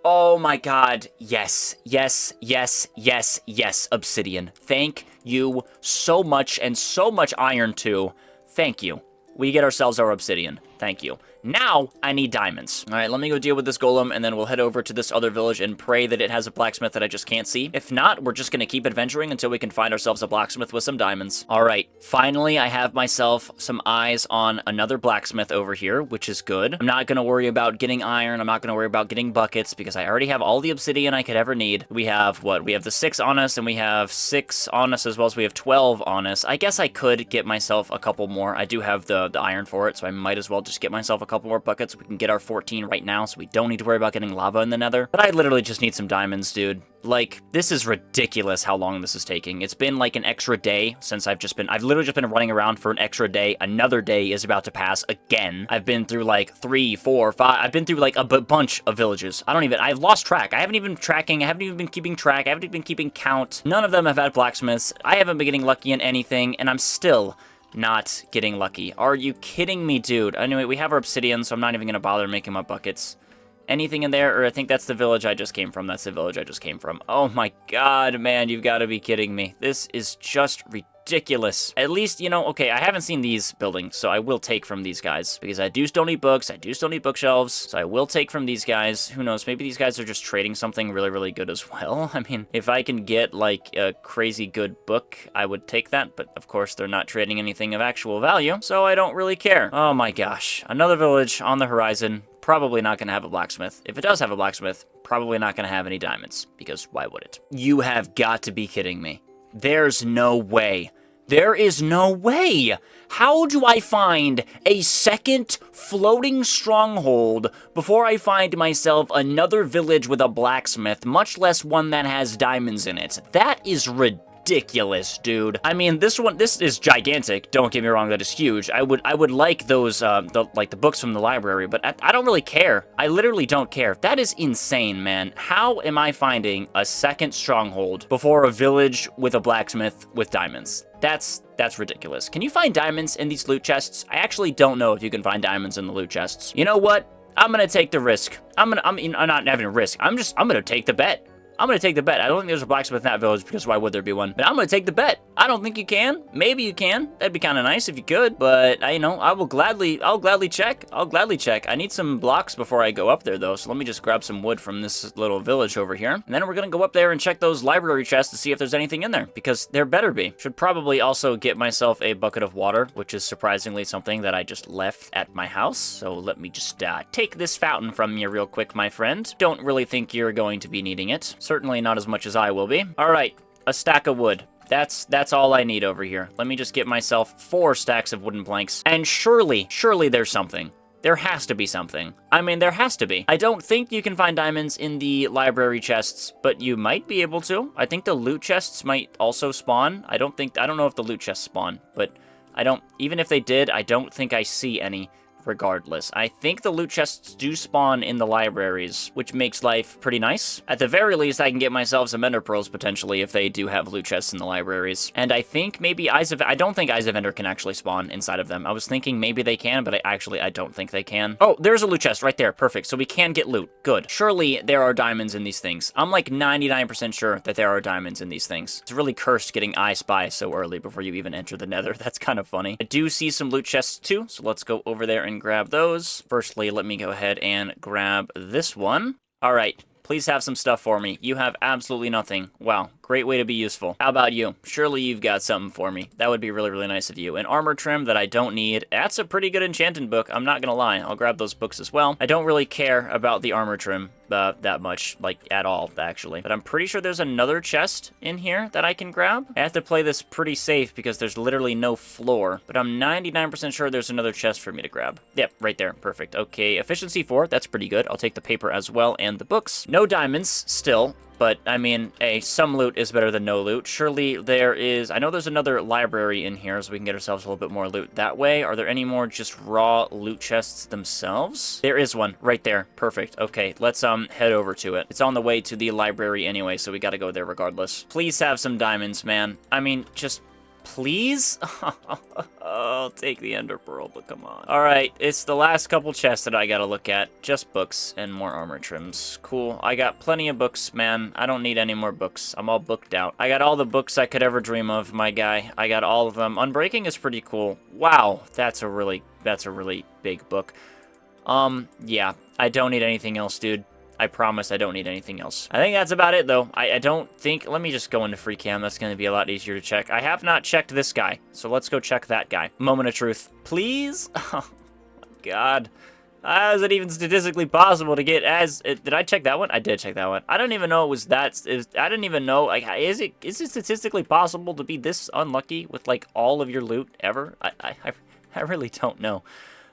Oh my god, yes, yes, yes, yes, yes, obsidian. Thank you so much, and so much iron too. Thank you. We get ourselves our obsidian. Thank you. Now, I need diamonds. All right, let me go deal with this golem, and then we'll head over to this other village and pray that it has a blacksmith that I just can't see. If not, we're just going to keep adventuring until we can find ourselves a blacksmith with some diamonds. All right, finally, I have myself some eyes on another blacksmith over here, which is good. I'm not going to worry about getting iron. I'm not going to worry about getting buckets because I already have all the obsidian I could ever need. We have, what? We have the 6 on us, and we have 6 on us as well as we have 12 on us. I guess I could get myself a couple more. I do have the iron for it, so I might as well just get myself a couple more buckets. We can get our 14 right now, so we don't need to worry about getting lava in the nether. But I literally just need some diamonds, dude. Like, this is ridiculous how long this is taking. It's been like an extra day since I've literally just been running around for an extra day. Another day is about to pass again. I've been through like 3, 4, 5. I've been through like a bunch of villages. I've lost track. I haven't even been tracking. I haven't even been keeping track. I haven't even been keeping count. None of them have had blacksmiths. I haven't been getting lucky in anything, and I'm still not getting lucky. Are you kidding me, dude? Anyway, we have our obsidian, so I'm not even gonna bother making my buckets. Anything in there? Or I think that's the village I just came from. That's the village I just came from. Oh my god, man, you've got to be kidding me. This is just ridiculous. At least, you know, okay, I haven't seen these buildings, so I will take from these guys. Because I do still need books, I do still need bookshelves, so I will take from these guys. Who knows, maybe these guys are just trading something really, really good as well. I mean, if I can get, like, a crazy good book, I would take that, but of course they're not trading anything of actual value, so I don't really care. Oh my gosh, another village on the horizon. Probably not going to have a blacksmith. If it does have a blacksmith, probably not going to have any diamonds, because why would it? You have got to be kidding me. There's no way. There is no way! How do I find a second floating stronghold before I find myself another village with a blacksmith, much less one that has diamonds in it? That is ridiculous. ridiculous, dude. I mean, this is gigantic. Don't get me wrong, that is huge. I would like those, the books from the library, but I don't really care. I literally don't care. That is insane, man. How am I finding a second stronghold before a village with a blacksmith with diamonds? That's ridiculous. Can you find diamonds in these loot chests? I actually don't know if you can find diamonds in the loot chests. You know what? I'm gonna take the risk. I'm not having a risk. I'm gonna take the bet. I'm gonna take the bet. I don't think there's a blacksmith in that village, because why would there be one? But I'm gonna take the bet. I don't think you can. Maybe you can. That'd be kind of nice if you could. But I'll gladly check. I'll gladly check. I need some blocks before I go up there, though. So let me just grab some wood from this little village over here. And then we're gonna go up there and check those library chests to see if there's anything in there, because there better be. Should probably also get myself a bucket of water, which is surprisingly something that I just left at my house. So let me just take this fountain from you real quick, my friend. Don't really think you're going to be needing it. Certainly not as much as I will be. All right, a stack of wood. That's all I need over here. Let me just get myself 4 stacks of wooden planks. And surely there's something. There has to be something. I mean, there has to be. I don't think you can find diamonds in the library chests, but you might be able to. I think the loot chests might also spawn. I don't know if the loot chests spawn, but even if they did, I don't think I see any. Regardless, I think the loot chests do spawn in the libraries, which makes life pretty nice. At the very least, I can get myself some ender pearls potentially if they do have loot chests in the libraries. And I think maybe I don't think Eyes of Ender can actually spawn inside of them. I was thinking maybe they can, but I don't think they can. Oh, there's a loot chest right there. Perfect. So we can get loot. Good. Surely there are diamonds in these things. I'm like 99% sure that there are diamonds in these things. It's really cursed getting I Spy so early before you even enter the nether. That's kind of funny. I do see some loot chests too, so let's go over there and grab those. Firstly, let me go ahead and grab this one. All right, please have some stuff for me. You have absolutely nothing. Wow, great way to be useful. How about you? Surely you've got something for me. That would be really, really nice of you. An armor trim that I don't need. That's a pretty good enchanted book. I'm not gonna lie. I'll grab those books as well. I don't really care about the armor trim that much, like at all, actually. But I'm pretty sure there's another chest in here that I can grab. I have to play this pretty safe because there's literally no floor. But I'm 99% sure there's another chest for me to grab. Yep, right there. Perfect. Okay, efficiency 4. That's pretty good. I'll take the paper as well and the books. No diamonds still. But, I mean, some loot is better than no loot. Surely there is... I know there's another library in here, so we can get ourselves a little bit more loot that way. Are there any more just raw loot chests themselves? There is one right there. Perfect. Okay, let's head over to it. It's on the way to the library anyway, so we gotta go there regardless. Please have some diamonds, man. I mean, just... please? I'll take the ender pearl, but come on. All right, it's the last couple chests that I gotta look at. Just books and more armor trims. Cool. I got plenty of books, man. I don't need any more books. I'm all booked out. I got all the books I could ever dream of, my guy. I got all of them. Unbreaking is pretty cool. Wow, that's a really big book. Yeah, I don't need anything else, dude. I promise I don't need anything else. I think that's about it, though. I don't think... let me just go into free cam. That's going to be a lot easier to check. I have not checked this guy, so let's go check that guy. Moment of truth. Please? Oh, my God. How is it even statistically possible to get as... did I check that one? I did check that one. I don't even know it was that... I didn't even know... like, is it statistically possible to be this unlucky with, like, all of your loot ever? I really don't know.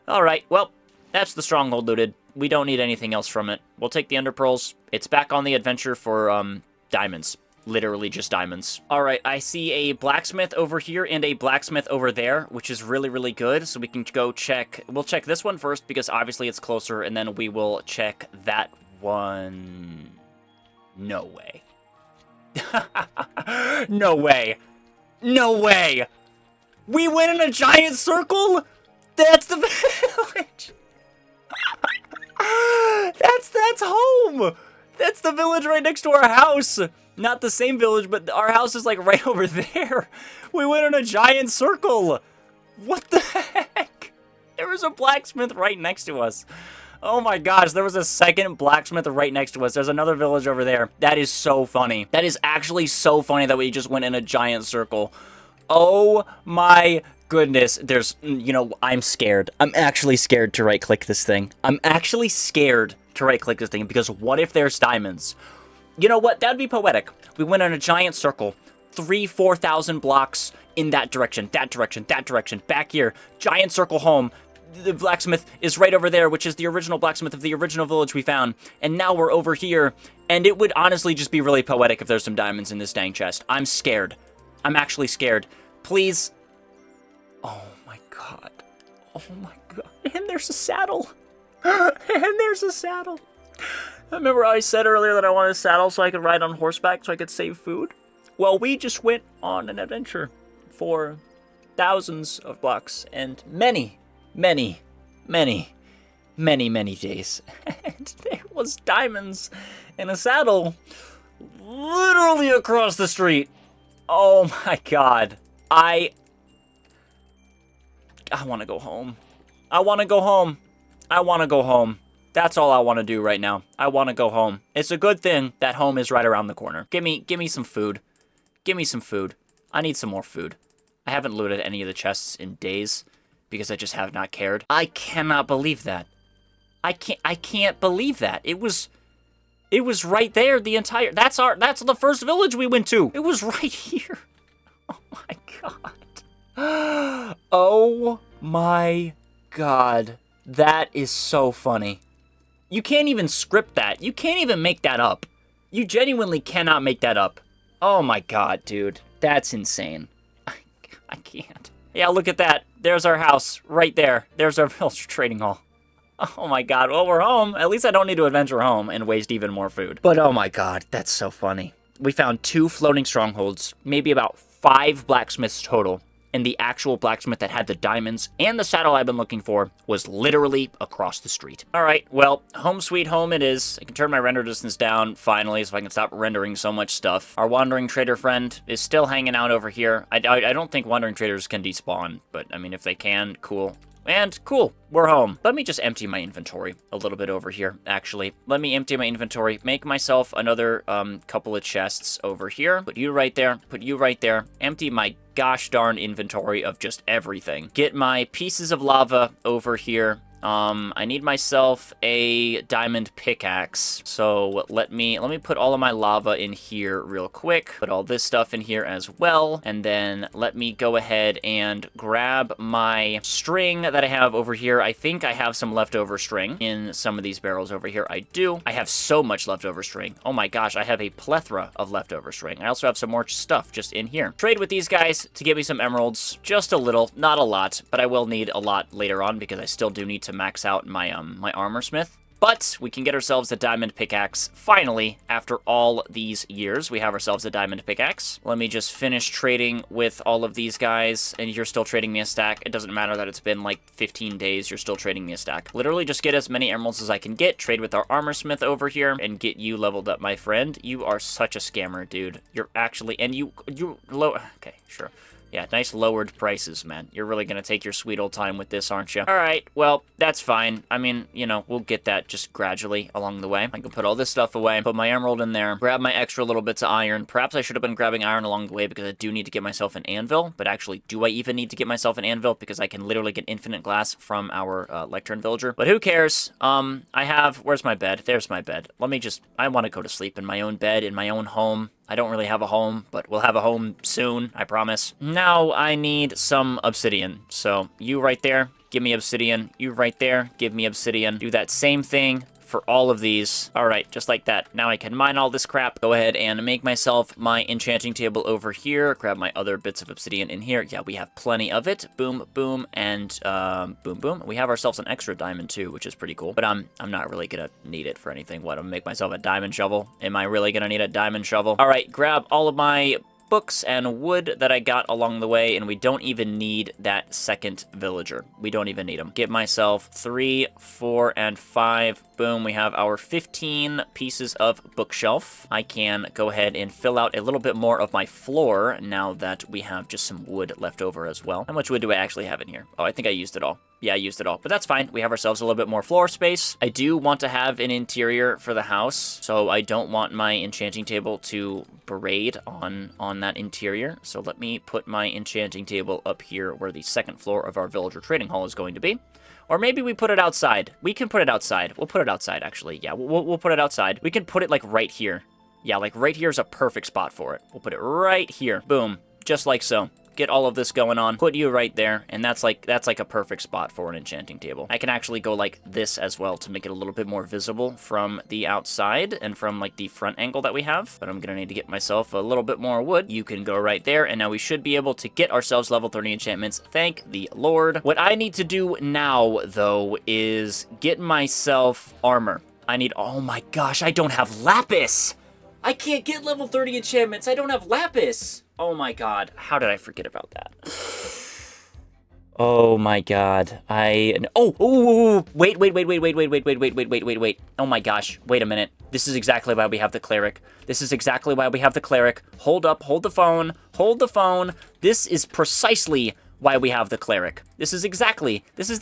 All right, well, that's the stronghold looted. We don't need anything else from it. We'll take the ender pearls. It's back on the adventure for, diamonds. Literally just diamonds. All right, I see a blacksmith over here and a blacksmith over there, which is really, really good. So we can go check... we'll check this one first because obviously it's closer, and then we will check that one... no way. No way. No way. We went in a giant circle? That's the village. That's home. That's the village right next to our house. Not the same village, but our house is like right over there. We went in a giant circle. What the heck? There was a blacksmith right next to us. Oh my gosh, there was a second blacksmith right next to us. There's another village over there. That is so funny. That is actually so funny that we just went in a giant circle. Oh my goodness. There's, you know, I'm scared. I'm actually scared to right-click this thing. I'm actually scared to right-click this thing because what if there's diamonds? You know what? That'd be poetic. We went in a giant circle. 4,000 blocks in that direction, that direction, that direction, back here. Giant circle home. The blacksmith is right over there, which is the original blacksmith of the original village we found. And now we're over here. And it would honestly just be really poetic if there's some diamonds in this dang chest. I'm scared. I'm actually scared. Please. Oh my god. Oh my god. And there's a saddle. And there's a saddle. Remember how I said earlier that I wanted a saddle so I could ride on horseback so I could save food? Well, we just went on an adventure for thousands of bucks and many, many, many, many, many days. And there was diamonds in a saddle literally across the street. Oh my god. I want to go home. I want to go home. I want to go home. That's all I want to do right now. I want to go home. It's a good thing that home is right around the corner. Give me some food. Give me some food. I need some more food. I haven't looted any of the chests in days because I just have not cared. I cannot believe that. I can't believe that. It was right there the entire... That's the first village we went to. It was right here. Oh my god. Oh my god. That is so funny. You can't even script that. You can't even make that up. You genuinely cannot make that up. Oh my god, dude. That's insane. I can't. Yeah, look at that. There's our house right there. There's our village trading hall. Oh my god. Well, we're home. At least I don't need to adventure home and waste even more food. But oh my god, that's so funny. We found 2 floating strongholds, maybe about 5 blacksmiths total. And the actual blacksmith that had the diamonds and the saddle I've been looking for was literally across the street. All right, well, home sweet home it is. I can turn my render distance down finally so I can stop rendering so much stuff. Our wandering trader friend is still hanging out over here. I don't think wandering traders can despawn, but I mean, if they can, cool. And cool, we're home. Let me just empty my inventory a little bit over here, actually. Let me empty my inventory, make myself another couple of chests over here. Put you right there, put you right there. Empty my gosh darn inventory of just everything. Get my pieces of lava over here. I need myself a diamond pickaxe. So let me put all of my lava in here real quick. Put all this stuff in here as well. And then let me go ahead and grab my string that I have over here. I think I have some leftover string in some of these barrels over here. I do. I have so much leftover string. Oh my gosh, I have a plethora of leftover string. I also have some more stuff just in here. Trade with these guys to give me some emeralds. Just a little, not a lot, but I will need a lot later on because I still do need to max out my my armor smith. But we can get ourselves a diamond pickaxe finally after all these years. We have ourselves a diamond pickaxe. Let me just finish trading with all of these guys, and you're still trading me a stack. It doesn't matter that it's been like 15 days, you're still trading me a stack. Literally just get as many emeralds as I can get, trade with our armor smith over here, and get you leveled up, my friend. You are such a scammer, dude. You're actually, and you low, okay, sure. Yeah, nice lowered prices, man. You're really gonna take your sweet old time with this, aren't you? Alright, well, that's fine. I mean, you know, we'll get that just gradually along the way. I can put all this stuff away, put my emerald in there, grab my extra little bits of iron. Perhaps I should have been grabbing iron along the way because I do need to get myself an anvil, but actually, do I even need to get myself an anvil? Because I can literally get infinite glass from our lectern villager. But who cares? I have, where's my bed? There's my bed. I want to go to sleep in my own bed, in my own home. I don't really have a home, but we'll have a home soon, I promise. Now I need some obsidian. So you right there, give me obsidian. You right there, give me obsidian. Do that same thing for all of these. All right, just like that. Now I can mine all this crap. Go ahead and make myself my enchanting table over here. Grab my other bits of obsidian in here. Yeah, we have plenty of it. Boom, boom, and boom, boom. We have ourselves an extra diamond too, which is pretty cool. But I'm not really gonna need it for anything. What, I'm gonna make myself a diamond shovel? Am I really gonna need a diamond shovel? All right, grab all of my books and wood that I got along the way, and we don't even need that second villager. We don't even need them. Get myself 3, 4, and 5. Boom, we have our 15 pieces of bookshelf. I can go ahead and fill out a little bit more of my floor now that we have just some wood left over as well. How much wood do I actually have in here? Oh, I think I used it all. Yeah, I used it all, but that's fine. We have ourselves a little bit more floor space. I do want to have an interior for the house, so I don't want my enchanting table to braid on that interior. So let me put my enchanting table up here where the second floor of our villager trading hall is going to be. Or maybe we put it outside. We can put it outside. We'll put it outside, actually. Yeah, we'll put it outside. We can put it, like, right here. Yeah, like, right here is a perfect spot for it. We'll put it right here. Boom. Just like so. get all of this going on, put you right there, and that's like a perfect spot for an enchanting table. I can actually go like this as well to make it a little bit more visible from the outside and from like the front angle that we have, but I'm gonna need to get myself a little bit more wood. You can go right there, and now we should be able to get ourselves level 30 enchantments. Thank the Lord. What I need to do now, though, is get myself armor. I need, oh my gosh, I don't have lapis! I can't get level 30 enchantments, I don't have lapis! Oh my god, how did I forget about that? Oh my god, wait. Oh my gosh, wait a minute. This is exactly why we have the cleric. This is exactly why we have the cleric. Hold up, hold the phone, hold the phone. This is precisely why we have the cleric. This is the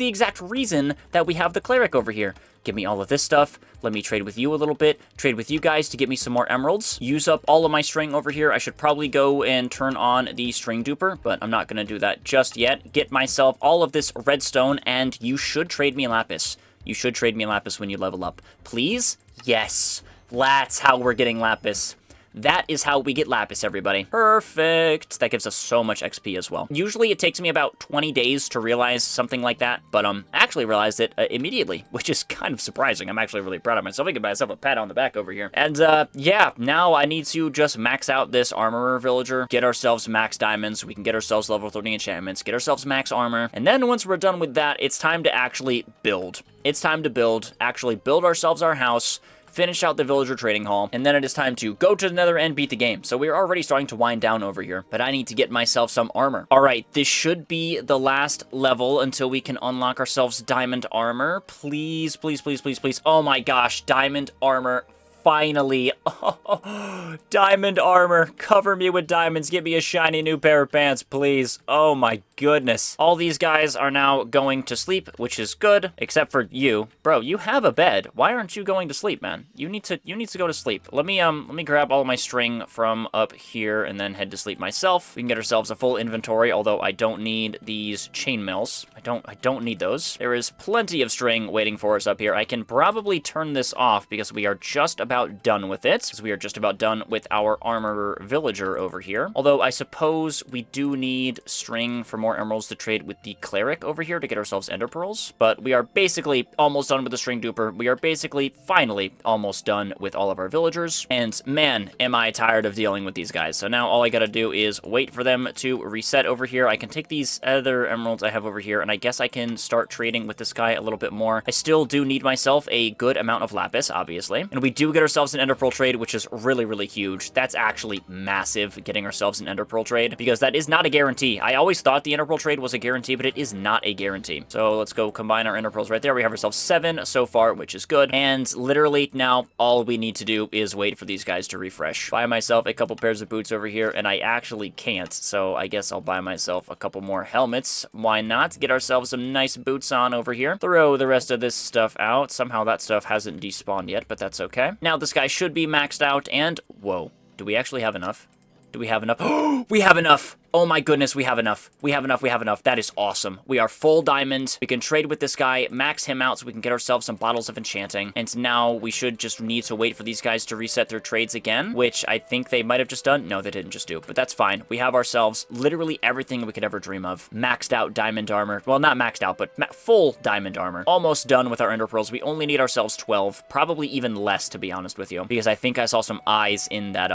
exact reason that we have the cleric over here. Give me all of this stuff. Let me trade with you a little bit. Trade with you guys to get me some more emeralds. Use up all of my string over here. I should probably go and turn on the string duper, but I'm not going to do that just yet. Get myself all of this redstone, and you should trade me lapis. You should trade me lapis when you level up. Please? Yes. That's how we're getting lapis. That is how we get lapis, everybody. Perfect. That gives us so much XP as well. Usually it takes me about 20 days to realize something like that, but I actually realized it immediately, which is kind of surprising. I'm actually really proud of myself. I can buy myself a pat on the back over here. And yeah, now I need to just max out this armorer villager, get ourselves max diamonds. We can get ourselves level 30 enchantments, get ourselves max armor. And then once we're done with that, it's time to actually build. It's time to build, actually build ourselves our house, finish out the villager trading hall, and then it is time to go to the nether and beat the game. So we're already starting to wind down over here, but I need to get myself some armor. All right, this should be the last level until we can unlock ourselves diamond armor. Please, please, please, please, please. Oh my gosh, diamond armor. Finally. Oh, diamond armor. Cover me with diamonds. Give me a shiny new pair of pants, please. Oh my goodness. All these guys are now going to sleep, which is good, except for you. Bro, you have a bed. Why aren't you going to sleep, man? You need to go to sleep. Let me grab all my string from up here and then head to sleep myself. We can get ourselves a full inventory, although I don't need these chainmails. I don't need those. There is plenty of string waiting for us up here. I can probably turn this off because we are just about done with it, because we are just about done with our armorer villager over here. Although I suppose we do need string for more emeralds to trade with the cleric over here to get ourselves ender pearls, but we are basically almost done with the string duper. We are basically finally almost done with all of our villagers, and man, am I tired of dealing with these guys. So now all I gotta do is wait for them to reset over here. I can take these other emeralds I have over here, and I guess I can start trading with this guy a little bit more. I still do need myself a good amount of lapis, obviously, and we do get ourselves an ender pearl trade, which is really, really huge. That's actually massive, getting ourselves an ender pearl trade, because that is not a guarantee. I always thought the ender pearl trade was a guarantee, but it is not a guarantee. So let's go combine our ender pearls right there. We have ourselves 7 so far, which is good. And literally now all we need to do is wait for these guys to refresh. Buy myself a couple pairs of boots over here, and I actually can't, so I guess I'll buy myself a couple more helmets. Why not? Get ourselves some nice boots on over here. Throw the rest of this stuff out. Somehow that stuff hasn't despawned yet, but that's okay. Now this guy should be maxed out, and whoa, do we actually have enough? Do we have enough? Oh, we have enough. Oh my goodness, we have enough. We have enough, we have enough. That is awesome. We are full diamond. We can trade with this guy, max him out so we can get ourselves some bottles of enchanting. And now we should just need to wait for these guys to reset their trades again, which I think they might have just done. No, they didn't just do, but that's fine. We have ourselves literally everything we could ever dream of. Maxed out diamond armor. Well, not maxed out, but full diamond armor. Almost done with our ender pearls. We only need ourselves 12, probably even less, to be honest with you, because I think I saw some eyes in that,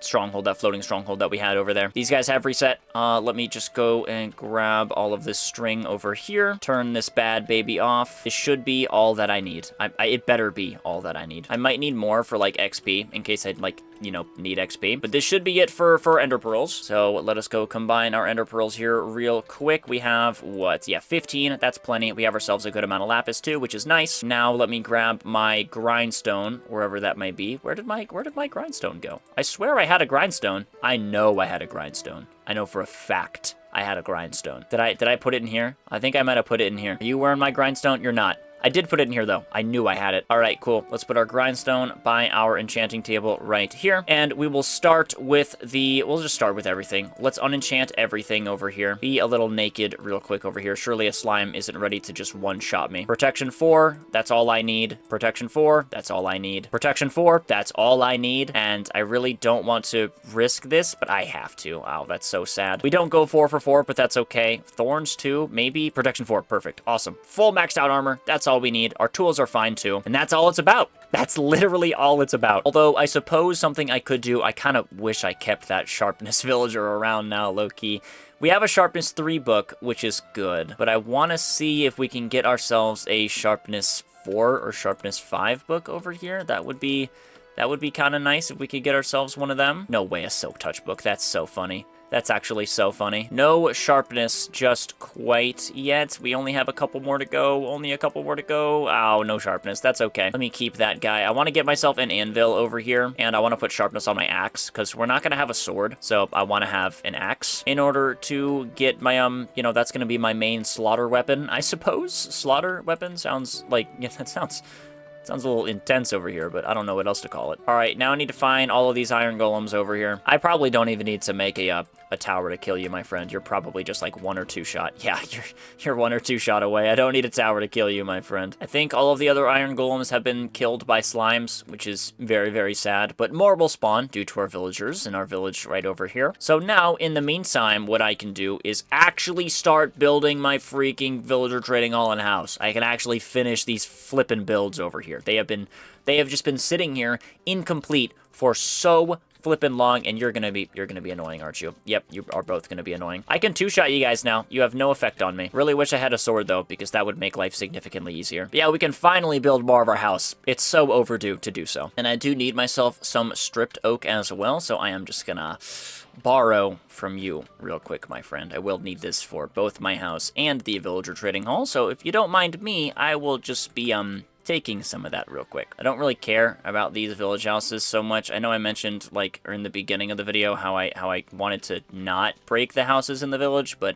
stronghold, that floating stronghold that we had over there. These guys have reset. Let me just go and grab all of this string over here. Turn this bad baby off. This should be all that I need. It better be all that I need. I might need more for, like, XP, in case I'd, like, you know, need XP. But this should be it for ender pearls. So let us go combine our ender pearls here real quick. We have, what? Yeah, 15. That's plenty. We have ourselves a good amount of lapis, too, which is nice. Now let me grab my grindstone, wherever that may be. Where did my grindstone go? I swear I had a grindstone. I know I had a grindstone. I know for a fact I had a grindstone. Did I put it in here? I think I might have put it in here. Are you wearing my grindstone? You're not. I did put it in here, though. I knew I had it. All right, cool. Let's put our grindstone by our enchanting table right here. And we will start with we'll just start with everything. Let's unenchant everything over here. Be a little naked real quick over here. Surely a slime isn't ready to just one-shot me. Protection 4, that's all I need. Protection 4, that's all I need. Protection 4, that's all I need. And I really don't want to risk this, but I have to. Wow, that's so sad. We don't go 4 for 4, but that's okay. Thorns 2, maybe. Protection 4, perfect. Awesome. Full maxed out armor. That's all we need. Our tools are fine too. And that's all it's about. That's literally all it's about. Although, I suppose something I could do, I kind of wish I kept that sharpness villager around now, low-key. We have a sharpness 3 book, which is good. But I want to see if we can get ourselves a sharpness 4 or sharpness 5 book over here. That would be kind of nice if we could get ourselves one of them. No way, a silk touch book. That's so funny. That's actually so funny. No sharpness just quite yet. We only have a couple more to go. Only a couple more to go. Oh, no sharpness. That's okay. Let me keep that guy. I want to get myself an anvil over here, and I want to put sharpness on my axe, because we're not going to have a sword, so I want to have an axe in order to get my, that's going to be my main slaughter weapon, I suppose. Slaughter weapon sounds like, yeah, that sounds a little intense over here, but I don't know what else to call it. All right, now I need to find all of these iron golems over here. I probably don't even need to make a tower to kill you, my friend. You're probably just like 1 or 2 shot. Yeah, you're 1 or 2 shot away. I don't need a tower to kill you, my friend. I think all of the other iron golems have been killed by slimes, which is very, very sad, but more will spawn due to our villagers in our village right over here. So now, in the meantime, what I can do is actually start building my freaking villager trading hall and house. I can actually finish these flippin' builds over here. They have just been sitting here incomplete for so flippin' long, and you're gonna be annoying, aren't you? Yep, you are both gonna be annoying. I can 2-shot you guys now. You have no effect on me. Really wish I had a sword, though, because that would make life significantly easier. But yeah, we can finally build more of our house. It's so overdue to do so. And I do need myself some stripped oak as well, so I am just gonna borrow from you real quick, my friend. I will need this for both my house and the villager trading hall, so if you don't mind me, I will just be, taking some of that real quick. I don't really care about these village houses so much. I know I mentioned, like, in the beginning of the video how I wanted to not break the houses in the village, but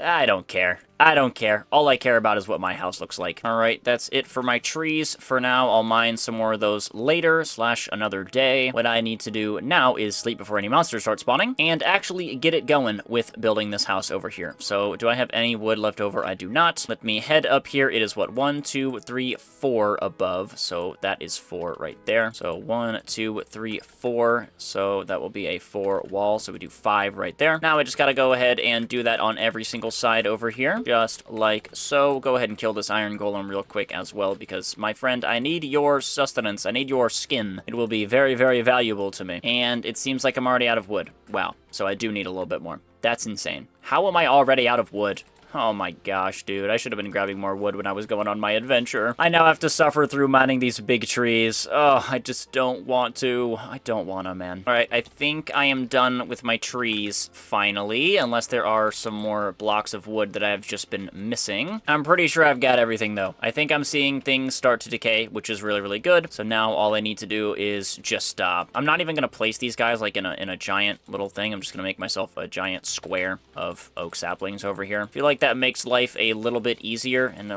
I don't care. I don't care. All I care about is what my house looks like. All right, that's it for my trees. For now, I'll mine some more of those later / another day. What I need to do now is sleep before any monsters start spawning and actually get it going with building this house over here. So do I have any wood left over? I do not. Let me head up here. It is what, 1, 2, 3, 4 above. So that is 4 right there. So 1, 2, 3, 4. So that will be a 4 wall. So we do 5 right there. Now I just got to go ahead and do that on every single side over here. Just like so. Go ahead and kill this iron golem real quick as well, because, my friend, I need your sustenance. I need your skin. It will be very, very valuable to me. And it seems like I'm already out of wood. Wow. So I do need a little bit more. That's insane. How am I already out of wood? Oh my gosh, dude. I should have been grabbing more wood when I was going on my adventure. I now have to suffer through mining these big trees. Oh, I just don't want to. I don't want to, man. All right, I think I am done with my trees, finally, unless there are some more blocks of wood that I've just been missing. I'm pretty sure I've got everything, though. I think I'm seeing things start to decay, which is really, really good. So now all I need to do is just, I'm not even going to place these guys, like, in a giant little thing. I'm just going to make myself a giant square of oak saplings over here. I feel like that makes life a little bit easier, and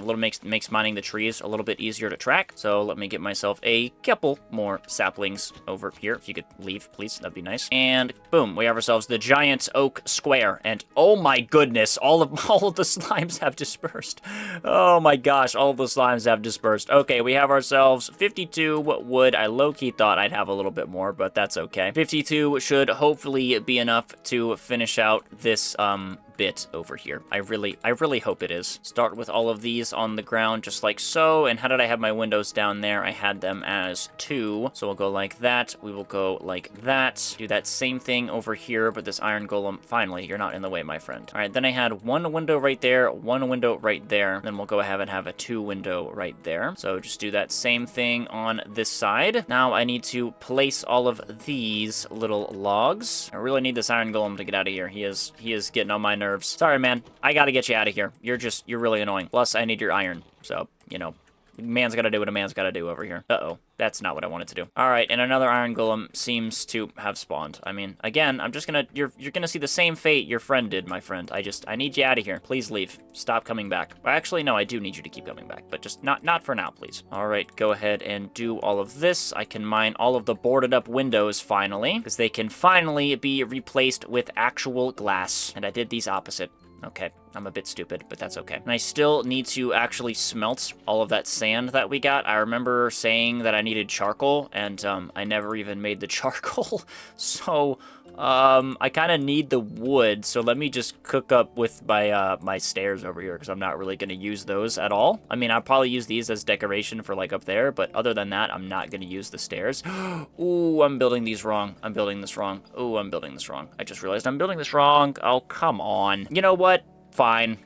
makes mining the trees a little bit easier to track. So let me get myself a couple more saplings over here. If you could leave, please, that'd be nice. And boom, we have ourselves the giant oak square. And oh my goodness, all of the slimes have dispersed. Oh my gosh, all of the slimes have dispersed. Okay, we have ourselves 52 wood. I low-key thought I'd have a little bit more, but that's okay. 52 should hopefully be enough to finish out this bit over here. I really hope it is. Start with all of these on the ground just like so. And how did I have my windows down there? I had them as 2. So we'll go like that. We will go like that. Do that same thing over here, but this iron golem, finally, you're not in the way, my friend. All right, then I had 1 window right there, 1 window right there. Then we'll go ahead and have a 2 window right there. So just do that same thing on this side. Now I need to place all of these little logs. I really need this iron golem to get out of here. He is getting on my nerves. Sorry, man. I gotta get you out of here. You're really annoying. Plus, I need your iron. So, you know, Man's gotta do what a man's gotta do over here. Uh-oh. That's not what I wanted to do. All right, and another iron golem seems to have spawned. I mean, again, I'm just gonna... You're gonna see the same fate your friend did, my friend. I need you out of here. Please leave. Stop coming back. Well, actually, no, I do need you to keep coming back, but just not for now, please. All right, go ahead and do all of this. I can mine all of the boarded up windows finally, because they can finally be replaced with actual glass. And I did these opposite. Okay, I'm a bit stupid, but that's okay. And I still need to actually smelt all of that sand that we got. I remember saying that I needed charcoal, and I never even made the charcoal. So, I kind of need the wood, so let me just cook up with my, my stairs over here, because I'm not really going to use those at all. I mean, I'll probably use these as decoration for, like, up there, but other than that, I'm not going to use the stairs. Ooh, I'm building these wrong. I'm building this wrong. Ooh, I'm building this wrong. I just realized I'm building this wrong. Oh, come on. You know what? Fine.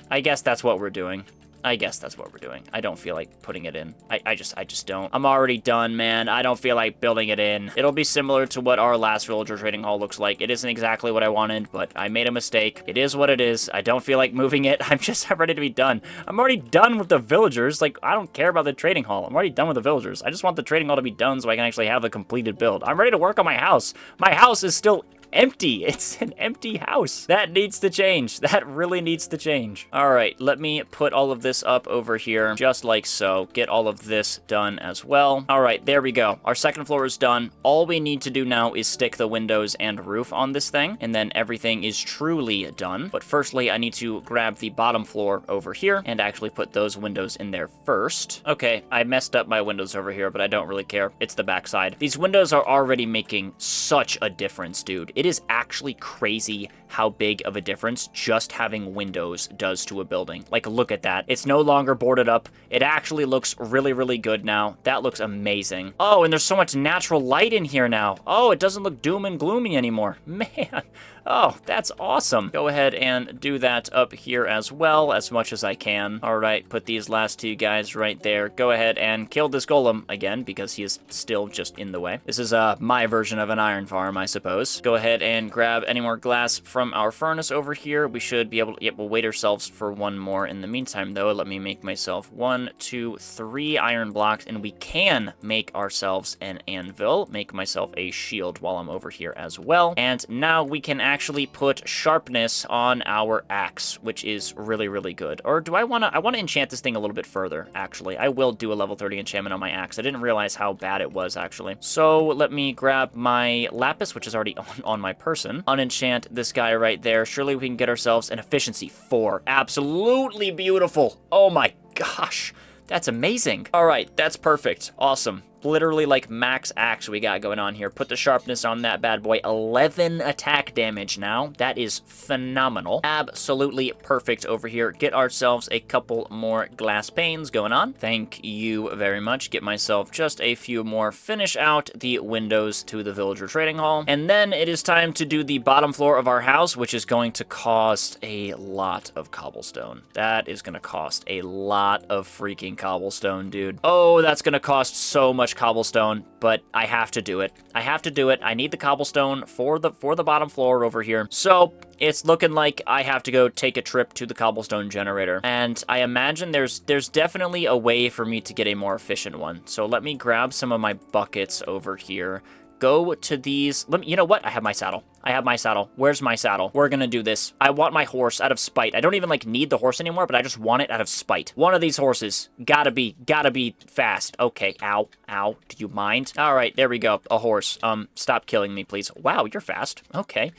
I guess that's what we're doing. I don't feel like putting it in. I just don't. I'm already done, man. I don't feel like building it in. It'll be similar to what our last villager trading hall looks like. It isn't exactly what I wanted, but I made a mistake. It is what it is. I don't feel like moving it. I'm ready to be done. I'm already done with the villagers. Like, I don't care about the trading hall. I'm already done with the villagers. I just want the trading hall to be done so I can actually have a completed build. I'm ready to work on my house. My house is still empty. It's an empty house. That needs to change. That really needs to change. All right, let me put all of this up over here, just like so. Get all of this done as well. All right, there we go. Our second floor is done. All we need to do now is stick the windows and roof on this thing, and then everything is truly done. But firstly, I need to grab the bottom floor over here and actually put those windows in there first. Okay, I messed up my windows over here, but I don't really care. It's the backside. These windows are already making such a difference, dude. It is actually crazy how big of a difference just having windows does to a building. Like, look at that. It's no longer boarded up. It actually looks really, really good now. That looks amazing. Oh, and there's so much natural light in here now. Oh, it doesn't look doom and gloomy anymore. Man. Oh, that's awesome. Go ahead and do that up here as well, as much as I can. All right, put these last two guys right there. Go ahead and kill this golem again, because he is still just in the way. This is my version of an iron farm, I suppose. Go ahead and grab any more glass from our furnace over here. We should be able to, yep, we'll wait ourselves for one more. In the meantime, though, let me make myself 1, 2, 3 iron blocks, and we can make ourselves an anvil. Make myself a shield while I'm over here as well. And now we can actually put sharpness on our axe, which is really, really good. Or do I want to enchant this thing a little bit further, actually. I will do a level 30 enchantment on my axe. I didn't realize how bad it was, actually. So let me grab my lapis, which is already on my person. Unenchant this guy right there. Surely we can get ourselves an efficiency 4. Absolutely beautiful. Oh my gosh. That's amazing. All right, that's perfect. Awesome. Literally like max axe we got going on here. Put the sharpness on that bad boy. 11 attack damage now. That is phenomenal. Absolutely perfect over here. Get ourselves a couple more glass panes going on. Thank you very much. Get myself just a few more. Finish out the windows to the villager trading hall. And then it is time to do the bottom floor of our house, which is going to cost a lot of cobblestone. That is going to cost a lot of freaking cobblestone, dude. Oh, that's going to cost so much cobblestone, but I have to do it. I have to do it. I need the cobblestone for the bottom floor over here. So it's looking like I have to go take a trip to the cobblestone generator. And I imagine there's definitely a way for me to get a more efficient one. So let me grab some of my buckets over here. Go to these. You know what? I have my saddle. I have my saddle. Where's my saddle? We're gonna do this. I want my horse out of spite. I don't even like need the horse anymore, but I just want it out of spite. One of these horses. Gotta be fast. Okay. Ow. Ow. Do you mind? All right. There we go. A horse. Stop killing me, please. Wow, you're fast. Okay.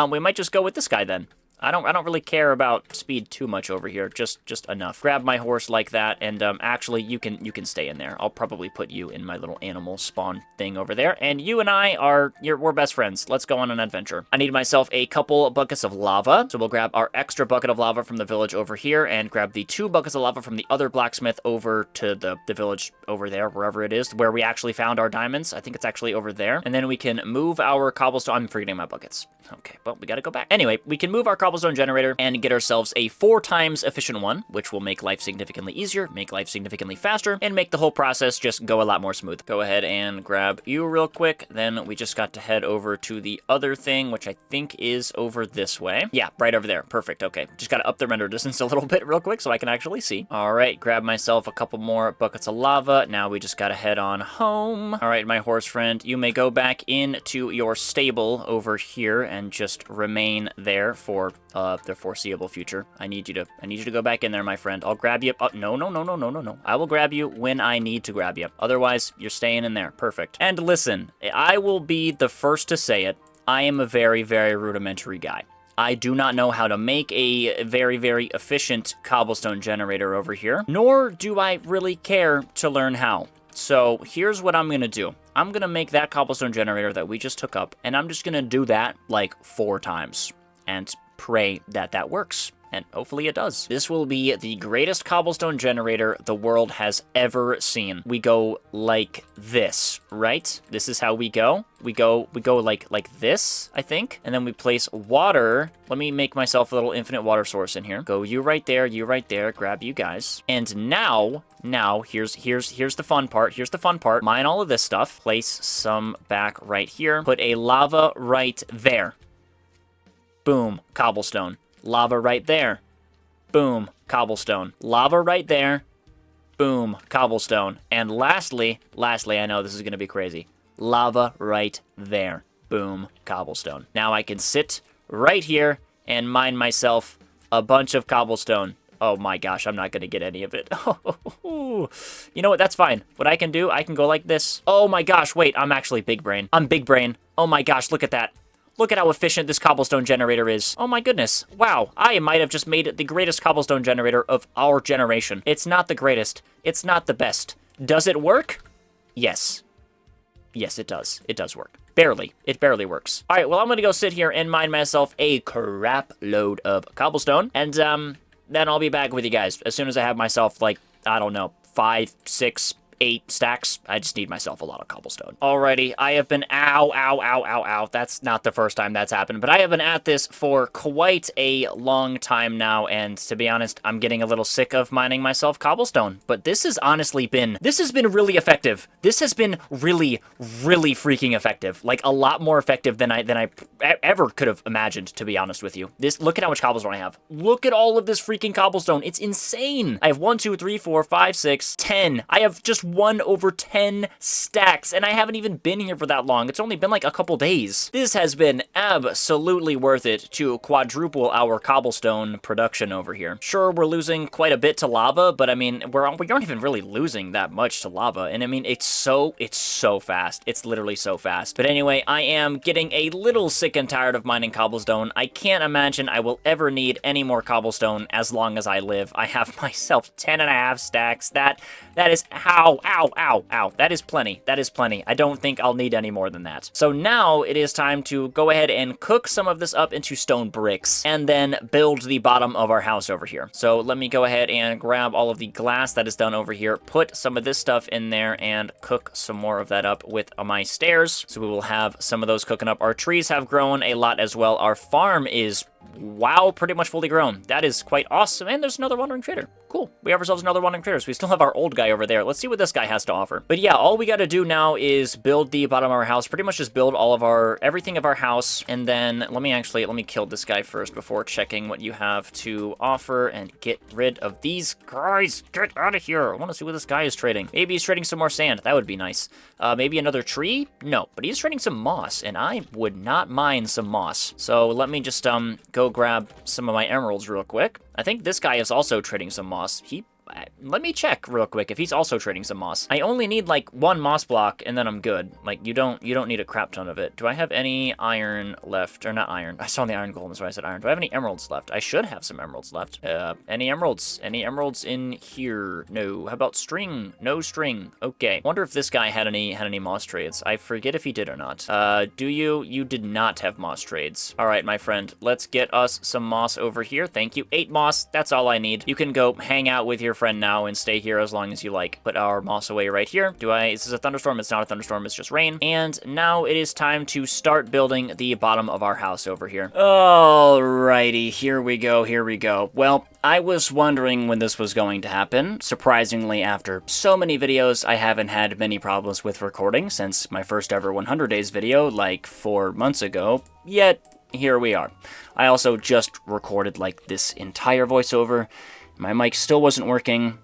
We might just go with this guy then. I don't really care about speed too much over here, just enough. Grab my horse like that, and actually you can stay in there. I'll probably put you in my little animal spawn thing over there, and you and I we're best friends. Let's go on an adventure. I need myself a couple buckets of lava, so we'll grab our extra bucket of lava from the village over here, and grab the 2 buckets of lava from the other blacksmith over to the village over there, wherever it is, where we actually found our diamonds. I think it's actually over there, and then we can move our cobblestone. I'm forgetting my buckets. Okay, well, we gotta go back. Anyway, we can move our cobblestone cobblestone generator and get ourselves a 4 times efficient one, which will make life significantly easier, make life significantly faster, and make the whole process just go a lot more smooth. Go ahead and grab you real quick. Then we just got to head over to the other thing, which I think is over this way. Yeah, right over there. Perfect. Okay. Just got to up the render distance a little bit real quick so I can actually see. All right. Grab myself a couple more buckets of lava. Now we just got to head on home. All right, my horse friend, you may go back into your stable over here and just remain there for the foreseeable future. I need you to go back in there, my friend. I'll grab you. Oh, no. I will grab you when I need to grab you. Otherwise, you're staying in there. Perfect. And listen, I will be the first to say it. I am a very, very rudimentary guy. I do not know how to make a very, very efficient cobblestone generator over here, nor do I really care to learn how. So here's what I'm going to do. I'm going to make that cobblestone generator that we just took up, and I'm just going to do that like 4 times and pray that that works. And hopefully it does. This will be the greatest cobblestone generator the world has ever seen. We go like this, right? This is how we go. We go like this, I think. And then we place water. Let me make myself a little infinite water source in here. Go you right there, grab you guys. And now here's the fun part. Here's the fun part. Mine all of this stuff. Place some back right here. Put a lava right there. Boom, cobblestone. Lava right there. Boom, cobblestone. Lava right there. Boom, cobblestone. And lastly, I know this is going to be crazy. Lava right there. Boom, cobblestone. Now I can sit right here and mine myself a bunch of cobblestone. Oh my gosh, I'm not going to get any of it. You know what? That's fine. What I can do, I can go like this. Oh my gosh, wait, I'm actually big brain. I'm big brain. Oh my gosh, look at that. Look at how efficient this cobblestone generator is. Oh my goodness. Wow, I might have just made it the greatest cobblestone generator of our generation. It's not the greatest. It's not the best. Does it work? Yes. Yes, it does. It does work. Barely. It barely works. All right, well, I'm going to go sit here and mine myself a crap load of cobblestone. And then I'll be back with you guys as soon as I have myself, like, I don't know, 5, 6, 8 stacks. I just need myself a lot of cobblestone. Alrighty, I have been, ow. That's not the first time that's happened, but I have been at this for quite a long time now, and to be honest, I'm getting a little sick of mining myself cobblestone. But this has honestly been, really effective. This has been really freaking effective. Like, a lot more effective than I ever could have imagined, to be honest with you. Look at how much cobblestone I have. Look at all of this freaking cobblestone. It's insane. I have 1, 2, 3, 4, 5, 6, 10. I have just 1 over 10 stacks, and I haven't even been here for that long. It's only been like a couple days. This has been absolutely worth it to quadruple our cobblestone production over here. Sure, we're losing quite a bit to lava, but I mean, we aren't even really losing that much to lava, and I mean, it's so fast. It's literally so fast. But anyway, I am getting a little sick and tired of mining cobblestone. I can't imagine I will ever need any more cobblestone as long as I live. I have myself 10.5 stacks. That is ow. That is plenty. That is plenty. I don't think I'll need any more than that. So now it is time to go ahead and cook some of this up into stone bricks and then build the bottom of our house over here. So let me go ahead and grab all of the glass that is done over here, put some of this stuff in there and cook some more of that up with my stairs. So we will have some of those cooking up. Our trees have grown a lot as well. Our farm is, wow, pretty much fully grown. That is quite awesome. And there's another wandering trader. Cool. We have ourselves another wandering trader. So we still have our old guy over there. Let's see what this guy has to offer. But yeah, all we got to do now is build the bottom of our house. Pretty much just build all of everything of our house. And then let me kill this guy first before checking what you have to offer and get rid of these guys. Get out of here. I want to see what this guy is trading. Maybe he's trading some more sand. That would be nice. Maybe another tree? No, but he's trading some moss, and I would not mind some moss. So let me just go grab some of my emeralds real quick. I think this guy is also trading some moss. Let me check real quick if he's also trading some moss. I only need like 1 moss block and then I'm good. Like you don't need a crap ton of it. Do I have any iron left? Or not iron. I saw the iron golem, that's why I said iron. Do I have any emeralds left? I should have some emeralds left. Any emeralds? Any emeralds in here? No. How about string? No string. Okay. Wonder if this guy had any moss trades. I forget if he did or not. Do you? You did not have moss trades. All right, my friend. Let's get us some moss over here. Thank you. 8 moss. That's all I need. You can go hang out with your friend now and stay here as long as you like. Put our moss away right here. Is this a thunderstorm? It's not a thunderstorm, it's just rain. And now it is time to start building the bottom of our house over here. Alrighty, here we go, here we go. Well, I was wondering when this was going to happen. Surprisingly, after so many videos, I haven't had many problems with recording since my first ever 100 days video, like 4 months ago. Yet, here we are. I also just recorded like this entire voiceover. My mic still wasn't working.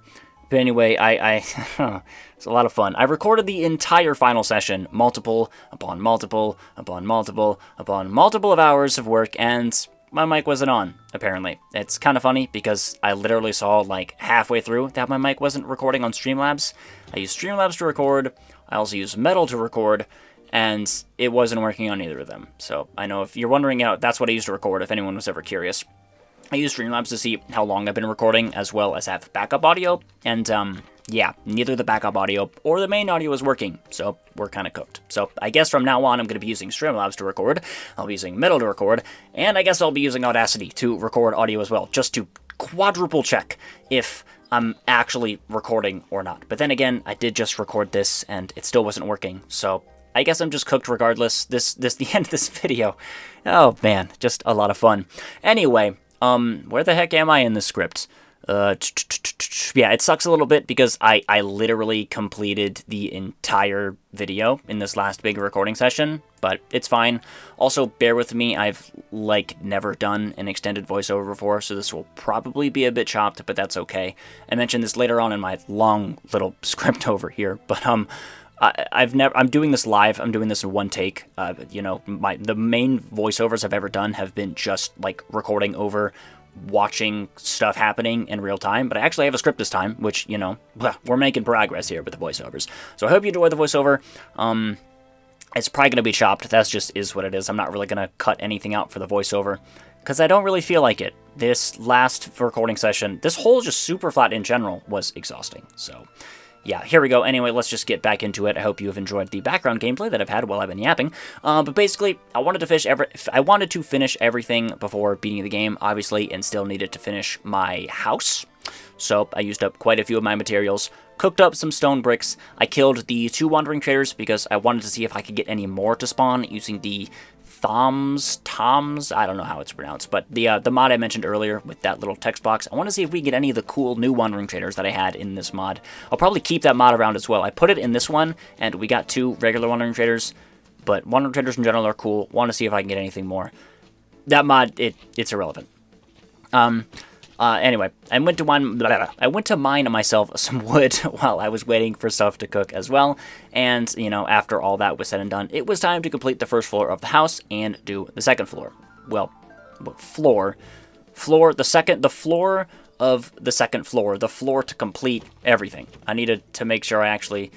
But anyway, it's a lot of fun. I recorded the entire final session, multiple upon multiple upon multiple upon multiple of hours of work, and my mic wasn't on, apparently. It's kind of funny because I literally saw like halfway through that my mic wasn't recording on Streamlabs. I used Streamlabs to record, I also used Metal to record, and it wasn't working on either of them. So I know if you're wondering, that's what I used to record, if anyone was ever curious. I use Streamlabs to see how long I've been recording, as well as have backup audio, and yeah, neither the backup audio or the main audio is working, so we're kind of cooked. So I guess from now on I'm going to be using Streamlabs to record, I'll be using Metal to record, and I guess I'll be using Audacity to record audio as well, just to quadruple check if I'm actually recording or not. But then again, I did just record this, and it still wasn't working, so I guess I'm just cooked regardless. The end of this video. Oh man, just a lot of fun. Anyway, where the heck am I in this script? Yeah, it sucks a little bit because I literally completed the entire video in this last big recording session, but it's fine. Also, bear with me, I've, like, never done an extended voiceover before, so this will probably be a bit chopped, but that's okay. I mentioned this later on in my long little script over here, but, I'm doing this live. I'm doing this in one take. You know, the main voiceovers I've ever done have been just like recording over, watching stuff happening in real time. But I actually have a script this time, which, you know, we're making progress here with the voiceovers. So I hope you enjoy the voiceover. It's probably going to be chopped. That's just is what it is. I'm not really going to cut anything out for the voiceover because I don't really feel like it. This last recording session, this whole just super flat in general was exhausting. So yeah, here we go. Anyway, let's just get back into it. I hope you have enjoyed the background gameplay that I've had while I've been yapping. But basically, I wanted to finish everything before beating the game, obviously, and still needed to finish my house. So I used up quite a few of my materials, cooked up some stone bricks. I killed the 2 wandering traders because I wanted to see if I could get any more to spawn using the Toms, I don't know how it's pronounced, but the mod I mentioned earlier with that little text box, I want to see if we get any of the cool new wandering traders that I had in this mod. I'll probably keep that mod around as well. I put it in this one, and we got 2 regular wandering traders, but wandering traders in general are cool. Want to see if I can get anything more. That mod, it's irrelevant. Anyway, I went to mine myself some wood while I was waiting for stuff to cook as well, and, you know, after all that was said and done, it was time to complete the first floor of the house and do the second floor. Well, the floor of the second floor, the floor to complete everything. I needed to make sure I actually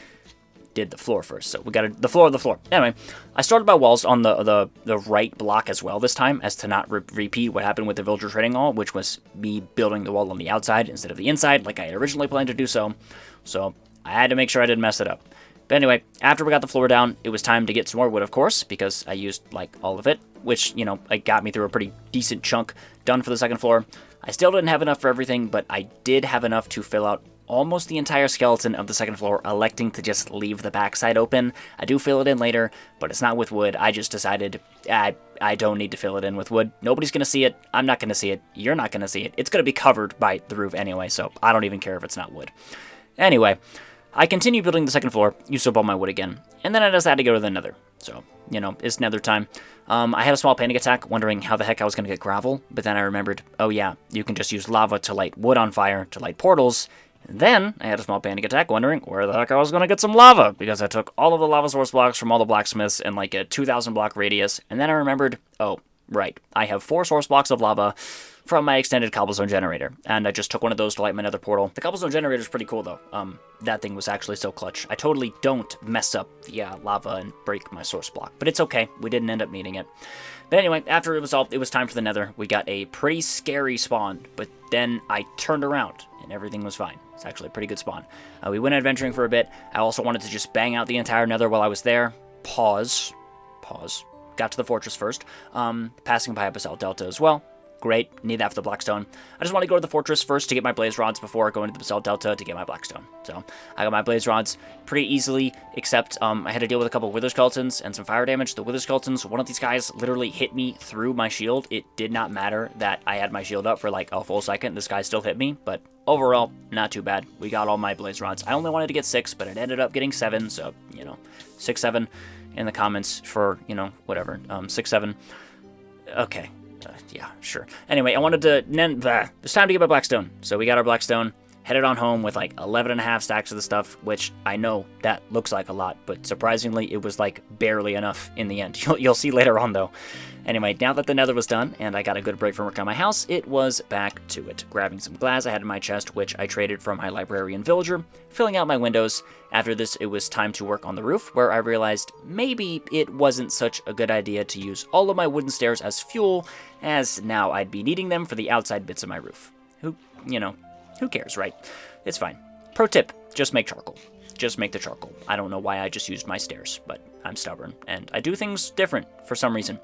did the floor first, so we got the floor of the floor. Anyway, I started my walls on the right block as well this time, as to not repeat what happened with the villager trading hall, which was me building the wall on the outside instead of the inside, like I had originally planned to do so. So I had to make sure I didn't mess it up. But anyway, after we got the floor down, it was time to get some more wood, of course, because I used, like, all of it, which, you know, it got me through a pretty decent chunk done for the second floor. I still didn't have enough for everything, but I did have enough to fill out almost the entire skeleton of the second floor, electing to just leave the backside open. I do fill it in later, but it's not with wood. I just decided I don't need to fill it in with wood. Nobody's going to see it. I'm not going to see it. You're not going to see it. It's going to be covered by the roof anyway, so I don't even care if it's not wood. Anyway, I continue building the second floor, used up all my wood again, and then I just had to go to the nether. So, you know, it's nether time. I had a small panic attack, wondering how the heck I was going to get gravel, but then I remembered, oh yeah, you can just use lava to light wood on fire, to light portals. And then I had a small panic attack, wondering where the heck I was going to get some lava, because I took all of the lava source blocks from all the blacksmiths in like a 2,000 block radius, and then I remembered, oh, right, I have 4 source blocks of lava from my extended cobblestone generator, and I just took one of those to light my nether portal. The cobblestone generator is pretty cool, though. That thing was actually so clutch. I totally don't mess up the lava and break my source block, but it's okay. We didn't end up needing it. But anyway, after it was time for the nether. We got a pretty scary spawn, but then I turned around, and everything was fine. It's actually a pretty good spawn. We went adventuring for a bit. I also wanted to just bang out the entire nether while I was there. Pause. Got to the fortress first, passing by a basalt delta as well. Great, need that for the Blackstone. I just want to go to the fortress first to get my blaze rods before going to the basalt delta to get my Blackstone. So I got my blaze rods pretty easily, except I had to deal with a couple wither skeletons and some fire damage. The wither skeletons, one of these guys literally hit me through my shield. It did not matter that I had my shield up for like a full second. This guy still hit me, but overall, not too bad. We got all my blaze rods. I only wanted to get 6, but it ended up getting 7, so, 6, 7 in the comments for, whatever, 6, 7. Okay. Yeah, sure. Anyway, I wanted to... It's time to get my Blackstone. So we got our Blackstone, headed on home with like 11.5 stacks of the stuff, which I know that looks like a lot, but surprisingly, it was like barely enough in the end. You'll see later on, though. Anyway, now that the nether was done, and I got a good break from work on my house, it was back to it. Grabbing some glass I had in my chest, which I traded from my librarian villager, filling out my windows. After this, it was time to work on the roof, where I realized maybe it wasn't such a good idea to use all of my wooden stairs as fuel, as now I'd be needing them for the outside bits of my roof. Who cares, right? It's fine. Pro tip, just make charcoal. Just make the charcoal. I don't know why I just used my stairs, but I'm stubborn, and I do things different for some reason.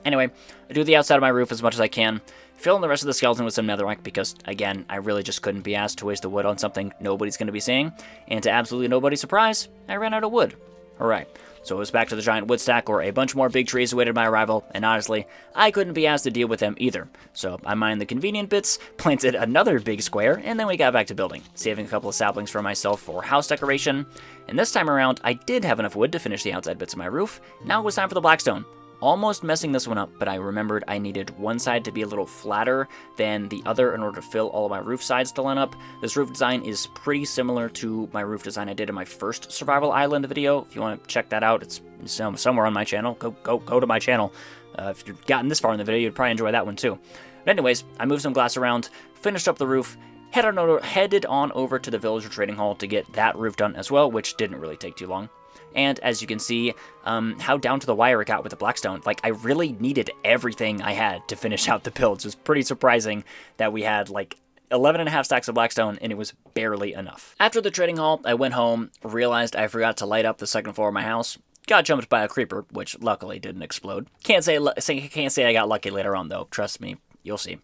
Anyway, I do the outside of my roof as much as I can, fill in the rest of the skeleton with some netherrack because, again, I really just couldn't be asked to waste the wood on something nobody's going to be seeing, and to absolutely nobody's surprise, I ran out of wood. Alright, so it was back to the giant wood stack where a bunch more big trees awaited my arrival, and honestly, I couldn't be asked to deal with them either. So I mined the convenient bits, planted another big square, and then we got back to building, saving a couple of saplings for myself for house decoration. And this time around, I did have enough wood to finish the outside bits of my roof. Now it was time for the Blackstone. Almost messing this one up, but I remembered I needed one side to be a little flatter than the other in order to fill all of my roof sides to line up. This roof design is pretty similar to my roof design I did in my first Survival Island video. If you want to check that out, it's somewhere on my channel. Go to my channel. If you've gotten this far in the video, you'd probably enjoy that one too. But anyways, I moved some glass around, finished up the roof, headed on over to the villager trading hall to get that roof done as well, which didn't really take too long. And as you can see, how down to the wire it got with the Blackstone. Like, I really needed everything I had to finish out the builds. It was pretty surprising that we had, like, 11.5 stacks of Blackstone, and it was barely enough. After the trading hall, I went home, realized I forgot to light up the second floor of my house, got jumped by a creeper, which luckily didn't explode. Can't say I got lucky later on, though. Trust me, you'll see.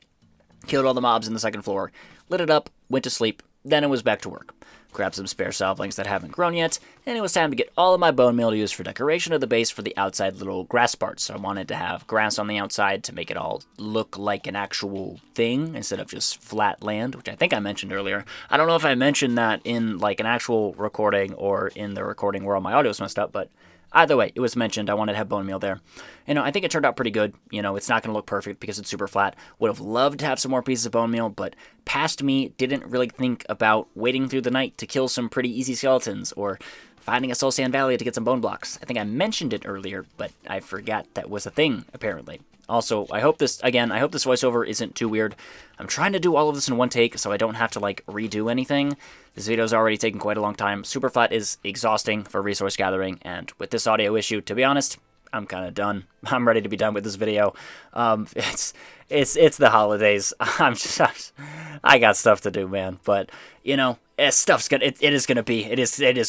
Killed all the mobs in the second floor, lit it up, went to sleep, then it was back to work. Grabbed some spare saplings that haven't grown yet, and it was time to get all of my bone meal to use for decoration of the base for the outside little grass parts. So I wanted to have grass on the outside to make it all look like an actual thing instead of just flat land, which I think I mentioned earlier. I don't know if I mentioned that in like an actual recording or in the recording where all my audio was messed up, but either way, it was mentioned. I wanted to have bone meal there. I think it turned out pretty good. It's not going to look perfect because it's super flat. Would have loved to have some more pieces of bone meal, but past me didn't really think about waiting through the night to kill some pretty easy skeletons or finding a soul sand valley to get some bone blocks. I think I mentioned it earlier, but I forgot that was a thing, apparently. Also, I hope this voiceover isn't too weird. I'm trying to do all of this in one take so I don't have to, redo anything. This video's already taken quite a long time. SUPERFLAT is exhausting for resource gathering, and with this audio issue, to be honest, I'm kind of done. I'm ready to be done with this video. It's the holidays. I got stuff to do, man. But, it is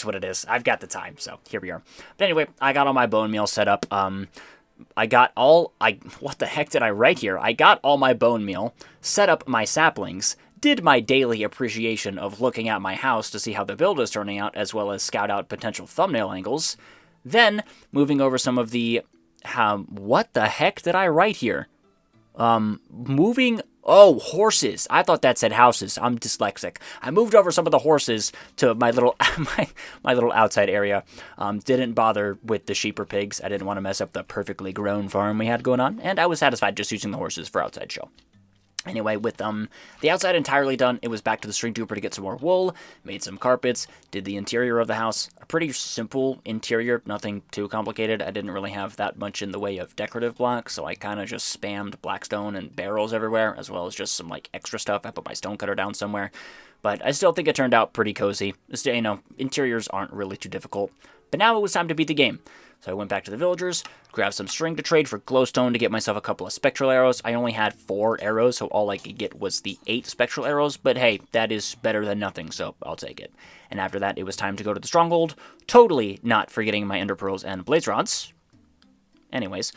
what it is. I've got the time, so here we are. But anyway, I got all my bone meal set up. What the heck did I write here? I got all my bone meal, set up my saplings, did my daily appreciation of looking at my house to see how the build is turning out, as well as scout out potential thumbnail angles. Then, moving over some of the... what the heck did I write here? Horses. I thought that said houses. I'm dyslexic. I moved over some of the horses to my little my little outside area. Didn't bother with the sheep or pigs. I didn't want to mess up the perfectly grown farm we had going on, and I was satisfied just using the horses for outside show. Anyway, with the outside entirely done, it was back to the string duper to get some more wool, made some carpets, did the interior of the house. A pretty simple interior, nothing too complicated. I didn't really have that much in the way of decorative blocks, so I kind of just spammed blackstone and barrels everywhere, as well as just some extra stuff. I put my stone cutter down somewhere. But I still think it turned out pretty cozy. Interiors aren't really too difficult. But now it was time to beat the game. So I went back to the villagers, grabbed some string to trade for glowstone to get myself a couple of spectral arrows. I only had 4 arrows, so all I could get was the 8 spectral arrows. But hey, that is better than nothing, so I'll take it. And after that, it was time to go to the stronghold. Totally not forgetting my ender pearls and blaze rods. Anyways,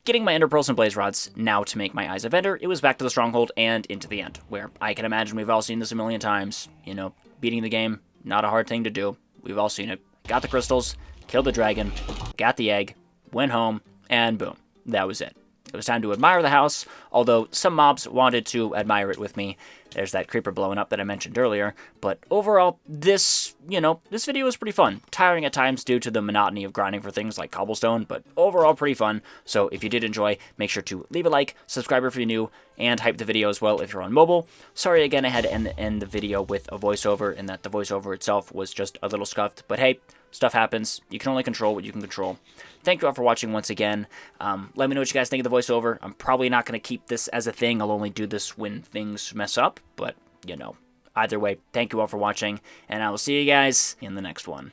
getting my ender pearls and blaze rods now to make my Eyes of Ender, it was back to the stronghold and into the end, where I can imagine we've all seen this a million times. You know, beating the game, not a hard thing to do. We've all seen it. Got the crystals, killed the dragon, got the egg, went home, and boom, that was it. It was time to admire the house, although some mobs wanted to admire it with me. There's that creeper blowing up that I mentioned earlier, but overall, this video was pretty fun. Tiring at times due to the monotony of grinding for things like cobblestone, but overall pretty fun. So if you did enjoy, make sure to leave a like, subscribe if you're new, and hype the video as well if you're on mobile. Sorry again, I had to end the video with a voiceover, and that the voiceover itself was just a little scuffed, but hey, stuff happens. You can only control what you can control. Thank you all for watching once again. Let me know what you guys think of the voiceover. I'm probably not going to keep this as a thing. I'll only do this when things mess up. But, either way, thank you all for watching. And I will see you guys in the next one.